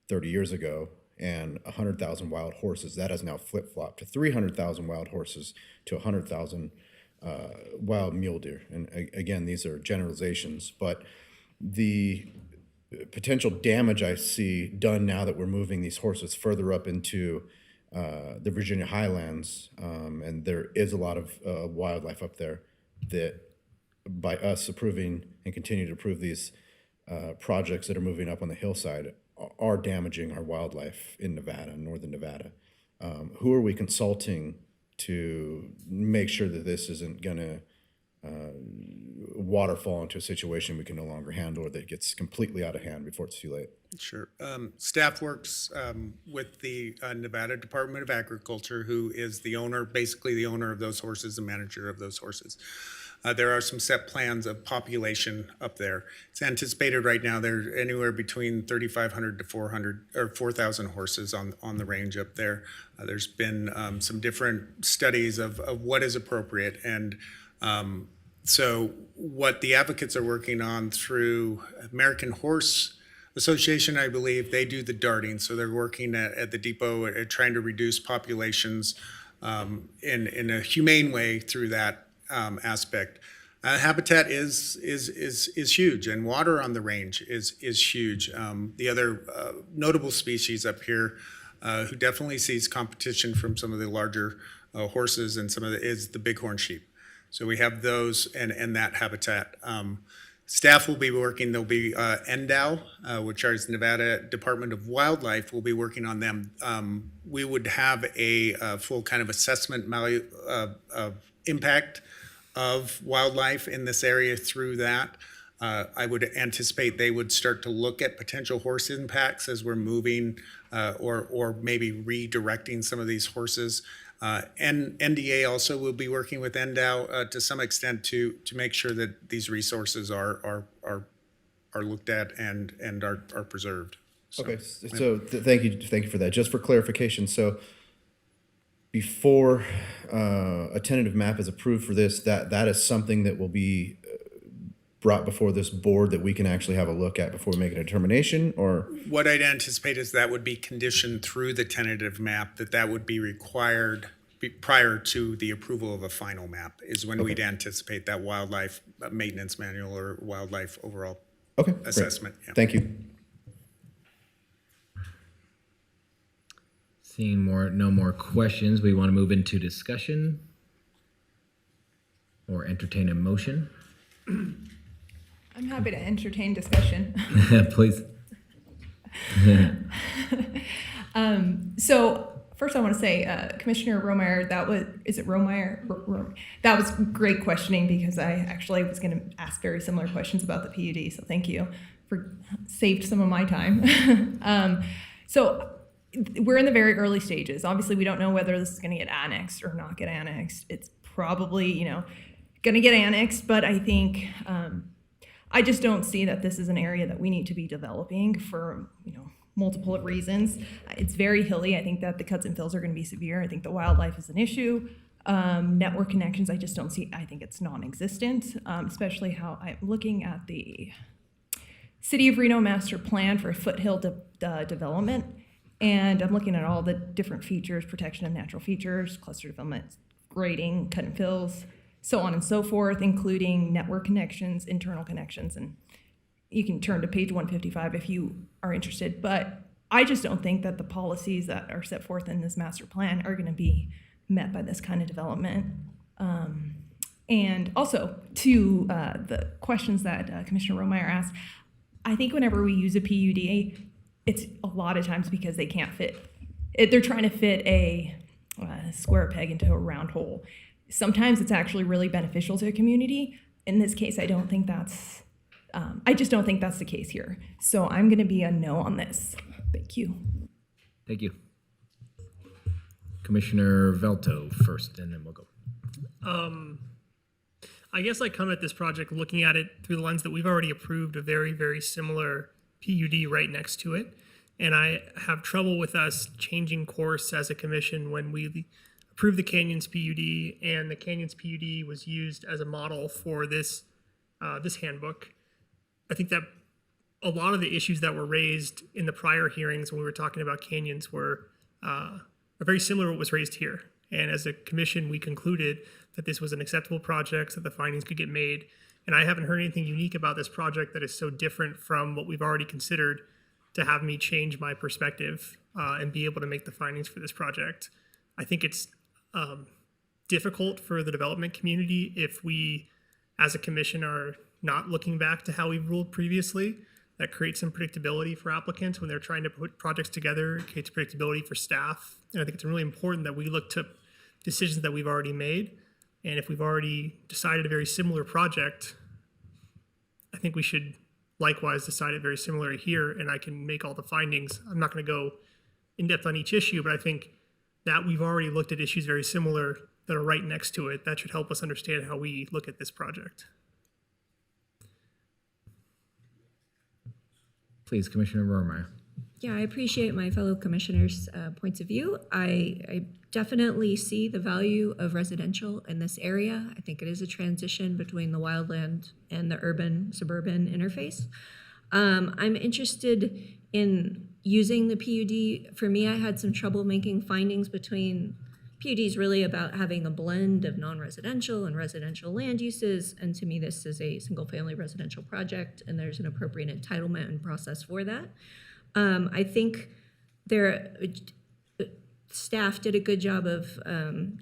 Speaker 6: 30 years ago and 100,000 wild horses, that has now flip-flopped to 300,000 wild horses to 100,000 wild mule deer. And again, these are generalizations, but the potential damage I see done now that we're moving these horses further up into the Virginia highlands, and there is a lot of wildlife up there, that by us approving and continue to approve these projects that are moving up on the hillside are damaging our wildlife in Nevada, northern Nevada. Who are we consulting to make sure that this isn't going to waterfall into a situation we can no longer handle, or that it gets completely out of hand before it's too late?
Speaker 13: Sure. Staff works with the Nevada Department of Agriculture, who is the owner, basically the owner of those horses, the manager of those horses. There are some set plans of population up there. It's anticipated right now there are anywhere between 3,500 to 400 or 4,000 horses on the range up there. There's been some different studies of what is appropriate, and so what the advocates are working on through American Horse Association, I believe, they do the darting. So they're working at the depot at trying to reduce populations in a humane way through that aspect. Habitat is huge, and water on the range is huge. The other notable species up here who definitely sees competition from some of the larger horses and some of is the bighorn sheep. So we have those and that habitat. Staff will be working, there'll be NDOW, which is Nevada Department of Wildlife, will be working on them. We would have a full kind of assessment of impact of wildlife in this area through that. I would anticipate they would start to look at potential horse impacts as we're moving or maybe redirecting some of these horses. And NDA also will be working with NDOW to some extent to make sure that these resources are looked at and are preserved.
Speaker 6: Okay, so thank you for that. Just for clarification, so before a tentative map is approved for this, that is something that will be brought before this board that we can actually have a look at before we make a determination, or?
Speaker 13: What I'd anticipate is that would be conditioned through the tentative map, that would be required prior to the approval of a final map, is when we'd anticipate that wildlife maintenance manual or wildlife overall assessment.
Speaker 6: Yeah. Thank you.
Speaker 1: Seeing no more questions, we want to move into discussion or entertain a motion.
Speaker 5: I'm happy to entertain discussion.
Speaker 1: Please.
Speaker 5: So first I want to say, Commissioner Romeyer, is it Romeyer? That was great questioning, because I actually was going to ask very similar questions about the PUD. So thank you for saved some of my time. So we're in the very early stages. Obviously, we don't know whether this is going to get annexed or not get annexed. It's probably, going to get annexed, but I think I just don't see that this is an area that we need to be developing for, multiple reasons. It's very hilly. I think that the cuts and fills are going to be severe. I think the wildlife is an issue. Network connections, I just don't see. I think it's non-existent, especially how I'm looking at the City of Reno master plan for foothill development. And I'm looking at all the different features, protection of natural features, cluster development, grading, cut and fills, so on and so forth, including network connections, internal connections. And you can turn to page 155 if you are interested. But I just don't think that the policies that are set forth in this master plan are going to be met by this kind of development. And also, to the questions that Commissioner Romeyer asked, I think whenever we use a PUD, it's a lot of times because they can't fit. They're trying to fit a square peg into a round hole. Sometimes it's actually really beneficial to a community. In this case, I don't think that's, I just don't think that's the case here. So I'm going to be a no on this. Thank you.
Speaker 1: Thank you. Commissioner Velto first, and then we'll go.
Speaker 12: I guess I come at this project looking at it through the lens that we've already approved a very, very similar PUD right next to it. And I have trouble with us changing course as a commission when we approved the Canyons PUD, and the Canyons PUD was used as a model for this this handbook. I think that a lot of the issues that were raised in the prior hearings when we were talking about canyons were are very similar to what was raised here. And as a commission, we concluded that this was an acceptable project, that the findings could get made. And I haven't heard anything unique about this project that is so different from what we've already considered to have me change my perspective and be able to make the findings for this project. I think it's difficult for the development community if we, as a commission, are not looking back to how we ruled previously. That creates some predictability for applicants when they're trying to put projects together. It creates predictability for staff. And I think it's really important that we look to decisions that we've already made. And if we've already decided a very similar project, I think we should likewise decide it very similar here, and I can make all the findings. I'm not going to go in depth on each issue, but I think that we've already looked at issues very similar that are right next to it. That should help us understand how we look at this project.
Speaker 1: Please, Commissioner Rohrmeyer.
Speaker 10: Yeah, I appreciate my fellow commissioners' points of view. I definitely see the value of residential in this area. I think it is a transition between the wildland and the urban-suburban interface. I'm interested in using the PUD. For me, I had some trouble making findings between PUD is really about having a blend of non-residential and residential land uses, and to me this is a single-family residential project, and there's an appropriate entitlement and process for that. I think staff did a good job of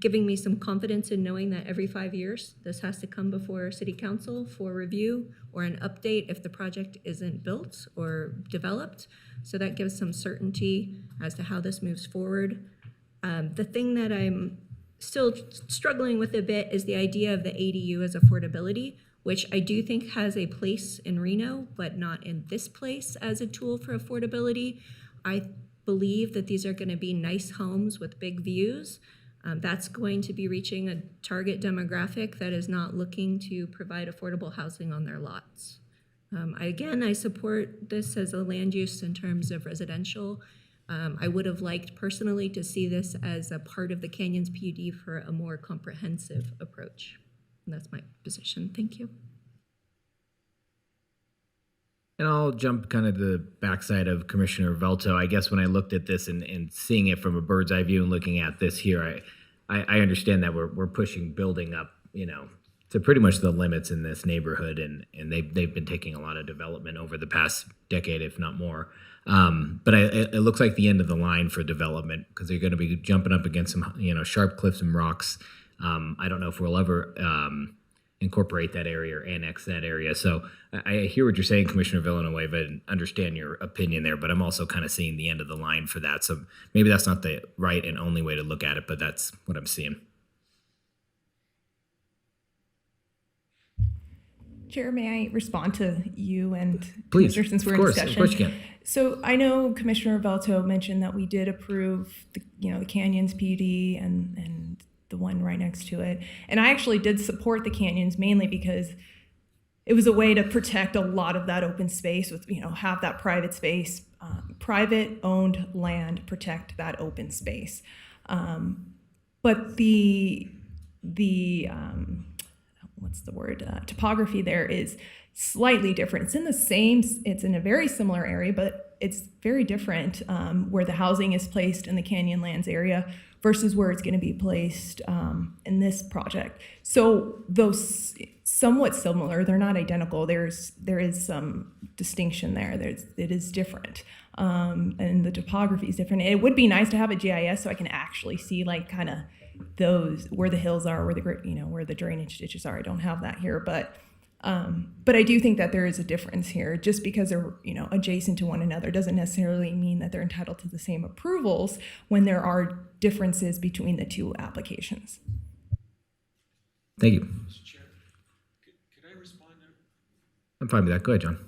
Speaker 10: giving me some confidence in knowing that every 5 years this has to come before City Council for review or an update if the project isn't built or developed. So that gives some certainty as to how this moves forward. The thing that I'm still struggling with a bit is the idea of the ADU as affordability, which I do think has a place in Reno, but not in this place as a tool for affordability. I believe that these are going to be nice homes with big views. That's going to be reaching a target demographic that is not looking to provide affordable housing on their lots. I support this as a land use in terms of residential. I would have liked personally to see this as a part of the Canyons PUD for a more comprehensive approach. And that's my position. Thank you.
Speaker 1: And I'll jump kind of the backside of Commissioner Velto. I guess when I looked at this and seeing it from a bird's eye view and looking at this here, I understand that we're pushing building up, to pretty much the limits in this neighborhood, and they've been taking a lot of development over the past decade, if not more. But it looks like the end of the line for development because they're going to be jumping up against some sharp cliffs and rocks. I don't know if we'll ever incorporate that area or annex that area. So I hear what you're saying, Commissioner Villanueva, and understand your opinion there, but I'm also kind of seeing the end of the line for that. So maybe that's not the right and only way to look at it, but that's what I'm seeing.
Speaker 5: Chair, may I respond to you and
Speaker 1: Please,
Speaker 5: Commissioner, since we're in discussion?
Speaker 1: Of course you can.
Speaker 5: So I know Commissioner Velto mentioned that we did approve the Canyons PUD and the one right next to it. And I actually did support the Canyons mainly because it was a way to protect a lot of that open space with, have that private space, private owned land, protect that open space. But the topography there is slightly different. It's in a very similar area, but it's very different where the housing is placed in the Canyonlands area versus where it's going to be placed in this project. So those somewhat similar, they're not identical. There is some distinction there. It is different. And the topography is different. It would be nice to have a GIS so I can actually see kind of those where the hills are, where the drainage ditches are. I don't have that here, but I do think that there is a difference here. Just because they're adjacent to one another doesn't necessarily mean that they're entitled to the same approvals when there are differences between the two applications.
Speaker 1: Thank you.
Speaker 15: Mr. Chair, could I respond now?
Speaker 1: I'm fine with that. Go ahead, John.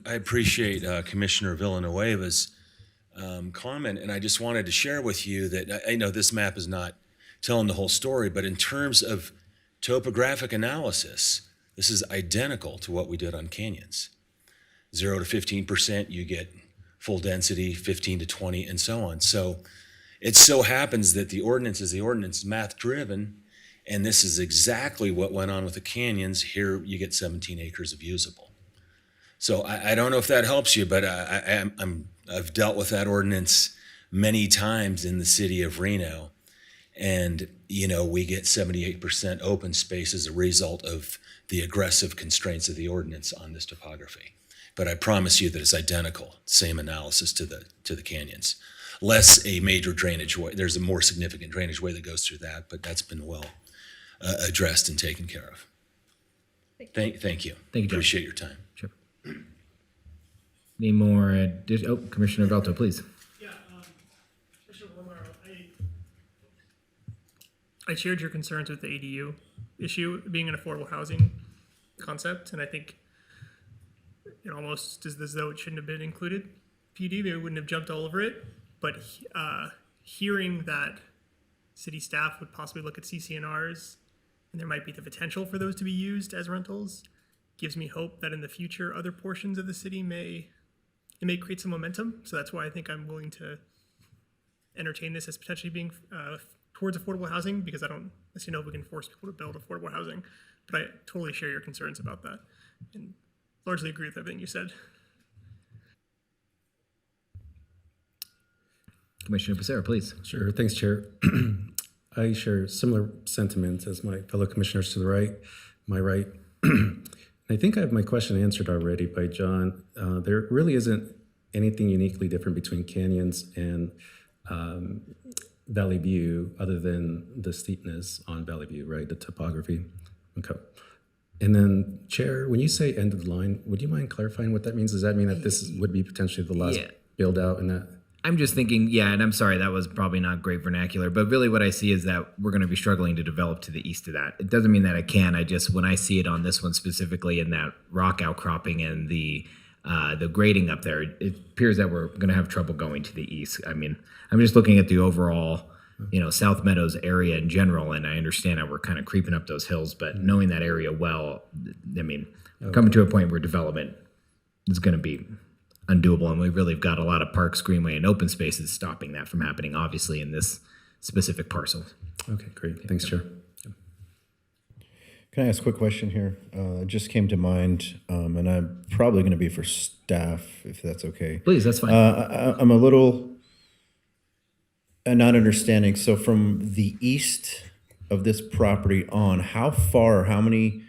Speaker 15: I appreciate Commissioner Villanueva's comment, and I just wanted to share with you that I know this map is not telling the whole story, but in terms of topographic analysis, this is identical to what we did on canyons. 0 to 15%, you get full density, 15 to 20, and so on. So it so happens that the ordinance is math driven, and this is exactly what went on with the canyons. Here you get 17 acres of usable. So I don't know if that helps you, but I've dealt with that ordinance many times in the city of Reno, and we get 78% open space as a result of the aggressive constraints of the ordinance on this topography. But I promise you that it's identical, same analysis to the canyons. Less a major drainage way. There's a more significant drainage way that goes through that, but that's been well addressed and taken care of. Thank you.
Speaker 1: Thank you, John.
Speaker 15: Appreciate your time.
Speaker 1: Sure. Any more? Commissioner Velto, please.
Speaker 12: Yeah, Commissioner Romero, I shared your concerns with the ADU issue being an affordable housing concept, and I think it almost is as though it shouldn't have been included. PD, they wouldn't have jumped all over it, but hearing that city staff would possibly look at CCNRs and there might be the potential for those to be used as rentals gives me hope that in the future other portions of the city may create some momentum. So that's why I think I'm willing to entertain this as potentially being towards affordable housing, because I don't necessarily know if we can force people to build affordable housing, but I totally share your concerns about that and largely agree with everything you said.
Speaker 1: Commissioner Becerra, please.
Speaker 9: Sure. Thanks, Chair. I share similar sentiments as my fellow commissioners to the right, my right. I think I have my question answered already by John. There really isn't anything uniquely different between canyons and Valley View other than the steepness on Valley View, right? The topography. Okay. And then, Chair, when you say end of the line, would you mind clarifying what that means? Does that mean that this would be potentially the last build out in that?
Speaker 1: I'm just thinking, and I'm sorry, that was probably not great vernacular, but really what I see is that we're going to be struggling to develop to the east of that. It doesn't mean that I can. When I see it on this one specifically in that rock outcropping and the grading up there, it appears that we're going to have trouble going to the east. I mean, I'm just looking at the overall, South Meadows area in general, and I understand how we're kind of creeping up those hills, but knowing that area well, I mean, coming to a point where development is going to be undoable, and we really have got a lot of parks, greenway, and open spaces stopping that from happening, obviously, in this specific parcel.
Speaker 9: Okay, great. Thanks, Chair.
Speaker 6: Can I ask a quick question here? It just came to mind, and I'm probably going to be for staff, if that's okay.
Speaker 1: Please, that's fine.
Speaker 6: I'm a little not understanding. So from the east of this property on, how many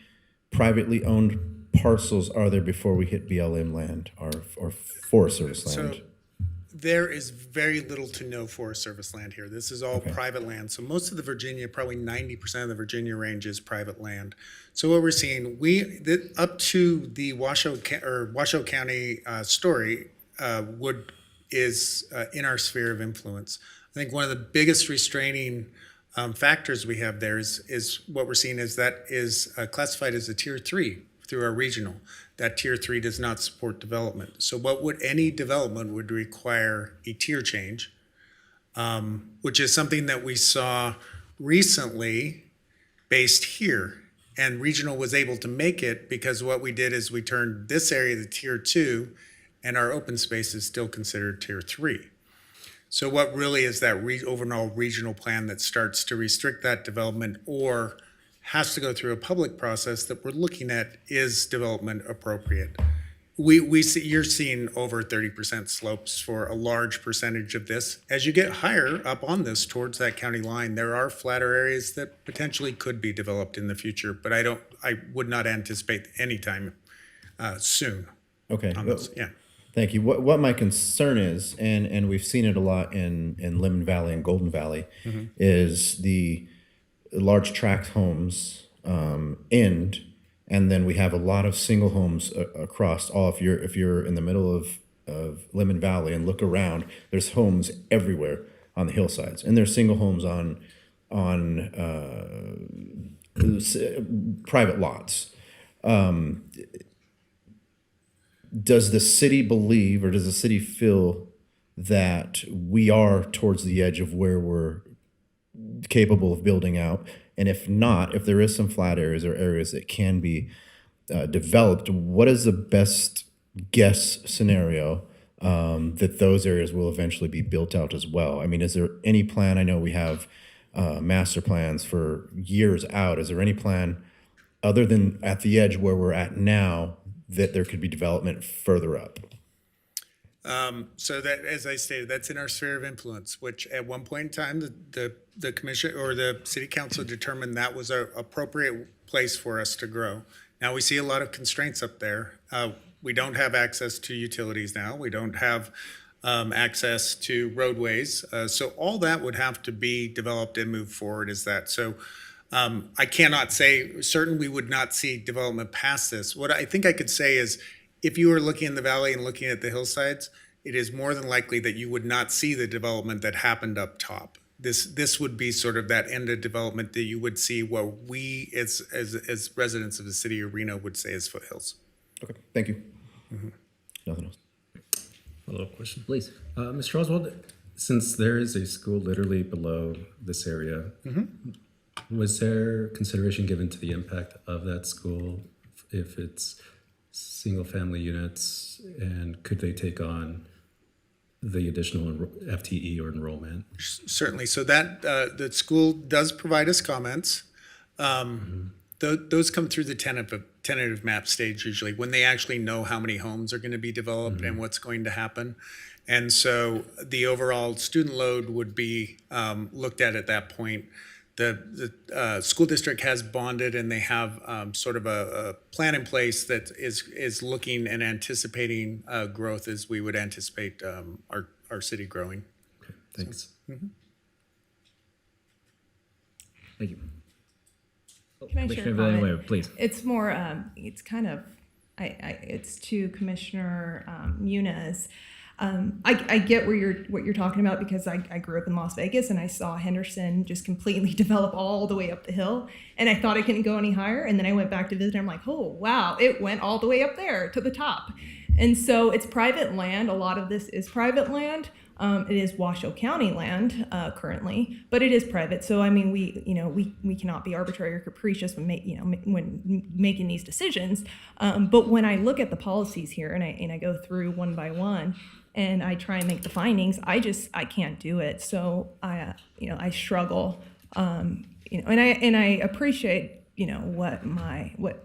Speaker 6: privately owned parcels are there before we hit BLM land or Forest Service land?
Speaker 13: So there is very little to no Forest Service land here. This is all private land. So most of the Virginia, probably 90% of the Virginia range is private land. So what we're seeing, up to the Washoe County story is in our sphere of influence. I think one of the biggest restraining factors we have there is what we're seeing is that is classified as a tier 3 through our regional. That tier 3 does not support development. So any development would require a tier change, which is something that we saw recently based here. And regional was able to make it because what we did is we turned this area to tier 2, and our open space is still considered tier 3. So what really is that overall regional plan that starts to restrict that development or has to go through a public process that we're looking at, is development appropriate? We see you're seeing over 30% slopes for a large percentage of this. As you get higher up on this towards that county line, there are flatter areas that potentially could be developed in the future, but I would not anticipate any time soon.
Speaker 6: Okay.
Speaker 13: On this. Yeah.
Speaker 6: Thank you. What my concern is, and we've seen it a lot in Lemon Valley and Golden Valley, is the large tract homes end, and then we have a lot of single homes across all. If you're in the middle of Lemon Valley and look around, there's homes everywhere on the hillsides, and there's single homes on private lots. Does the city believe, or does the city feel that we are towards the edge of where we're capable of building out? And if not, if there is some flat areas or areas that can be developed, what is the best guess scenario that those areas will eventually be built out as well. I mean, is there any plan? I know we have master plans for years out. Is there any plan other than at the edge where we're at now that there could be development further up?
Speaker 13: So that, as I stated, that's in our sphere of influence, which at one point in time, the commission or the city council determined that was an appropriate place for us to grow. Now we see a lot of constraints up there. We don't have access to utilities now. We don't have access to roadways. So all that would have to be developed and move forward as that. So I cannot say certain we would not see development past this. What I think I could say is if you were looking in the valley and looking at the hillsides, it is more than likely that you would not see the development that happened up top. This would be sort of that end of development that you would see what we as residents of the city of Reno would say as foothills.
Speaker 6: Okay, thank you. Nothing else.
Speaker 9: Follow-up question.
Speaker 1: Please.
Speaker 9: Mr. Oswald, since there is a school literally below this area, was there consideration given to the impact of that school if it's single-family units, and could they take on the additional FTE or enrollment?
Speaker 13: Certainly. So that the school does provide us comments. Those come through the tentative map stage usually when they actually know how many homes are going to be developed and what's going to happen. And so the overall student load would be looked at that point. The school district has bonded and they have sort of a plan in place that is looking and anticipating growth as we would anticipate our city growing.
Speaker 9: Okay, thanks.
Speaker 1: Thank you.
Speaker 5: Can I share a
Speaker 1: Commissioner
Speaker 5: comment?
Speaker 1: Villanueva, please.
Speaker 5: It's more, it's kind of, it's to Commissioner Muniz. I get what you're talking about because I grew up in Las Vegas and I saw Henderson just completely develop all the way up the hill, and I thought it couldn't go any higher. And then I went back to visit and I'm like, oh wow, it went all the way up there to the top. And so it's private land. A lot of this is private land. It is Washoe County land currently, but it is private. So I mean, we cannot be arbitrary or capricious when when making these decisions. But when I look at the policies here and I go through one by one and I try and make the findings, I can't do it. So I struggle. And I appreciate what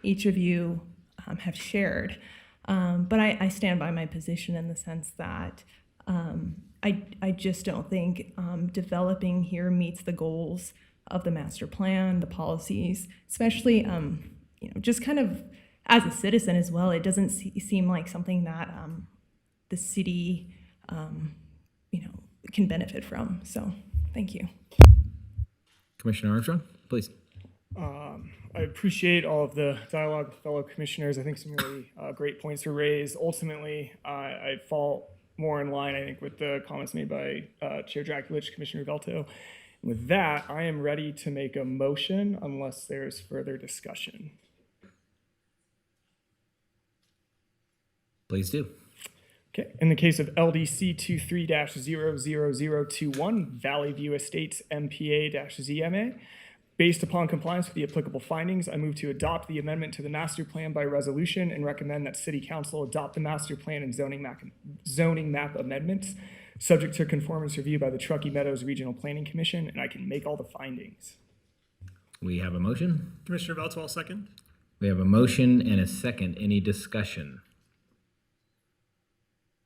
Speaker 5: each of you have shared. But I stand by my position in the sense that I just don't think developing here meets the goals of the master plan, the policies, especially just kind of as a citizen as well. It doesn't seem like something that the city can benefit from. So thank you.
Speaker 1: Commissioner Armstrong, please.
Speaker 4: I appreciate all of the dialogue with fellow commissioners. I think some really great points were raised. Ultimately, I fall more in line, I think, with the comments made by Chair Draculich, Commissioner Velto. And with that, I am ready to make a motion unless there's further discussion.
Speaker 1: Please do.
Speaker 4: Okay, in the case of LDC 23-00021, Valley View Estates MPA-ZMA, based upon compliance with the applicable findings, I move to adopt the amendment to the master plan by resolution and recommend that City Council adopt the master plan and zoning map amendments, subject to conformance review by the Truckee Meadows Regional Planning Commission, and I can make all the findings.
Speaker 1: We have a motion.
Speaker 12: Commissioner Veltwell, second.
Speaker 1: We have a motion and a second. Any discussion?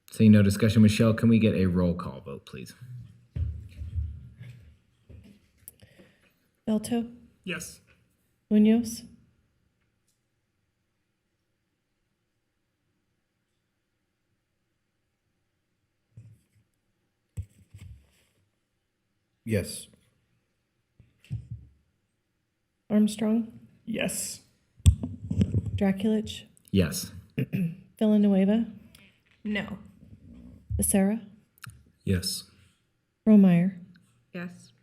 Speaker 1: Seeing no discussion, Michelle, can we get a roll call vote, please?
Speaker 3: Velto,
Speaker 12: Yes.
Speaker 3: Munoz,
Speaker 6: Yes.
Speaker 3: Armstrong,
Speaker 4: Yes.
Speaker 3: Draculich,
Speaker 1: Yes.
Speaker 3: Villanueva,
Speaker 5: No.
Speaker 3: Becerra,
Speaker 9: Yes.
Speaker 3: Romeyer.
Speaker 10: Yes.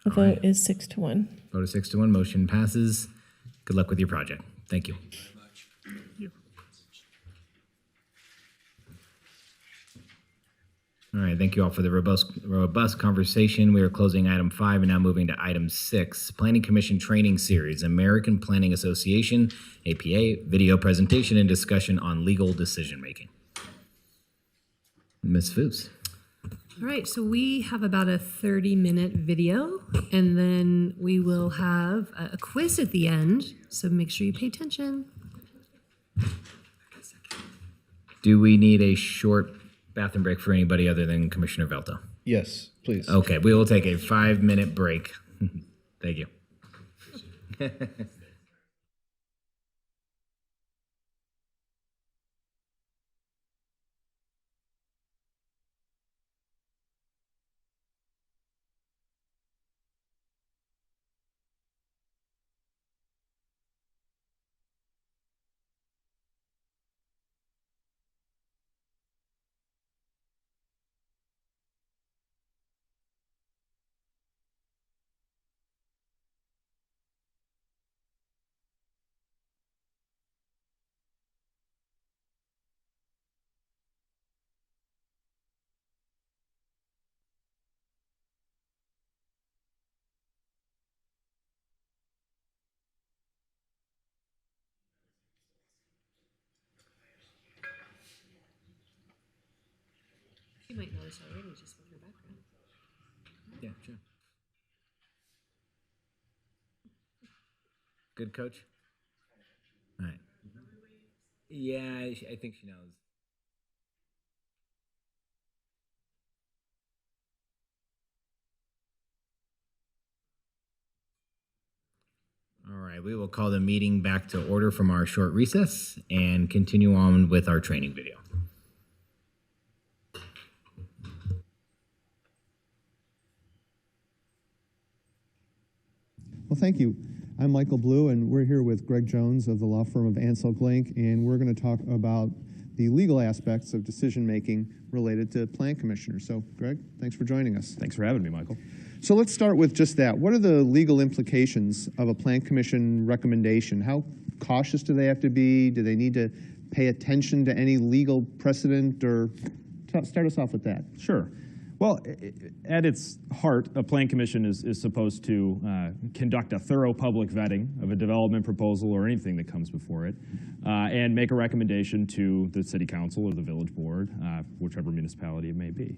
Speaker 3: The vote is 6-1.
Speaker 1: Vote of 6-1, motion passes. Good luck with your project. Thank you. All right, thank you all for the robust conversation. We are closing item 5 and now moving to item 6, Planning Commission Training Series, American Planning Association, APA, video presentation and discussion on legal decision making. Ms. Foos.
Speaker 16: All right, so we have about a 30-minute video, and then we will have a quiz at the end, so make sure you pay attention.
Speaker 1: Do we need a short bathroom break for anybody other than Commissioner Velto?
Speaker 6: Yes, please.
Speaker 1: Okay, we will take a 5-minute break. Thank you.
Speaker 16: You might notice already just with your background.
Speaker 1: Yeah, sure. Good coach? All right. Yeah, I think she knows. All right, we will call the meeting back to order from our short recess and continue on with our training video.
Speaker 17: Well, thank you. I'm Michael Blue, and we're here with Greg Jones of the law firm of Ansel Glink, and we're going to talk about the legal aspects of decision-making related to plan commissioners. So, Greg, thanks for joining us.
Speaker 18: Thanks for having me, Michael.
Speaker 17: So let's start with just that. What are the legal implications of a plan commission recommendation? How cautious do they have to be? Do they need to pay attention to any legal precedent? Or start us off with that.
Speaker 18: Sure. Well, at its heart, a plan commission is supposed to conduct a thorough public vetting of a development proposal or anything that comes before it, and make a recommendation to the city council or the village board, whichever municipality it may be.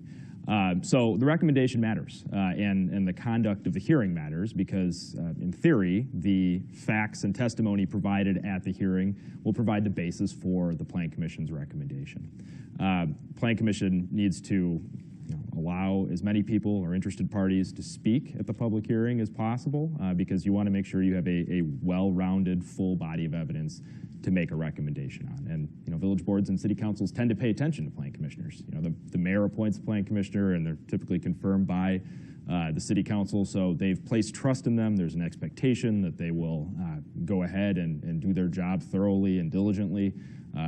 Speaker 18: So the recommendation matters, and the conduct of the hearing matters because, in theory, the facts and testimony provided at the hearing will provide the basis for the plan commission's recommendation. Plan commission needs to allow as many people or interested parties to speak at the public hearing as possible, because you want to make sure you have a well-rounded, full body of evidence to make a recommendation on. And village boards and city councils tend to pay attention to plan commissioners. The mayor appoints a plan commissioner, and they're typically confirmed by the city council, so they've placed trust in them. There's an expectation that they will go ahead and do their job thoroughly and diligently.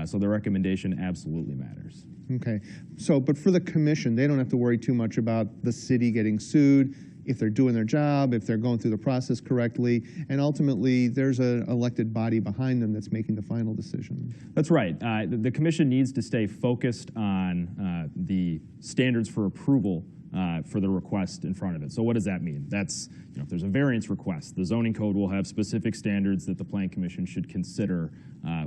Speaker 18: So the recommendation absolutely matters.
Speaker 17: Okay. So, but for the commission, they don't have to worry too much about the city getting sued, if they're doing their job, if they're going through the process correctly, and ultimately there's an elected body behind them that's making the final decision.
Speaker 18: That's right. The commission needs to stay focused on the standards for approval for the request in front of it. So what does that mean? That's, if there's a variance request, the zoning code will have specific standards that the plan commission should consider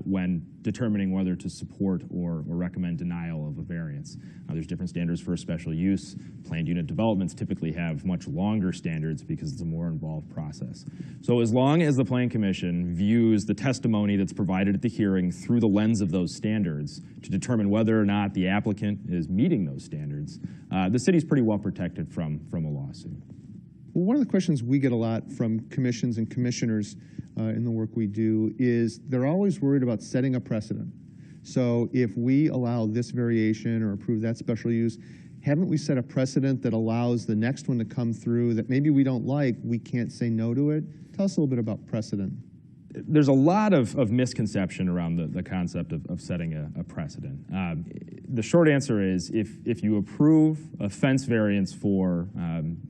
Speaker 18: when determining whether to support or recommend denial of a variance. There's different standards for a special use. Planned unit developments typically have much longer standards because it's a more involved process. So as long as the plan commission views the testimony that's provided at the hearing through the lens of those standards to determine whether or not the applicant is meeting those standards, the city's pretty well protected from a lawsuit.
Speaker 17: Well, one of the questions we get a lot from commissions and commissioners in the work we do is they're always worried about setting a precedent. So if we allow this variation or approve that special use, haven't we set a precedent that allows the next one to come through that maybe we don't like, we can't say no to it? Tell us a little bit about precedent.
Speaker 18: There's a lot of misconception around the concept of setting a precedent. The short answer is if you approve a fence variance for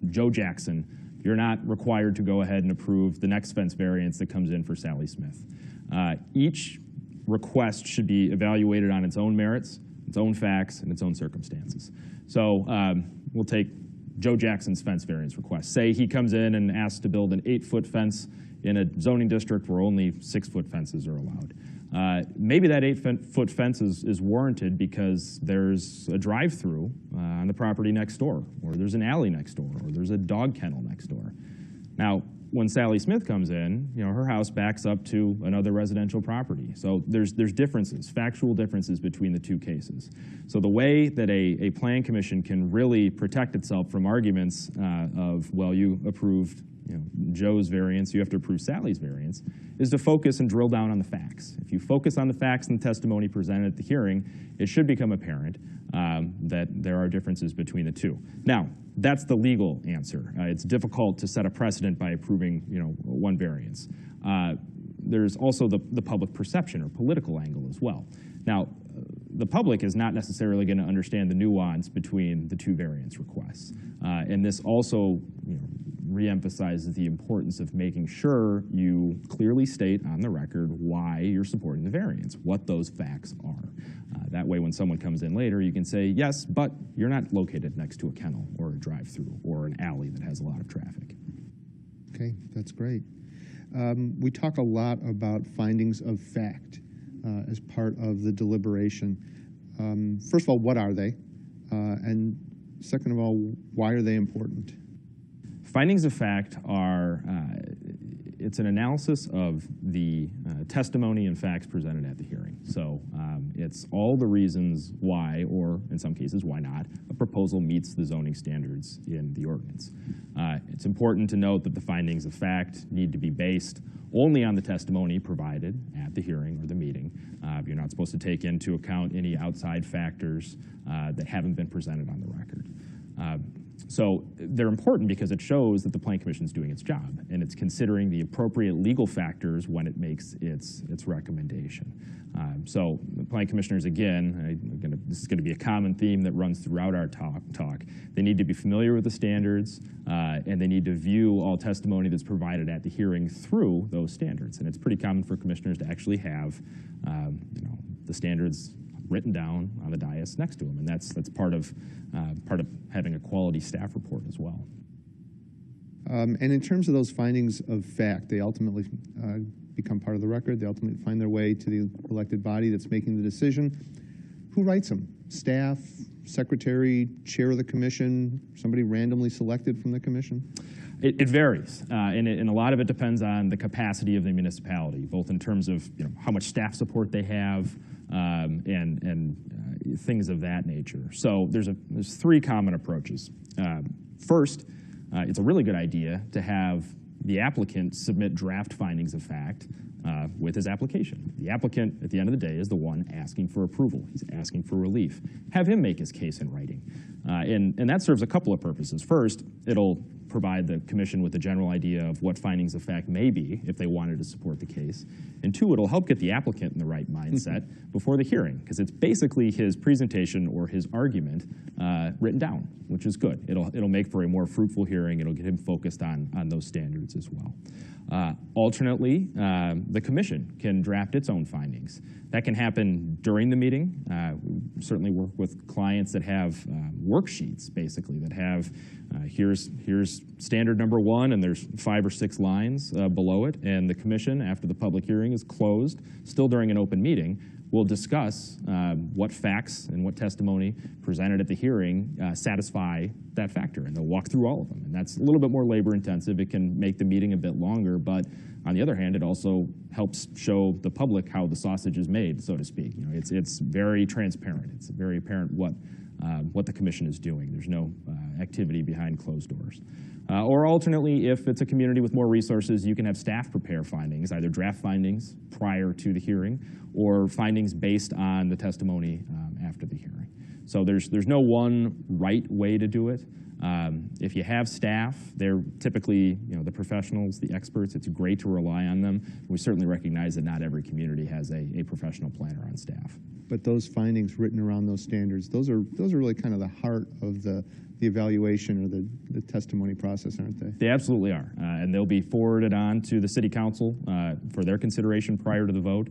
Speaker 18: Joe Jackson, you're not required to go ahead and approve the next fence variance that comes in for Sally Smith. Each request should be evaluated on its own merits, its own facts, and its own circumstances. So we'll take Joe Jackson's fence variance request. Say he comes in and asks to build an 8-foot fence in a zoning district where only 6-foot fences are allowed. Maybe that 8-foot fence is warranted because there's a drive-through on the property next door, or there's an alley next door, or there's a dog kennel next door. Now, when Sally Smith comes in, her house backs up to another residential property. So there's differences, factual differences between the two cases. So the way that a plan commission can really protect itself from arguments of, well, you approved Joe's variance, you have to approve Sally's variance, is to focus and drill down on the facts. If you focus on the facts and the testimony presented at the hearing, it should become apparent that there are differences between the two. Now, that's the legal answer. It's difficult to set a precedent by approving, one variance. There's also the public perception or political angle as well. Now, the public is not necessarily going to understand the nuance between the two variance requests. And this also reemphasizes the importance of making sure you clearly state on the record why you're supporting the variance, what those facts are. That way, when someone comes in later, you can say, yes, but you're not located next to a kennel or a drive-through or an alley that has a lot of traffic.
Speaker 17: Okay, that's great. We talk a lot about findings of fact as part of the deliberation. First of all, what are they? And second of all, why are they important?
Speaker 18: Findings of fact are, it's an analysis of the testimony and facts presented at the hearing. So it's all the reasons why, or in some cases why not, a proposal meets the zoning standards in the ordinance. It's important to note that the findings of fact need to be based only on the testimony provided at the hearing or the meeting. You're not supposed to take into account any outside factors that haven't been presented on the record. So they're important because it shows that the Plan Commission is doing its job and it's considering the appropriate legal factors when it makes its recommendation. So the Plan Commissioners, again, this is going to be a common theme that runs throughout our talk. They need to be familiar with the standards and they need to view all testimony that's provided at the hearing through those standards. And it's pretty common for commissioners to actually have the standards written down on the dais next to them, and that's part of having a quality staff report as well.
Speaker 17: And in terms of those findings of fact, they ultimately become part of the record. They ultimately find their way to the elected body that's making the decision. Who writes them? Staff, secretary, chair of the commission, somebody randomly selected from the commission?
Speaker 18: It varies, and a lot of it depends on the capacity of the municipality, both in terms of how much staff support they have, and things of that nature. So there's three common approaches. First, it's a really good idea to have the applicant submit draft findings of fact with his application. The applicant, at the end of the day, is the one asking for approval. He's asking for relief. Have him make his case in writing. And that serves a couple of purposes. First, it'll provide the commission with a general idea of what findings of fact may be if they wanted to support the case. And two, it'll help get the applicant in the right mindset before the hearing, because it's basically his presentation or his argument written down, which is good. It'll make for a more fruitful hearing. It'll get him focused on those standards as well. Alternately, the commission can draft its own findings. That can happen during the meeting. We certainly work with clients that have worksheets, basically, that have here's standard number 1, and there's 5 or 6 lines below it, and the commission, after the public hearing is closed, still during an open meeting, will discuss what facts and what testimony presented at the hearing satisfy that factor, and they'll walk through all of them. And that's a little bit more labor intensive. It can make the meeting a bit longer, but on the other hand, it also helps show the public how the sausage is made, so to speak. It's very transparent. It's very apparent what the commission is doing. There's no activity behind closed doors. Or alternately, if it's a community with more resources, you can have staff prepare findings, either draft findings prior to the hearing or findings based on the testimony after the hearing. So there's no one right way to do it. If you have staff, they're typically the professionals, the experts. It's great to rely on them. We certainly recognize that not every community has a professional planner on staff.
Speaker 17: But those findings written around those standards, those are really kind of the heart of the evaluation or the testimony process, aren't they?
Speaker 18: They absolutely are, and they'll be forwarded on to the city council for their consideration prior to the vote.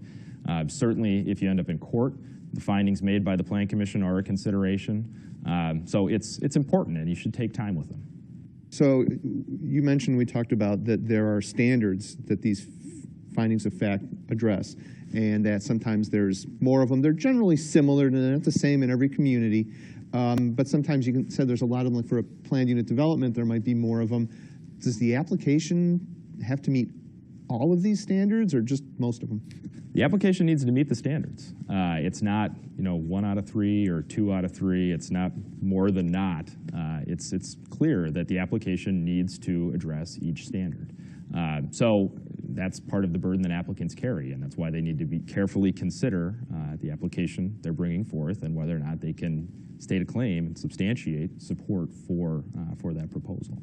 Speaker 18: Certainly, if you end up in court, the findings made by the Plan Commission are a consideration. So it's important, and you should take time with them.
Speaker 17: So you mentioned, we talked about that there are standards that these findings of fact address. and that sometimes there's more of them. They're generally similar, they're not the same in every community, but sometimes you can say there's a lot of them. Like for a planned unit development, there might be more of them. Does the application have to meet all of these standards or just most of them?
Speaker 18: The application needs to meet the standards. It's not, 1 out of 3 or 2 out of 3. It's not more than not. It's clear that the application needs to address each standard. So that's part of the burden that applicants carry, and that's why they need to be carefully consider the application they're bringing forth and whether or not they can state a claim and substantiate support for that proposal.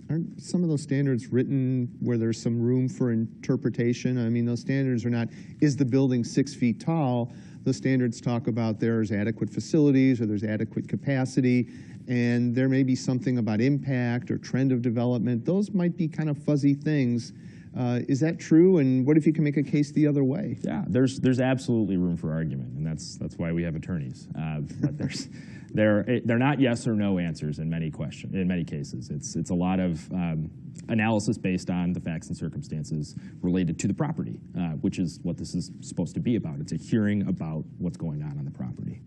Speaker 17: Aren't some of those standards written where there's some room for interpretation? I mean, those standards are not, is the building 6 feet tall? The standards talk about there's adequate facilities or there's adequate capacity, and there may be something about impact or trend of development. Those might be kind of fuzzy things. Is that true? And what if you can make a case the other way?
Speaker 18: Yeah, there's absolutely room for argument, and that's why we have attorneys. But they're not yes or no answers in many cases. It's a lot of analysis based on the facts and circumstances related to the property, which is what this is supposed to be about. It's a hearing about what's going on the property.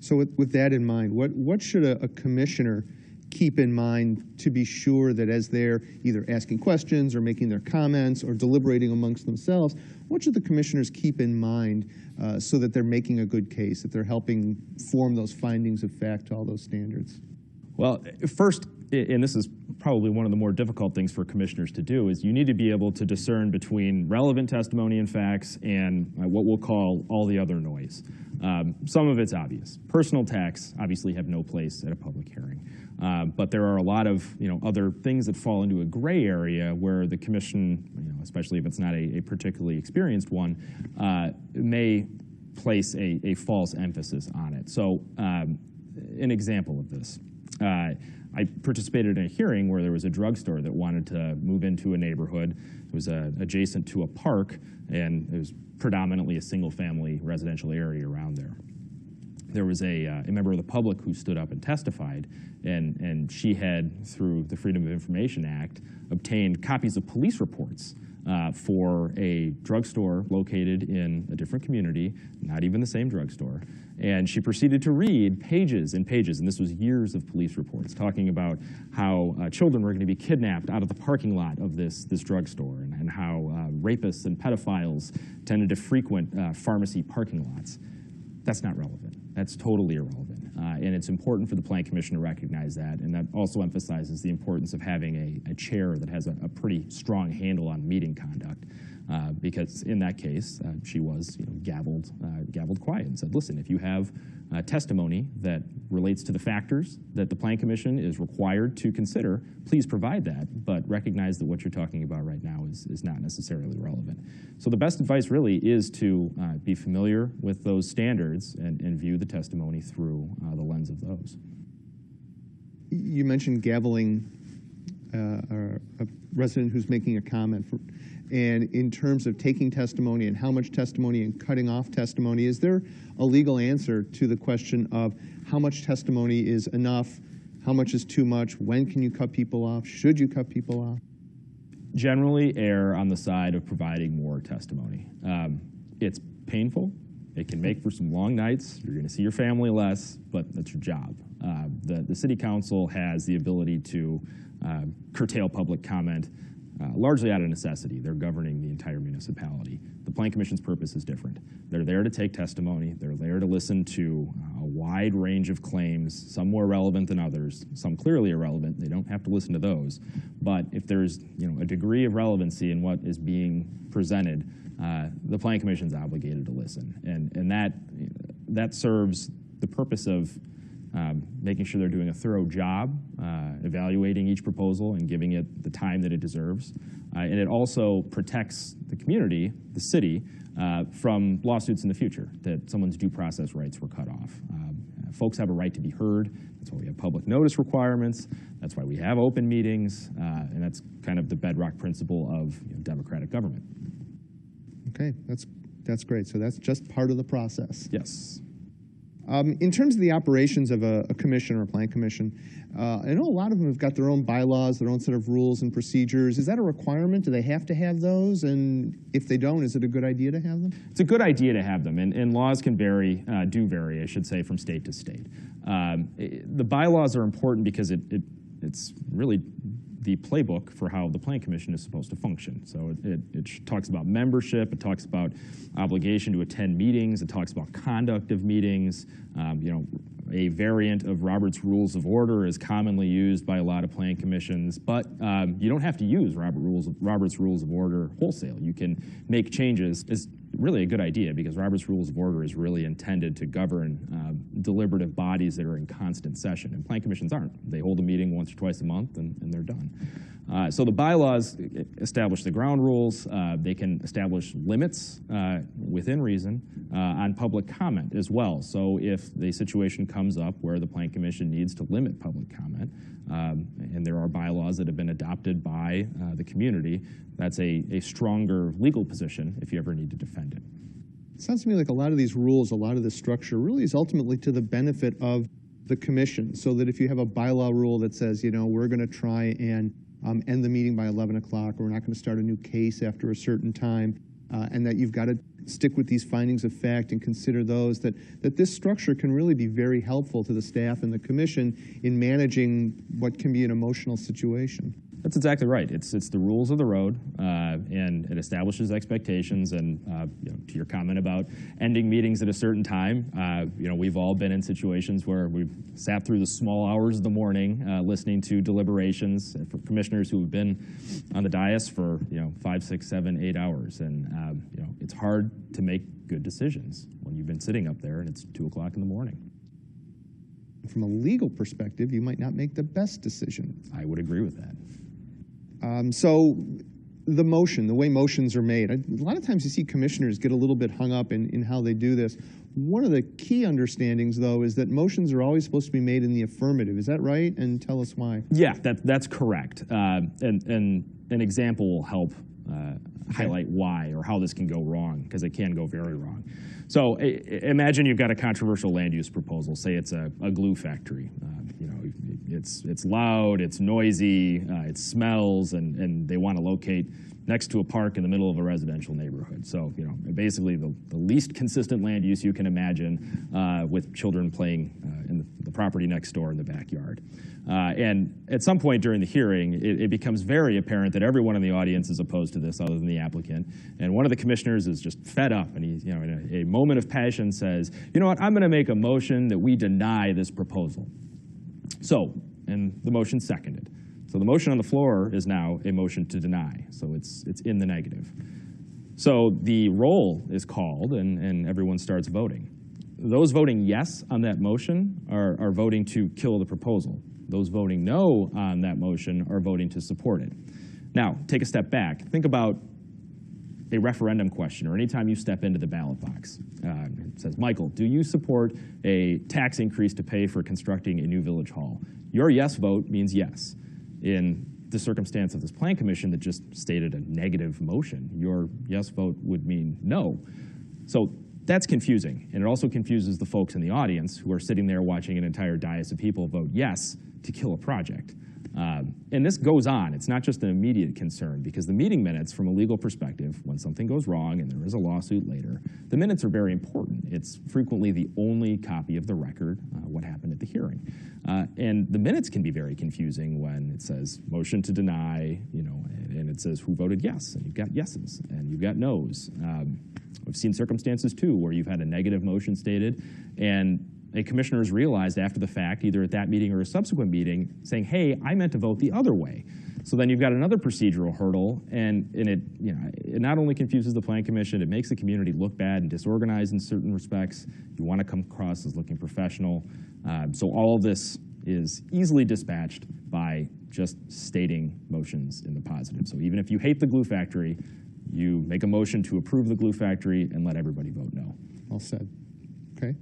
Speaker 17: So with that in mind, what should a commissioner keep in mind to be sure that as they're either asking questions or making their comments or deliberating amongst themselves, what should the commissioners keep in mind so that they're making a good case, that they're helping form those findings of fact to all those standards?
Speaker 18: Well, first, and this is probably one of the more difficult things for commissioners to do, is you need to be able to discern between relevant testimony and facts and what we'll call all the other noise. Some of it's obvious. Personal attacks obviously have no place at a public hearing. But there are a lot of other things that fall into a gray area where the commission, especially if it's not a particularly experienced one, may place a false emphasis on it. So an example of this. I participated in a hearing where there was a drugstore that wanted to move into a neighborhood. It was adjacent to a park, and it was predominantly a single-family residential area around there. There was a member of the public who stood up and testified, and she had, through the Freedom of Information Act, obtained copies of police reports for a drugstore located in a different community, not even the same drugstore. And she proceeded to read pages and pages, and this was years of police reports, talking about how children were going to be kidnapped out of the parking lot of this drugstore, and how rapists and pedophiles tended to frequent pharmacy parking lots. That's not relevant. That's totally irrelevant. And it's important for the Plan Commission to recognize that, and that also emphasizes the importance of having a chair that has a pretty strong handle on meeting conduct. Because in that case, she was gavelled quiet and said, listen, if you have testimony that relates to the factors that the Plan Commission is required to consider, please provide that, but recognize that what you're talking about right now is not necessarily relevant. So the best advice really is to be familiar with those standards and view the testimony through the lens of those.
Speaker 17: You mentioned gaveling a resident who's making a comment. And in terms of taking testimony and how much testimony and cutting off testimony, is there a legal answer to the question of how much testimony is enough, how much is too much, when can you cut people off, should you cut people off?
Speaker 18: Generally err on the side of providing more testimony. It's painful. It can make for some long nights. You're going to see your family less, but that's your job. The City Council has the ability to curtail public comment largely out of necessity. They're governing the entire municipality. The Plan Commission's purpose is different. They're there to take testimony. They're there to listen to a wide range of claims, some more relevant than others, some clearly irrelevant. They don't have to listen to those. But if there's a degree of relevancy in what is being presented, the Plan Commission's obligated to listen. And that serves the purpose of making sure they're doing a thorough job, evaluating each proposal and giving it the time that it deserves. And it also protects the community, the city, from lawsuits in the future, that someone's due process rights were cut off. Folks have a right to be heard. That's why we have public notice requirements. That's why we have open meetings. And that's kind of the bedrock principle of democratic government.
Speaker 17: Okay, that's great. So that's just part of the process.
Speaker 18: Yes.
Speaker 17: In terms of the operations of a commission or a plan commission, I know a lot of them have got their own bylaws, their own set of rules and procedures. Is that a requirement? Do they have to have those? And if they don't, is it a good idea to have them?
Speaker 18: It's a good idea to have them, and laws can vary, do vary, I should say, from state to state. The bylaws are important because it's really the playbook for how the Plan Commission is supposed to function. So it talks about membership, it talks about obligation to attend meetings, it talks about conduct of meetings. A variant of Robert's Rules of Order is commonly used by a lot of Plan Commissions, but you don't have to use Robert's Rules of Order wholesale. You can make changes. It's really a good idea because Robert's Rules of Order is really intended to govern deliberative bodies that are in constant session, and Plan Commissions aren't. They hold a meeting once or twice a month and they're done. So the bylaws establish the ground rules. They can establish limits within reason on public comment as well. So if the situation comes up where the Plan Commission needs to limit public comment, and there are bylaws that have been adopted by the community, that's a stronger legal position if you ever need to defend it.
Speaker 17: It sounds to me like a lot of these rules, a lot of this structure really is ultimately to the benefit of the commission, so that if you have a bylaw rule that says, we're going to try and end the meeting by 11 o'clock, or we're not going to start a new case after a certain time, and that you've got to stick with these findings of fact and consider those, that this structure can really be very helpful to the staff and the commission in managing what can be an emotional situation.
Speaker 18: That's exactly right. It's the rules of the road, and it establishes expectations. And to your comment about ending meetings at a certain time, we've all been in situations where we've sat through the small hours of the morning listening to deliberations for commissioners who have been on the dais for 5, 6, 7, 8 hours, and it's hard to make good decisions when you've been sitting up there and it's 2 o'clock in the morning.
Speaker 17: From a legal perspective, you might not make the best decision.
Speaker 18: I would agree with that.
Speaker 17: So the motion, the way motions are made, a lot of times you see commissioners get a little bit hung up in how they do this. One of the key understandings, though, is that motions are always supposed to be made in the affirmative. Is that right? And tell us why.
Speaker 18: Yeah, that's correct. And an example will help highlight why or how this can go wrong, because it can go very wrong. So imagine you've got a controversial land use proposal. Say it's a glue factory. It's loud, it's noisy, it smells, and they want to locate next to a park in the middle of a residential neighborhood. So basically the least consistent land use you can imagine, with children playing in the property next door in the backyard. And at some point during the hearing, it becomes very apparent that everyone in the audience is opposed to this other than the applicant. And one of the commissioners is just fed up, and he's in a moment of passion says, you know what, I'm going to make a motion that we deny this proposal. So, and the motion's seconded. So the motion on the floor is now a motion to deny. So it's in the negative. So the roll is called, and everyone starts voting. Those voting yes on that motion are voting to kill the proposal. Those voting no on that motion are voting to support it. Now, take a step back. Think about a referendum question, or anytime you step into the ballot box. It says, Michael, do you support a tax increase to pay for constructing a new village hall? Your yes vote means yes. In the circumstance of this Plan Commission that just stated a negative motion, your yes vote would mean no. So that's confusing, and it also confuses the folks in the audience who are sitting there watching an entire dais of people vote yes to kill a project. And this goes on. It's not just an immediate concern, because the meeting minutes, from a legal perspective, when something goes wrong and there is a lawsuit later, the minutes are very important. It's frequently the only copy of the record, what happened at the hearing. And the minutes can be very confusing when it says motion to deny, and it says who voted yes, and you've got yeses, and you've got noes. We've seen circumstances, too, where you've had a negative motion stated, and a commissioner has realized after the fact, either at that meeting or a subsequent meeting, saying, hey, I meant to vote the other way. So then you've got another procedural hurdle, and it not only confuses the Plan Commission, it makes the community look bad and disorganized in certain respects. You want to come across as looking professional. So all of this is easily dispatched by just stating motions in the positive. So even if you hate the glue factory, you make a motion to approve the glue factory and let everybody vote no.
Speaker 17: All said. Okay.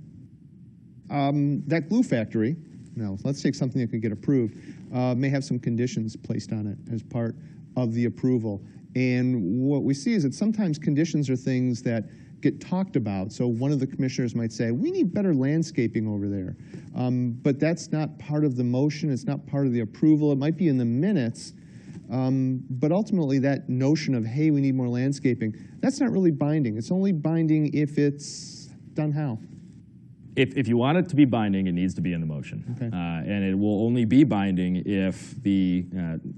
Speaker 17: That glue factory, now let's take something that could get approved, may have some conditions placed on it as part of the approval. And what we see is that sometimes conditions are things that get talked about. So one of the commissioners might say, we need better landscaping over there. But that's not part of the motion. It's not part of the approval. It might be in the minutes. But ultimately, that notion of, hey, we need more landscaping, that's not really binding. It's only binding if it's done how?
Speaker 18: If you want it to be binding, it needs to be in the motion.
Speaker 17: Okay.
Speaker 18: And it will only be binding if the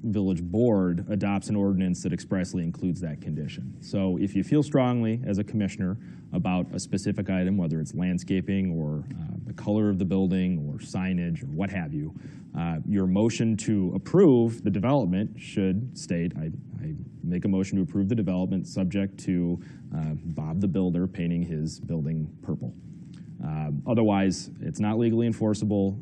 Speaker 18: village board adopts an ordinance that expressly includes that condition. So if you feel strongly as a commissioner about a specific item, whether it's landscaping or the color of the building or signage or what have you, your motion to approve the development should state, I make a motion to approve the development subject to Bob the builder painting his building purple. Otherwise, it's not legally enforceable.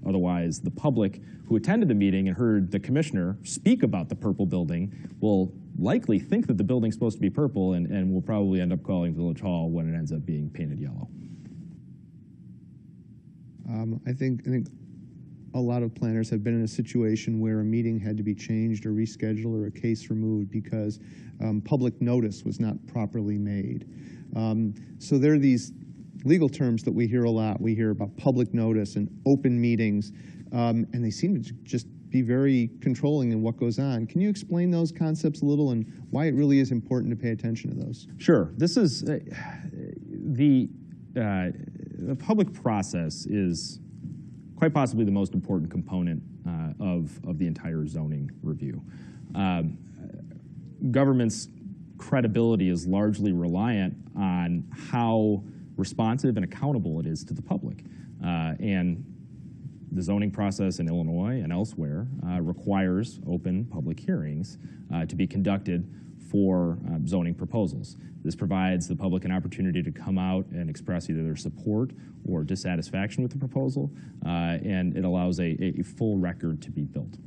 Speaker 18: Otherwise, the public who attended the meeting and heard the commissioner speak about the purple building will likely think that the building's supposed to be purple and will probably end up calling Village Hall when it ends up being painted yellow.
Speaker 17: I think a lot of planners have been in a situation where a meeting had to be changed or rescheduled or a case removed because public notice was not properly made. So there are these legal terms that we hear a lot. We hear about public notice and open meetings, and they seem to just be very controlling in what goes on. Can you explain those concepts a little and why it really is important to pay attention to those?
Speaker 18: Sure. This is the public process is quite possibly the most important component of the entire zoning review. Government's credibility is largely reliant on how responsive and accountable it is to the public. And the zoning process in Illinois and elsewhere requires open public hearings to be conducted for zoning proposals. This provides the public an opportunity to come out and express either their support or dissatisfaction with the proposal, and it allows a full record to be built.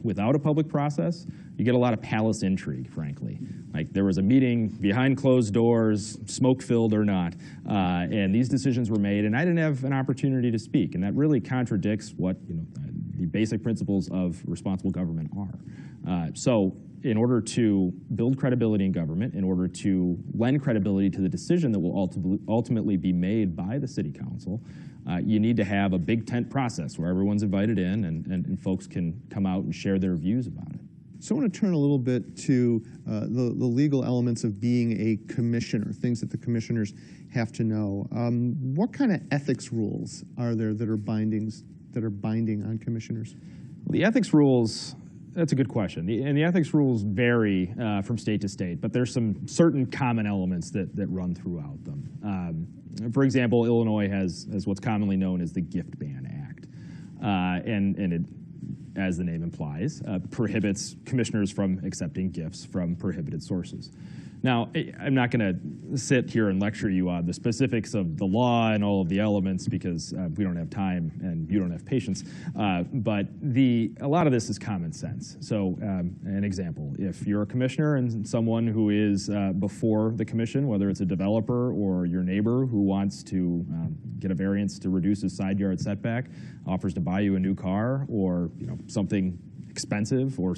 Speaker 18: Without a public process, you get a lot of palace intrigue, frankly. Like there was a meeting behind closed doors, smoke-filled or not, and these decisions were made, and I didn't have an opportunity to speak, and that really contradicts what the basic principles of responsible government are. So in order to build credibility in government, in order to lend credibility to the decision that will ultimately be made by the city council, you need to have a big tent process where everyone's invited in and folks can come out and share their views about it.
Speaker 17: So I want to turn a little bit to the legal elements of being a commissioner, things that the commissioners have to know. What kind of ethics rules are there that are binding on commissioners?
Speaker 18: Well, the ethics rules, that's a good question. And the ethics rules vary from state to state, but there's some certain common elements that run throughout them. For example, Illinois has what's commonly known as the Gift Ban Act. And it, as the name implies, prohibits commissioners from accepting gifts from prohibited sources. Now, I'm not going to sit here and lecture you on the specifics of the law and all of the elements because we don't have time and you don't have patience. But a lot of this is common sense. So an example, if you're a commissioner and someone who is before the commission, whether it's a developer or your neighbor who wants to get a variance to reduce his side yard setback, offers to buy you a new car or something expensive or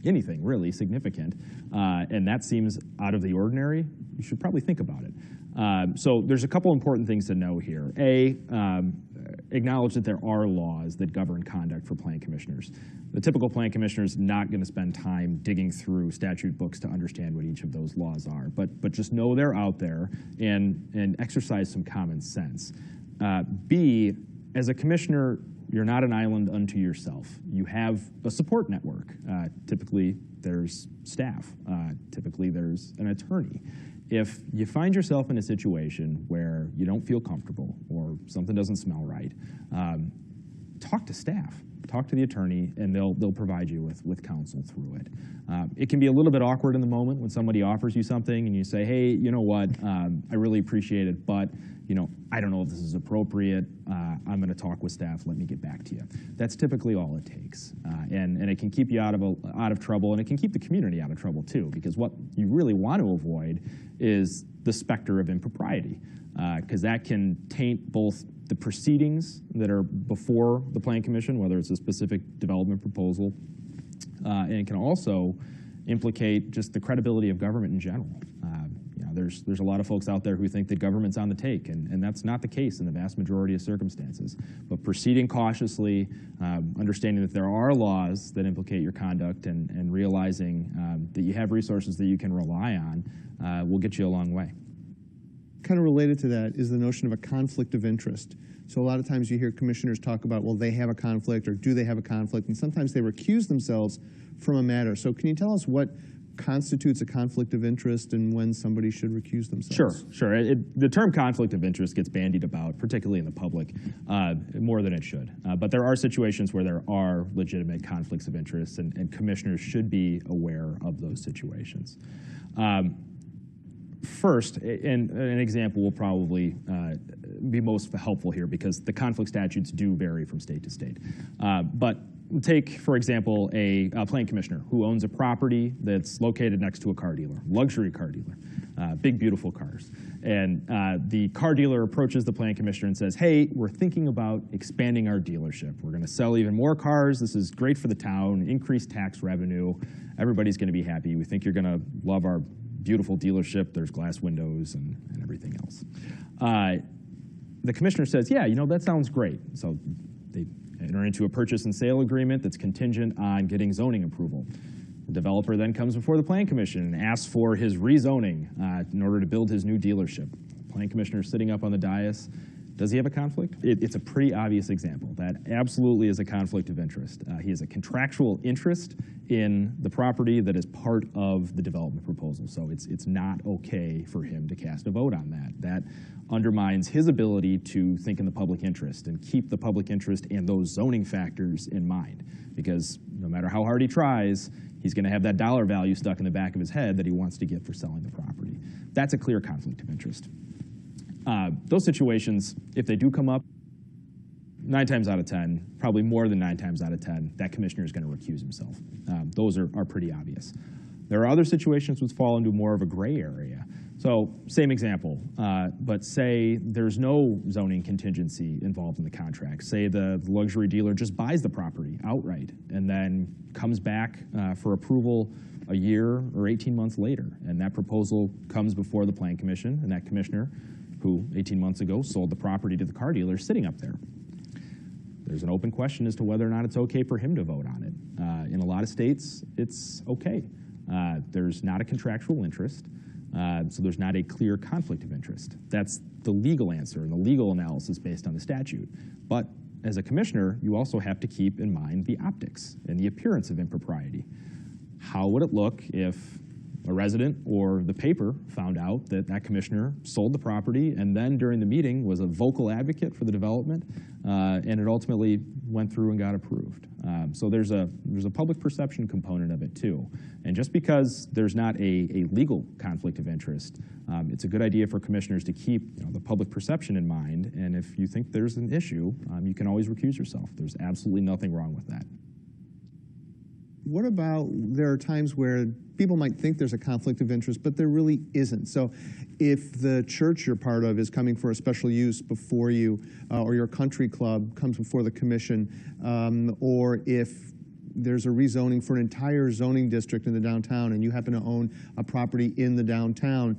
Speaker 18: anything really significant, and that seems out of the ordinary, you should probably think about it. So there's a couple important things to know here. Acknowledge that there are laws that govern conduct for plan commissioners. The typical plan commissioner is not going to spend time digging through statute books to understand what each of those laws are, but just know they're out there and exercise some common sense. B, as a commissioner, you're not an island unto yourself. You have a support network. Typically, there's staff. Typically, there's an attorney. If you find yourself in a situation where you don't feel comfortable or something doesn't smell right, talk to staff. Talk to the attorney, and they'll provide you with counsel through it. It can be a little bit awkward in the moment when somebody offers you something and you say, hey, you know what, I really appreciate it, but I don't know if this is appropriate. I'm going to talk with staff. Let me get back to you. That's typically all it takes, and it can keep you out of trouble, and it can keep the community out of trouble too. Because what you really want to avoid is the specter of impropriety, because that can taint both the proceedings that are before the Plan Commission, whether it's a specific development proposal, and it can also implicate just the credibility of government in general. There's a lot of folks out there who think that government's on the take, and that's not the case in the vast majority of circumstances. But proceeding cautiously, understanding that there are laws that implicate your conduct, and realizing that you have resources that you can rely on will get you a long way.
Speaker 17: Kind of related to that is the notion of a conflict of interest. So a lot of times you hear commissioners talk about, well, they have a conflict, or do they have a conflict, and sometimes they recuse themselves from a matter. So can you tell us what constitutes a conflict of interest and when somebody should recuse themselves?
Speaker 18: Sure. The term conflict of interest gets bandied about, particularly in the public, more than it should. But there are situations where there are legitimate conflicts of interest, and commissioners should be aware of those situations. First, and an example will probably be most helpful here because the conflict statutes do vary from state to state. But take, for example, a plan commissioner who owns a property that's located next to a car dealer, luxury car dealer, big, beautiful cars. And the car dealer approaches the plan commissioner and says, hey, we're thinking about expanding our dealership. We're going to sell even more cars. This is great for the town, increased tax revenue. Everybody's going to be happy. We think you're going to love our beautiful dealership. There's glass windows and everything else. The commissioner says, yeah, that sounds great. So they enter into a purchase and sale agreement that's contingent on getting zoning approval. The developer then comes before the plan commission and asks for his rezoning in order to build his new dealership. The plan commissioner is sitting up on the dais. Does he have a conflict? It's a pretty obvious example. That absolutely is a conflict of interest. He has a contractual interest in the property that is part of the development proposal. So it's not okay for him to cast a vote on that. That undermines his ability to think in the public interest and keep the public interest and those zoning factors in mind. Because no matter how hard he tries, he's going to have that dollar value stuck in the back of his head that he wants to get for selling the property. That's a clear conflict of interest. Those situations, if they do come up, 9 times out of 10, probably more than 9 times out of 10, that commissioner is going to recuse himself. Those are pretty obvious. There are other situations which fall into more of a gray area. So same example, but say there's no zoning contingency involved in the contract. Say the luxury dealer just buys the property outright and then comes back for approval a year or 18 months later, and that proposal comes before the plan commission, and that commissioner, who 18 months ago sold the property to the car dealer, sitting up there. There's an open question as to whether or not it's okay for him to vote on it. In a lot of states, it's okay. There's not a contractual interest, so there's not a clear conflict of interest. That's the legal answer and the legal analysis based on the statute. But as a commissioner, you also have to keep in mind the optics and the appearance of impropriety. How would it look if a resident or the paper found out that that commissioner sold the property and then during the meeting was a vocal advocate for the development and it ultimately went through and got approved? So there's a public perception component of it too. And just because there's not a legal conflict of interest, it's a good idea for commissioners to keep the public perception in mind. And if you think there's an issue, you can always recuse yourself. There's absolutely nothing wrong with that.
Speaker 17: What about, there are times where people might think there's a conflict of interest, but there really isn't. So if the church you're part of is coming for a special use before you, or your country club comes before the commission, or if there's a rezoning for an entire zoning district in the downtown and you happen to own a property in the downtown,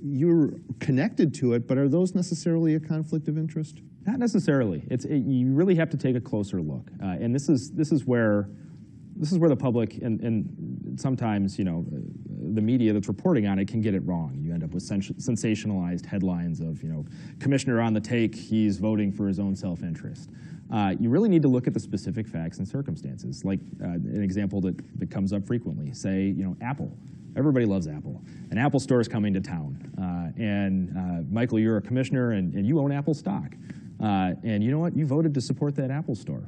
Speaker 17: you're connected to it, but are those necessarily a conflict of interest?
Speaker 18: Not necessarily. You really have to take a closer look. And this is where the public and sometimes the media that's reporting on it can get it wrong. You end up with sensationalized headlines of commissioner on the take, he's voting for his own self-interest. You really need to look at the specific facts and circumstances. Like an example that comes up frequently. Say Apple. Everybody loves Apple. An Apple store is coming to town, and Michael, you're a commissioner and you own Apple stock. And you know what? You voted to support that Apple store.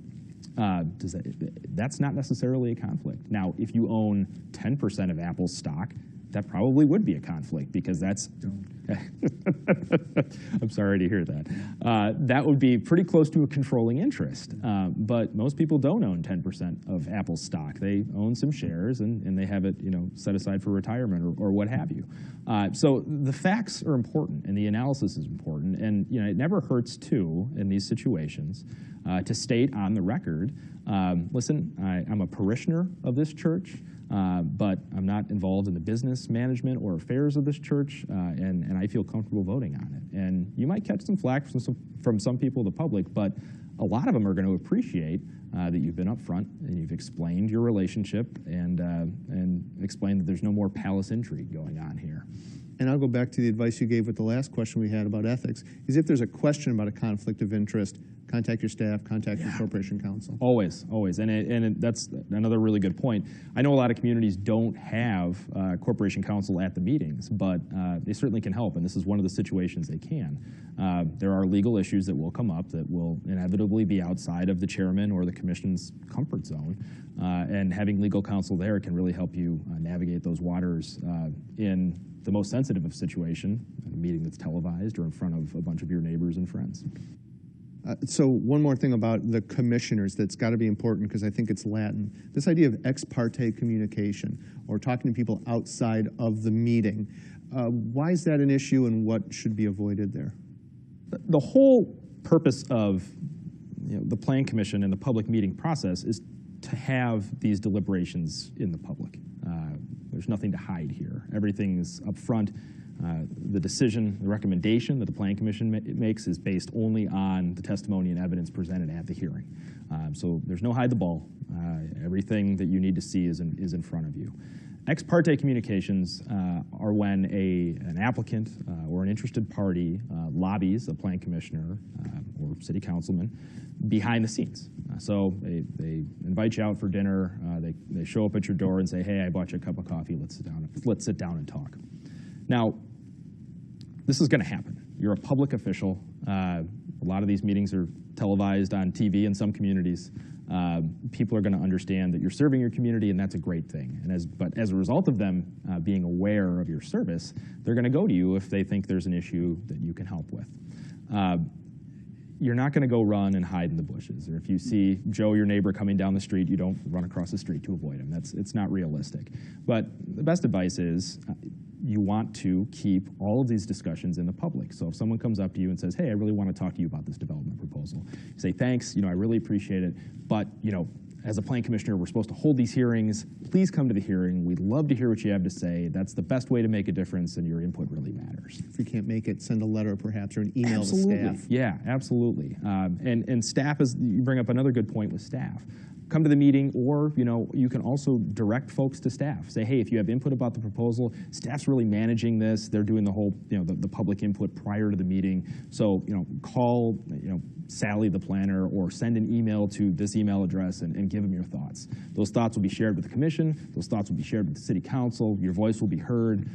Speaker 18: That's not necessarily a conflict. Now, if you own 10% of Apple's stock, that probably would be a conflict because that's Okay. I'm sorry to hear that. That would be pretty close to a controlling interest. But most people don't own 10% of Apple's stock. They own some shares and they have it, set aside for retirement or what have you. So the facts are important and the analysis is important. And, it never hurts too in these situations to state on the record, listen, I'm a parishioner of this church. But I'm not involved in the business management or affairs of this church, and I feel comfortable voting on it. And you might catch some flack from some people in the public, but a lot of them are going to appreciate that you've been upfront and you've explained your relationship and explained that there's no more palace intrigue going on here.
Speaker 17: And I'll go back to the advice you gave with the last question we had about ethics, is if there's a question about a conflict of interest, contact your staff, contact your corporation counsel.
Speaker 18: Always, always. And that's another really good point. I know a lot of communities don't have corporation counsel at the meetings, but they certainly can help, and this is one of the situations they can. There are legal issues that will come up that will inevitably be outside of the chairman or the commission's comfort zone, and having legal counsel there can really help you navigate those waters in the most sensitive of situation, a meeting that's televised or in front of a bunch of your neighbors and friends.
Speaker 17: So one more thing about the commissioners that's got to be important because I think it's Latin. This idea of ex parte communication or talking to people outside of the meeting. Why is that an issue and what should be avoided there?
Speaker 18: The whole purpose of the Plan Commission and the public meeting process is to have these deliberations in the public. There's nothing to hide here. Everything's up front. The decision, the recommendation that the Plan Commission makes is based only on the testimony and evidence presented at the hearing. So there's no hide the ball. Everything that you need to see is in front of you. Ex parte communications are when an applicant or an interested party lobbies a Plan Commissioner or city councilman behind the scenes. So they invite you out for dinner. They show up at your door and say, "Hey, I bought you a cup of coffee. Let's sit down and talk." Now, this is going to happen. You're a public official. A lot of these meetings are televised on TV in some communities. People are going to understand that you're serving your community, and that's a great thing. But as a result of them being aware of your service, they're going to go to you if they think there's an issue that you can help with. You're not going to go run and hide in the bushes. Or if you see Joe, your neighbor, coming down the street, you don't run across the street to avoid him. It's not realistic. But the best advice is you want to keep all of these discussions in the public. So if someone comes up to you and says, "Hey, I really want to talk to you about this development proposal," you say, "Thanks, I really appreciate it, but as a Plan Commissioner, we're supposed to hold these hearings. Please come to the hearing. We'd love to hear what you have to say. That's the best way to make a difference, and your input really matters."
Speaker 17: If you can't make it, send a letter perhaps or an email
Speaker 18: Absolutely.
Speaker 17: to staff.
Speaker 18: Yeah, absolutely. And staff you bring up another good point with staff. Come to the meeting, or you can also direct folks to staff. Say, "Hey, if you have input about the proposal, staff's really managing this. They're doing the whole, the public input prior to the meeting. So, call, Sally the planner, or send an email to this email address and give them your thoughts. Those thoughts will be shared with the commission. Those thoughts will be shared with the city council. Your voice will be heard.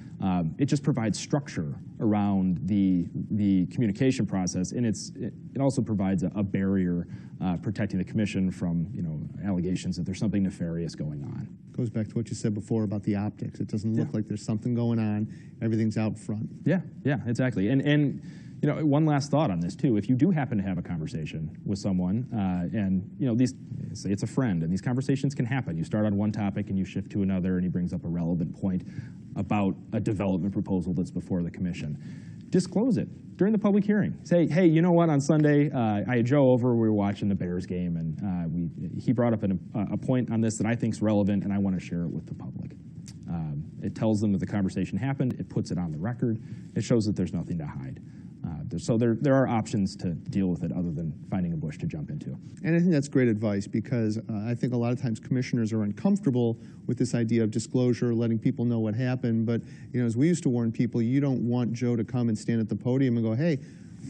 Speaker 18: It just provides structure around the communication process, and it also provides a barrier protecting the commission from, allegations that there's something nefarious going on.
Speaker 17: Goes back to what you said before about the optics. It doesn't look like there's something going on. Everything's out front.
Speaker 18: Yeah, exactly. And one last thought on this too. If you do happen to have a conversation with someone, and say it's a friend, and these conversations can happen. You start on one topic and you shift to another, and he brings up a relevant point about a development proposal that's before the commission. Disclose it during the public hearing. Say, "Hey, you know what? On Sunday, I had Joe over. We were watching the Bears game, and he brought up a point on this that I think is relevant, and I want to share it with the public." It tells them that the conversation happened. It puts it on the record. It shows that there's nothing to hide. So there are options to deal with it other than finding a bush to jump into.
Speaker 17: And I think that's great advice because I think a lot of times commissioners are uncomfortable with this idea of disclosure, letting people know what happened. But as we used to warn people, you don't want Joe to come and stand at the podium and go, "Hey,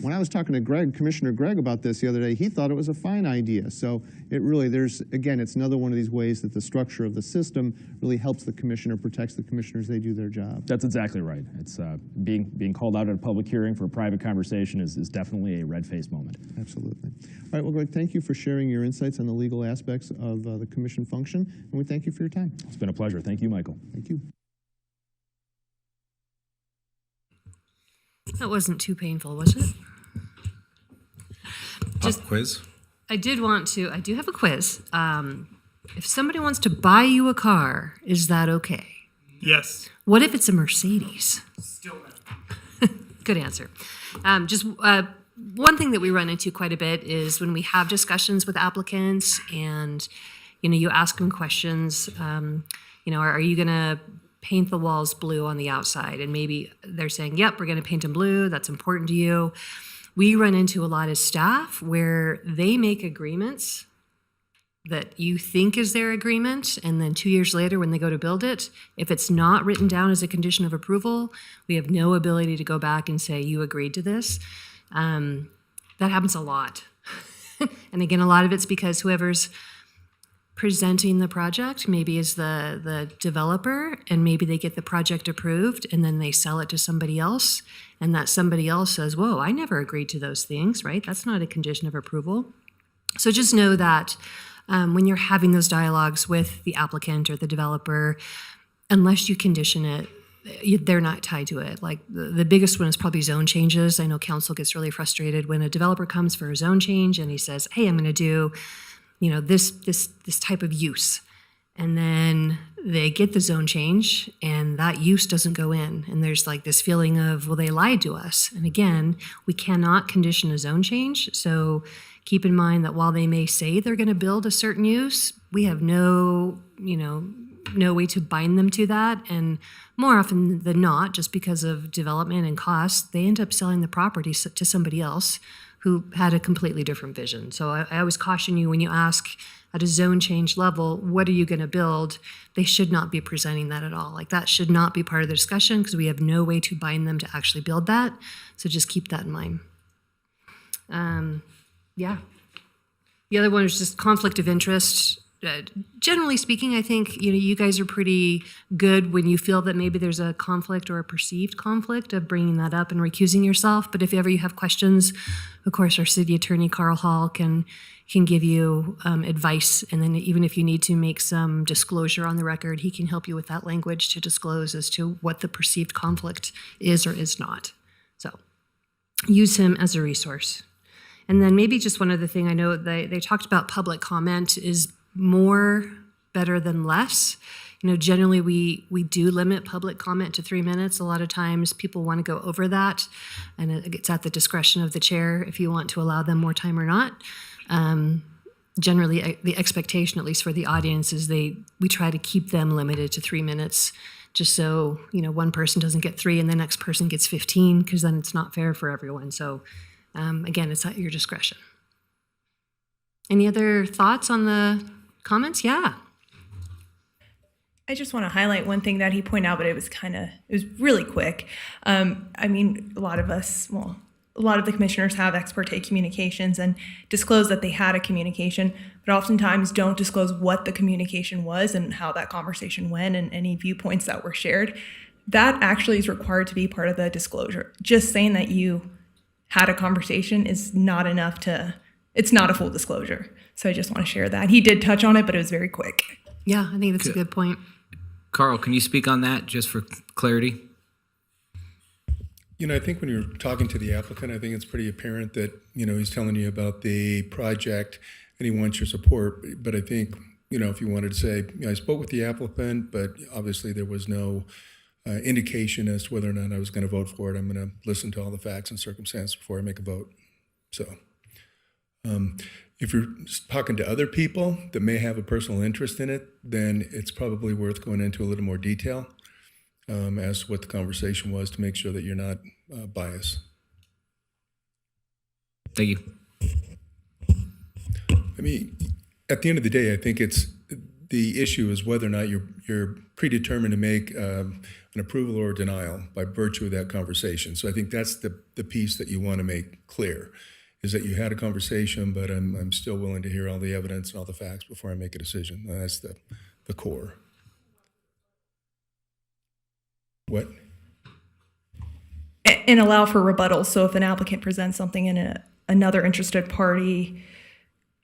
Speaker 17: when I was talking to Commissioner Gregg about this the other day, he thought it was a fine idea." So it's another one of these ways that the structure of the system really helps the commissioner, protects the commissioners, they do their job.
Speaker 18: That's exactly right. It's being called out at a public hearing for a private conversation is definitely a red-faced moment.
Speaker 17: Absolutely. All right, well, Greg, thank you for sharing your insights on the legal aspects of the commission function, and we thank you for your time.
Speaker 18: It's been a pleasure. Thank you, Michael.
Speaker 17: Thank you.
Speaker 16: That wasn't too painful, was it?
Speaker 9: Just quiz.
Speaker 16: I do have a quiz. If somebody wants to buy you a car, is that okay?
Speaker 12: Yes.
Speaker 16: What if it's a Mercedes?
Speaker 12: Still no.
Speaker 16: Good answer. One thing that we run into quite a bit is when we have discussions with applicants and, you ask them questions, are you going to paint the walls blue on the outside? And maybe they're saying, yep, we're going to paint them blue. That's important to you. We run into a lot of staff where they make agreements that you think is their agreement, and then 2 years later when they go to build it, if it's not written down as a condition of approval, we have no ability to go back and say, you agreed to this. That happens a lot. And again, a lot of it's because whoever's presenting the project maybe is the developer, and maybe they get the project approved and then they sell it to somebody else, and that somebody else says, whoa, I never agreed to those things, right? That's not a condition of approval. So just know that when you're having those dialogues with the applicant or the developer, unless you condition it, they're not tied to it. Like the biggest one is probably zone changes. I know council gets really frustrated when a developer comes for a zone change and he says, hey, I'm going to do, this type of use. And then they get the zone change and that use doesn't go in. And there's like this feeling of, well, they lied to us. And again, we cannot condition a zone change. So keep in mind that while they may say they're going to build a certain use, we have no way to bind them to that. And more often than not, just because of development and cost, they end up selling the property to somebody else who had a completely different vision. So I always caution you when you ask at a zone change level, what are you going to build? They should not be presenting that at all. Like that should not be part of the discussion because we have no way to bind them to actually build that. So just keep that in mind. Yeah. The other one is just conflict of interest. Generally speaking, I think you guys are pretty good when you feel that maybe there's a conflict or a perceived conflict of bringing that up and recusing yourself. But if ever you have questions, of course, our city attorney, Carl Hall, can give you advice. And then even if you need to make some disclosure on the record, he can help you with that language to disclose as to what the perceived conflict is or is not. So use him as a resource. And then maybe just one other thing, I know they talked about public comment is more better than less. Generally we do limit public comment to 3 minutes. A lot of times people want to go over that, and it's at the discretion of the chair if you want to allow them more time or not. Generally, the expectation, at least for the audience, is we try to keep them limited to 3 minutes, just so one person doesn't get 3 and the next person gets 15, because then it's not fair for everyone. So again, it's at your discretion. Any other thoughts on the comments? Yeah.
Speaker 5: I just want to highlight one thing that he pointed out, but it was really quick. A lot of the commissioners have ex parte communications and disclose that they had a communication, but oftentimes don't disclose what the communication was and how that conversation went and any viewpoints that were shared. That actually is required to be part of the disclosure. Just saying that you had a conversation is not enough it's not a full disclosure. So I just want to share that. He did touch on it, but it was very quick.
Speaker 16: Yeah, I think that's a good point.
Speaker 1: Carl, can you speak on that just for clarity?
Speaker 2: I think when you're talking to the applicant, I think it's pretty apparent that, he's telling you about the project and he wants your support. But I think, if you wanted to say, I spoke with the applicant, but obviously there was no indication as to whether or not I was going to vote for it. I'm going to listen to all the facts and circumstances before I make a vote. So if you're talking to other people that may have a personal interest in it, then it's probably worth going into a little more detail as to what the conversation was to make sure that you're not biased.
Speaker 1: Thank you.
Speaker 2: At the end of the day, I think the issue is whether or not you're predetermined to make an approval or a denial by virtue of that conversation. So I think that's the piece that you want to make clear, is that you had a conversation, but I'm still willing to hear all the evidence and all the facts before I make a decision. That's the core. What?
Speaker 5: And allow for rebuttal. So if an applicant presents something and another interested party,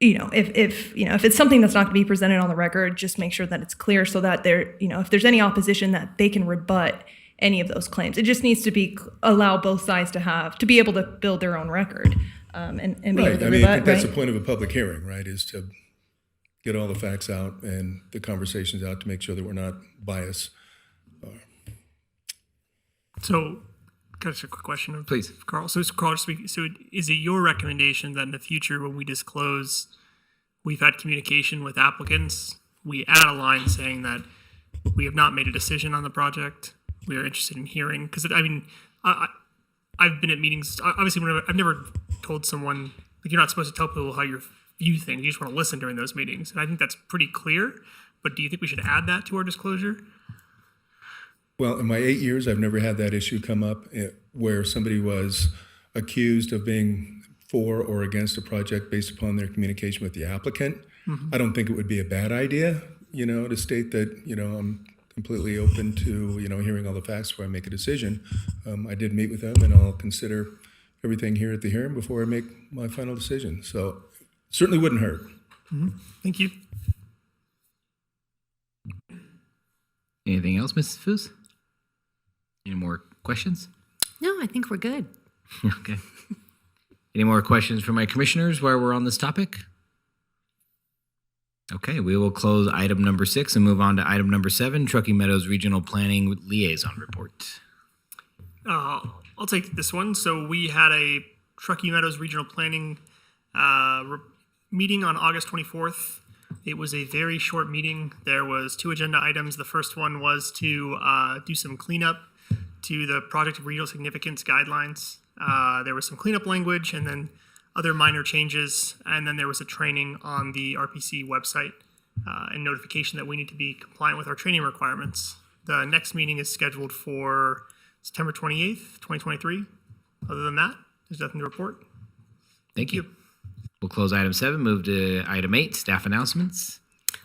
Speaker 5: if it's something that's not going to be presented on the record, just make sure that it's clear so that if there's any opposition, that they can rebut any of those claims. It just needs to be allow both sides to be able to build their own record and be able
Speaker 2: Right,
Speaker 5: to
Speaker 2: I mean, I
Speaker 5: rebut,
Speaker 2: think that's
Speaker 5: right?
Speaker 2: the point of a public hearing, right, is to get all the facts out and the conversations out to make sure that we're not biased.
Speaker 12: So, can I ask a quick question?
Speaker 1: Please.
Speaker 12: Carl. So, Carl, so is it your recommendation that in the future, when we disclose we've had communication with applicants, we add a line saying that we have not made a decision on the project, we are interested in hearing? Because, I mean, I've been at meetings, obviously, I've never told someone, like, you're not supposed to tell people how you view things, you just want to listen during those meetings. And I think that's pretty clear, but do you think we should add that to our disclosure?
Speaker 2: Well, in my 8 years, I've never had that issue come up where somebody was accused of being for or against a project based upon their communication with the applicant. I don't think it would be a bad idea, to state that, I'm completely open to, hearing all the facts before I make a decision. I did meet with them, and I'll consider everything here at the hearing before I make my final decision. So certainly wouldn't hurt.
Speaker 12: Thank you.
Speaker 1: Anything else, Mrs. Foos? Any more questions?
Speaker 16: No, I think we're good.
Speaker 1: Okay. Any more questions from my commissioners while we're on this topic? Okay, we will close item number 6 and move on to item number 7, Truckee Meadows Regional Planning Liaison Report.
Speaker 12: I'll take this one. So we had a Truckee Meadows Regional Planning meeting on August 24th. It was a very short meeting. There was 2 agenda items. The first one was to do some cleanup to the Project of Regional Significance guidelines. There was some cleanup language and then other minor changes. And then there was a training on the RPC website and notification that we need to be compliant with our training requirements. The next meeting is scheduled for September 28th, 2023. Other than that, there's nothing to report.
Speaker 1: Thank you. We'll close item 7, move to item 8, staff announcements.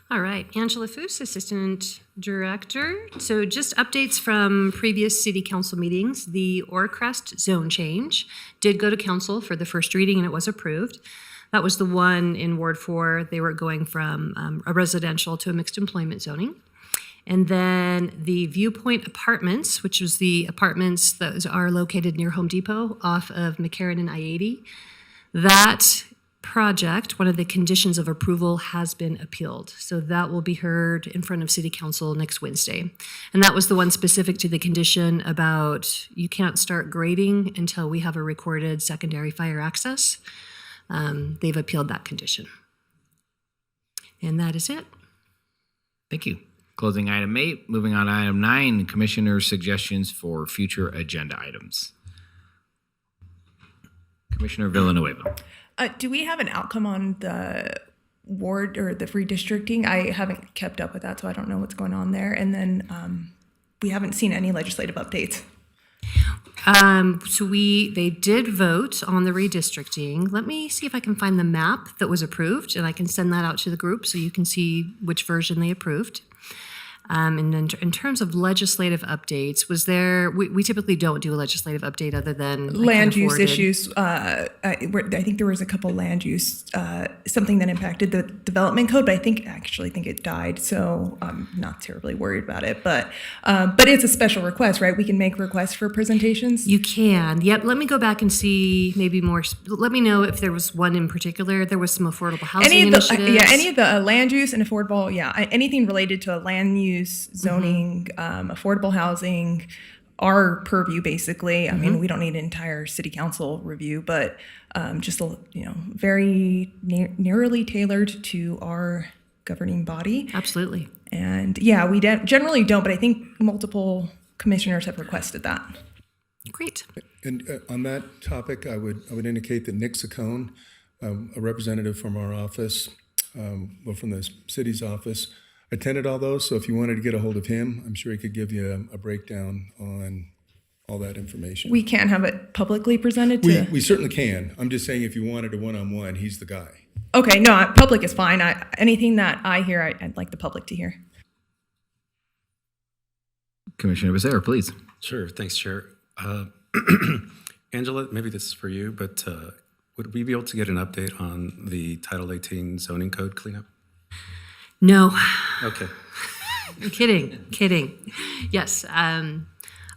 Speaker 16: All right, Angela Foos, Assistant Director. So just updates from previous city council meetings. The Orcrest zone change did go to council for the first reading and it was approved. That was the one in Ward 4. They were going from a residential to a mixed employment zoning. And then the Viewpoint Apartments, which was the apartments that are located near Home Depot off of McCarran and I-80. That project, one of the conditions of approval has been appealed. So that will be heard in front of City Council next Wednesday. And that was the one specific to the condition about you can't start grading until we have a recorded secondary fire access. They've appealed that condition. And that is it.
Speaker 1: Thank you. Closing item 8, moving on to item 9, Commissioner suggestions for future agenda items. Commissioner Villanueva.
Speaker 5: Do we have an outcome on the ward or the redistricting? I haven't kept up with that, so I don't know what's going on there. And then we haven't seen any legislative updates.
Speaker 16: They did vote on the redistricting. Let me see if I can find the map that was approved, and I can send that out to the group so you can see which version they approved. And then in terms of legislative updates, was there, we typically don't do a legislative update other than
Speaker 5: land use issues. I think there was a couple land use, something that impacted the development code, but I actually think it died. So I'm not terribly worried about it, but it's a special request, right? We can make requests for presentations.
Speaker 16: You can. Yep. Let me go back and see maybe more. Let me know if there was one in particular. There was some affordable housing initiatives.
Speaker 5: Any of the land use and affordable, anything related to land use, zoning, affordable housing, our purview basically. I mean, we don't need an entire city council review, but just very narrowly tailored to our governing body.
Speaker 16: Absolutely.
Speaker 5: And we generally don't, but I think multiple commissioners have requested that.
Speaker 16: Great.
Speaker 2: And on that topic, I would indicate that Nick Saccone, a representative from our office, from the city's office, attended all those. So if you wanted to get a hold of him, I'm sure he could give you a breakdown on all that information.
Speaker 5: We can't have it publicly presented to...
Speaker 2: We certainly can. I'm just saying if you wanted a one-on-one, he's the guy.
Speaker 5: Okay, no, public is fine. Anything that I hear, I'd like the public to hear.
Speaker 1: Commissioner Becerra, please.
Speaker 9: Sure. Thanks, Chair. Angela, maybe this is for you, but would we be able to get an update on the Title 18 zoning code cleanup?
Speaker 16: No.
Speaker 9: Okay.
Speaker 16: Kidding. Yes.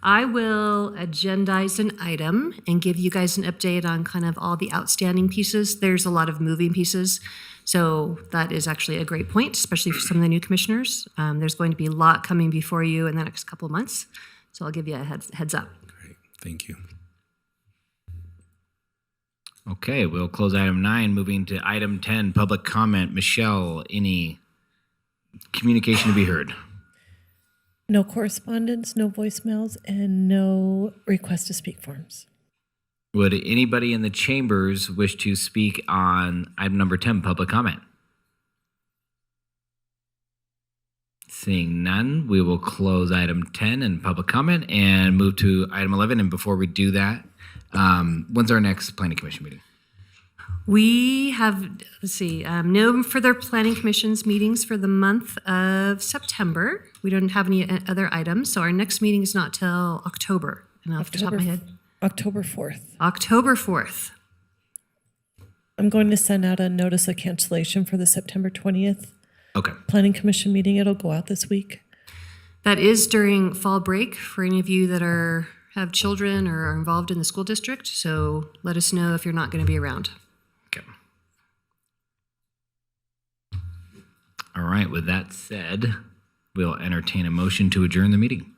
Speaker 16: I will agendize an item and give you guys an update on kind of all the outstanding pieces. There's a lot of moving pieces, so that is actually a great point, especially for some of the new commissioners. There's going to be a lot coming before you in the next couple of months, so I'll give you a heads up.
Speaker 9: Great, thank you.
Speaker 1: Okay, we'll close item 9, moving to item 10, public comment. Michelle, any communication to be heard?
Speaker 3: No correspondence, no voicemails, and no request to speak forms.
Speaker 1: Would anybody in the chambers wish to speak on item number 10, public comment? Seeing none, we will close item 10 and public comment and move to item 11. And before we do that, when's our next planning commission meeting?
Speaker 16: We have, let's see, no further planning commissions meetings for the month of September. We don't have any other items, so our next meeting is not till October. And off the top of my head,
Speaker 3: October 4th.
Speaker 16: October 4th.
Speaker 3: I'm going to send out a notice of cancellation for the September 20th
Speaker 1: Okay.
Speaker 3: Planning Commission meeting. It'll go out this week.
Speaker 16: That is during fall break for any of you that have children or are involved in the school district. So let us know if you're not going to be around.
Speaker 1: Okay. All right, with that said, we'll entertain a motion to adjourn the meeting.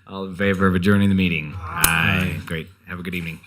Speaker 1: All in favor of adjourning the meeting? Aye. Great. Have a good evening.